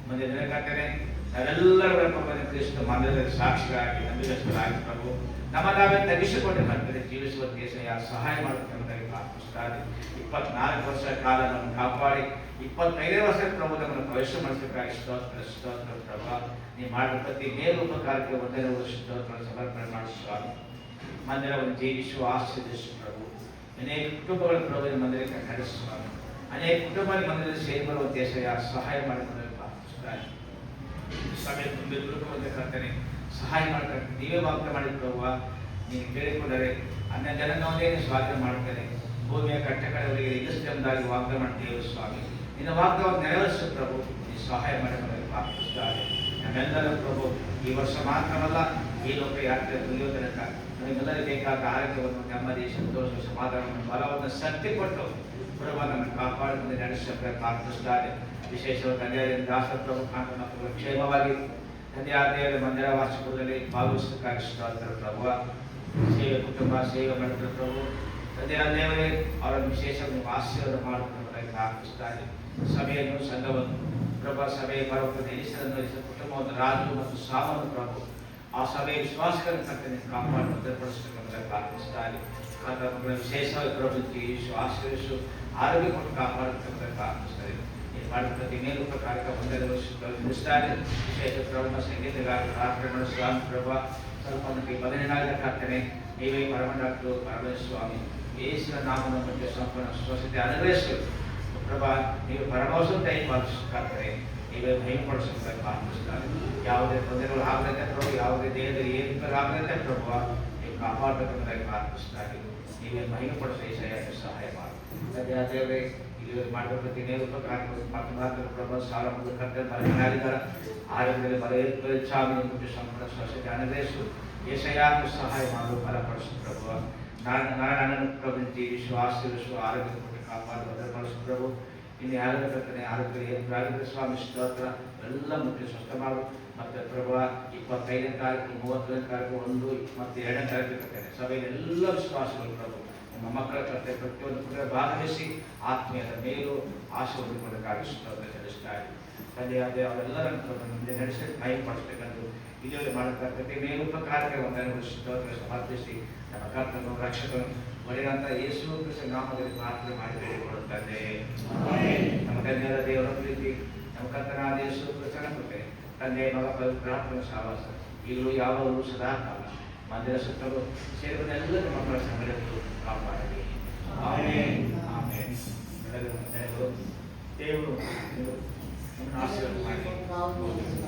ಮುಂದೆ ದಿನ ಕರ್ತನೆ ನಾವೆಲ್ಲರೂ ಪ್ರಭುವನ್ನು ಕ್ರಿಸ್ತ ಮಂದಿರದಲ್ಲಿ ಸಾಕ್ಷಿಗಳಾಗಿ ನಂಬಿಗಸ್ತರಾಗಿ ಪ್ರಭು ನಮ್ಮ ನಾವೇ ತಗ್ಗಿಸಿಕೊಂಡು ಕರ್ತನೆ ಜೀವಿಸುವ ದೇಶ ಯಾರು ಸಹಾಯ ಮಾಡುತ್ತಾರೆ ಪ್ರಾರ್ಥಿಸುತ್ತಾರೆ. 24 ವರ್ಷ ಕಾಲ ನಮ್ಮನ್ನು ಕಾಪಾಡಿ 25ನೇ ವರ್ಷ ಪ್ರಭು ನಮ್ಮನ್ನು ಪ್ರವೇಶ ಮಾಡಿಸಬೇಕಾಗಿ ಸ್ತೋತ್ರ ಪ್ರಭು. ನೀವು ಮಾಡಿದ ಪ್ರತಿ ಮೇಲುಪಕಾರಕ್ಕೆ ಒಂದನೇ ಸ್ತೋತ್ರ ಸಮರ್ಪಣೆ ಮಾಡಿ ಸ್ವಾಮಿ. ಮಂದಿರವನ್ನು ಜೀವಿಸುವ ಆಶೀರ್ವದಿಸು ಪ್ರಭು. ಅನೇಕ ಕುಟುಂಬಗಳ ಪ್ರಭು ಮಂದಿರಕ್ಕೆ ನಡೆಸು ಸ್ವಾಮಿ. ಅನೇಕ ಕುಟುಂಬಗಳ ಮಂದಿರದಲ್ಲಿ ಸೇರಿ ಬರುವ ದೇಶ ಯಾರು ಸಹಾಯ ಮಾಡಿಕೊಂಡು ಪ್ರಾರ್ಥಿಸುತ್ತಾರೆ. ಸಭೆ ತುಂಬಿರುವಂತೆ ಕರ್ತನೆ ಸಹಾಯ ಮಾಡ್ತಾರೆ. ನೀವೇ ವಾಗ್ದಾನ ಮಾಡಿದ ಪ್ರಭು, ನೀನು ಕೇಳಿಕೊಂಡರೆ ಅನ್ಯ ಜನಾಂಗವನ್ನೇ ಸ್ವಾಗತ ಮಾಡುತ್ತೇನೆ. ಭೂಮಿಯ ಕಟ್ಟಕಡೆಯವರಿಗೆ ಇಷ್ಟೆಂದಾಗಿ ವಾಗ್ದಾನ ಮಾಡ್ತೇವೆ ಸ್ವಾಮಿ. ನಿನ್ನ ವಾಗ್ದಾನವನ್ನು ನೆರವೇರಿಸು ಪ್ರಭು. ನೀವು ಸಹಾಯ ಮಾಡಿಕೊಂಡು ಪ್ರಾರ್ಥಿಸುತ್ತಾರೆ. ನಮ್ಮೆಲ್ಲರೂ ಪ್ರಭು ಈ ವರ್ಷ ಮಾತ್ರವಲ್ಲ, ಈ ಲೋಕ ಯಾತ್ರೆ ಮುಗಿಯುವ ತನಕ ನಮಗೆಲ್ಲರಿಗೂ ಬೇಕಾದ ಆರೋಗ್ಯವನ್ನು, ನೆಮ್ಮದಿ, ಸಂತೋಷ, ಸಮಾಧಾನವನ್ನು, ಬಲವನ್ನು ಶಕ್ತಿ ಕೊಟ್ಟು ಪ್ರಭು ನಮ್ಮನ್ನು ಕಾಪಾಡಿಕೊಂಡು ನಡೆಸಬೇಕು ಪ್ರಾರ್ಥಿಸುತ್ತಾರೆ. ವಿಶೇಷವಾಗಿ ತಂದೆಯಾದ ದಾಸರ ಪ್ರಭು ಕಾಂತ ಮಕ್ಕಳು ಕ್ಷೇಮವಾಗಿ ತಂದೆಯಾದ ಮಂದಿರ ವಾರ್ಷಿಕದಲ್ಲಿ ಭಾಗವಹಿಸಬೇಕಾಗಿ ಸ್ತೋತ್ರ ಪ್ರಭು. ಸೇವೆ ಕುಟುಂಬ ಸೇವೆ ಮಾಡಿದ ಪ್ರಭು ತಂದೆಯಾದ ದೇವರೇ ಅವರನ್ನು ವಿಶೇಷವಾಗಿ ಆಶೀರ್ವಾದ ಮಾಡುವುದಕ್ಕಾಗಿ ಪ್ರಾರ್ಥಿಸುತ್ತಾರೆ. ಸಭೆಯನ್ನು ಸಂಘವನ್ನು ಪ್ರಭು ಸಭೆಯ ಬರುವ ಎಲಿಸರನ್ನು ಕುಟುಂಬವನ್ನು ರಾಜು ಮತ್ತು ಸಾಮನು ಪ್ರಭು ಆ ಸಭೆಯ ವಿಶ್ವಾಸಗಳನ್ನು ಕರ್ತನೆ ಕಾಪಾಡಿ ಭದ್ರಪಡಿಸಬೇಕೆಂಬುದಾಗಿ ಪ್ರಾರ್ಥಿಸುತ್ತಾರೆ. ವಿಶೇಷವಾಗಿ ಪ್ರವೃತ್ತಿ ಆಶೀರ್ವಿಸು ಆರೋಗ್ಯ ಕೊಟ್ಟು ಕಾಪಾಡಬೇಕೆಂಬುದಾಗಿ ಪ್ರಾರ್ಥಿಸುತ್ತಾರೆ. ನೀವು ಮಾಡಿದ ಪ್ರತಿ ಮೇಲುಪಕಾರಕ ಒಂದೆರಡು ವರ್ಷ ವಿಶೇಷ ಪ್ರಭು ಸಂಗೀತಗಾರ ಪ್ರಾರ್ಥನೆ ಸ್ವಾಮಿ ಪ್ರಭು ಸ್ವಲ್ಪ ನಮಗೆ ಬದಲಿನಾದ ಕರ್ತನೆ ನೀವೇ ಪರಮ ಡಾಕ್ಟರ್ ಪರಮೇಶ್ವರ ಸ್ವಾಮಿ ಯೇಸುವಿನ ನಾಮದ ಬಗ್ಗೆ ಸಂಪೂರ್ಣ ಸ್ವಸ್ಥತೆ ಅನುಗ್ರಹಿಸು ಪ್ರಭಾ. ನೀವು ಪರಮೋಷ ದಯಪಾಲಿಸುತ್ತಾರೆ. ನೀವೇ ಮಹಿಮೆಪಡಿಸುತ್ತಾರೆ ಪ್ರಾರ್ಥಿಸುತ್ತಾರೆ. ಯಾವುದೇ ತೊಂದರೆಗಳು ಆಗದಂತೆ ಪ್ರಭು, ಯಾವುದೇ ದೇಹದಲ್ಲಿ ಏನು ಆಗದಂತೆ ಪ್ರಭು ನೀವು ಕಾಪಾಡಬೇಕೆಂಬುದಾಗಿ ಪ್ರಾರ್ಥಿಸುತ್ತಾರೆ. ನೀವೇ ಮಹಿಮೆಪಡಿಸುವ ಏಸಯ್ಯನಿಗೆ ಸಹಾಯ ಮಾಡಿ. ದೇವರೇ ಇಲ್ಲಿ ಮಾಡಿದ ಪ್ರತಿ ನೇಮಕಾರಿಗಳು ಮಾತನಾಡಿದ ಪ್ರಭು ಸಾಲ ಮುಂದೆ ಕರ್ತನೆ ಬಲಹೀನರಾಗಿದ್ದಾರೆ. ಆರೋಗ್ಯದಲ್ಲಿ ಬಲ ಚಾಮಿ ಮುಖ್ಯ ಸಂಪೂರ್ಣ ಸ್ವಸ್ಥತೆ ಅನುಗ್ರಹಿಸು ಏಸಯ್ಯನಿಗೆ ಸಹಾಯ ಮಾಡಲು ಬಲಪಡಿಸು ಪ್ರಭು. ನಾನು ಪ್ರಭು ಜೀವಿಸುವ ಆಶೀರ್ವಿಸುವ ಆರೋಗ್ಯ ಕೊಟ್ಟು ಕಾಪಾಡು ಭದ್ರಪಡಿಸು ಪ್ರಭು. ಇನ್ನು ಆರೋಗ್ಯ ಕರ್ತನೆ ಆರೋಗ್ಯ ಸ್ವಾಮಿ ಸ್ತೋತ್ರ ಎಲ್ಲ ಮುಖ್ಯ ಸ್ವಸ್ಥ ಮಾಡು. ಮತ್ತೆ ಪ್ರಭು 25ನೇ ತಾರೀಕು 31ನೇ ತಾರೀಕು 1 ಮತ್ತು 2ನೇ ತಾರೀಕು ಕರ್ತನೆ ಸಭೆಯ ಎಲ್ಲ ವಿಶ್ವಾಸಗಳು ಪ್ರಭು ನಿಮ್ಮ ಮಕ್ಕಳ ಕರ್ತನೆ ಪ್ರತಿಯೊಂದು ಕೂಡ ಭಾಗವಹಿಸಿ ಆತ್ಮೀಯದ ಮೇಲೂ ಆಶೆ ಹೊಂದಿಕೊಳ್ಳಬೇಕಾಗಿ ಸ್ತೋತ್ರ ಸಲ್ಲಿಸ್ತಾರೆ. ತಂದೆಯಾದ ಅವೆಲ್ಲರನ್ನು ಮುಂದೆ ನಡೆಸಿ ಮಹಿಮೆಪಡಿಸಬೇಕೆಂದು ಇದುವರೆಗೆ ಮಾಡತಕ್ಕ ಪ್ರತಿ ಮೇಲುಪಕಾರಕ್ಕೆ ಒಂದನ್ನು ಸ್ತೋತ್ರ ಸಮರ್ಪಿಸಿ ನಮ್ಮ ಕರ್ತನು ರಕ್ಷಕನು ಒಡೆಯಂತ ಯೇಸು ಕ್ರಿಸ್ತ ನಾಮದಲ್ಲಿ ಪ್ರಾರ್ಥನೆ ಮಾಡಿ ಬೇಡಿಕೊಳ್ಳುತ್ತೇನೆ. ನಮ್ಮ ತಂದೆಯಾದ ದೇವರ ಪ್ರೀತಿ, ನಮ್ಮ ಕರ್ತನಾದ ಯೇಸು ಕ್ರಿಸ್ತನ ಕೃಪೆ, ತಂದೆ ಮಗ ಪವಿತ್ರಾತ್ಮನ ಸಹವಾಸ ಈಗಲೂ ಯಾವಾಗಲೂ ಸದಾ ಕಾಲ ಮಂದಿರ ಸುತ್ತಲೂ ಸೇರಿದ ಎಲ್ಲ ಮಕ್ಕಳ ಸಂಗಡಕ್ಕೂ ಕಾಪಾಡಲಿ. ಆಮೆನ್. ಆಮೆನ್. ಎಲ್ಲರಿಗೂ ವಂದನೆಗಳು. ದೇವರು ನಿಮ್ಮನ್ನು ಆಶೀರ್ವಾದ ಮಾಡಿ.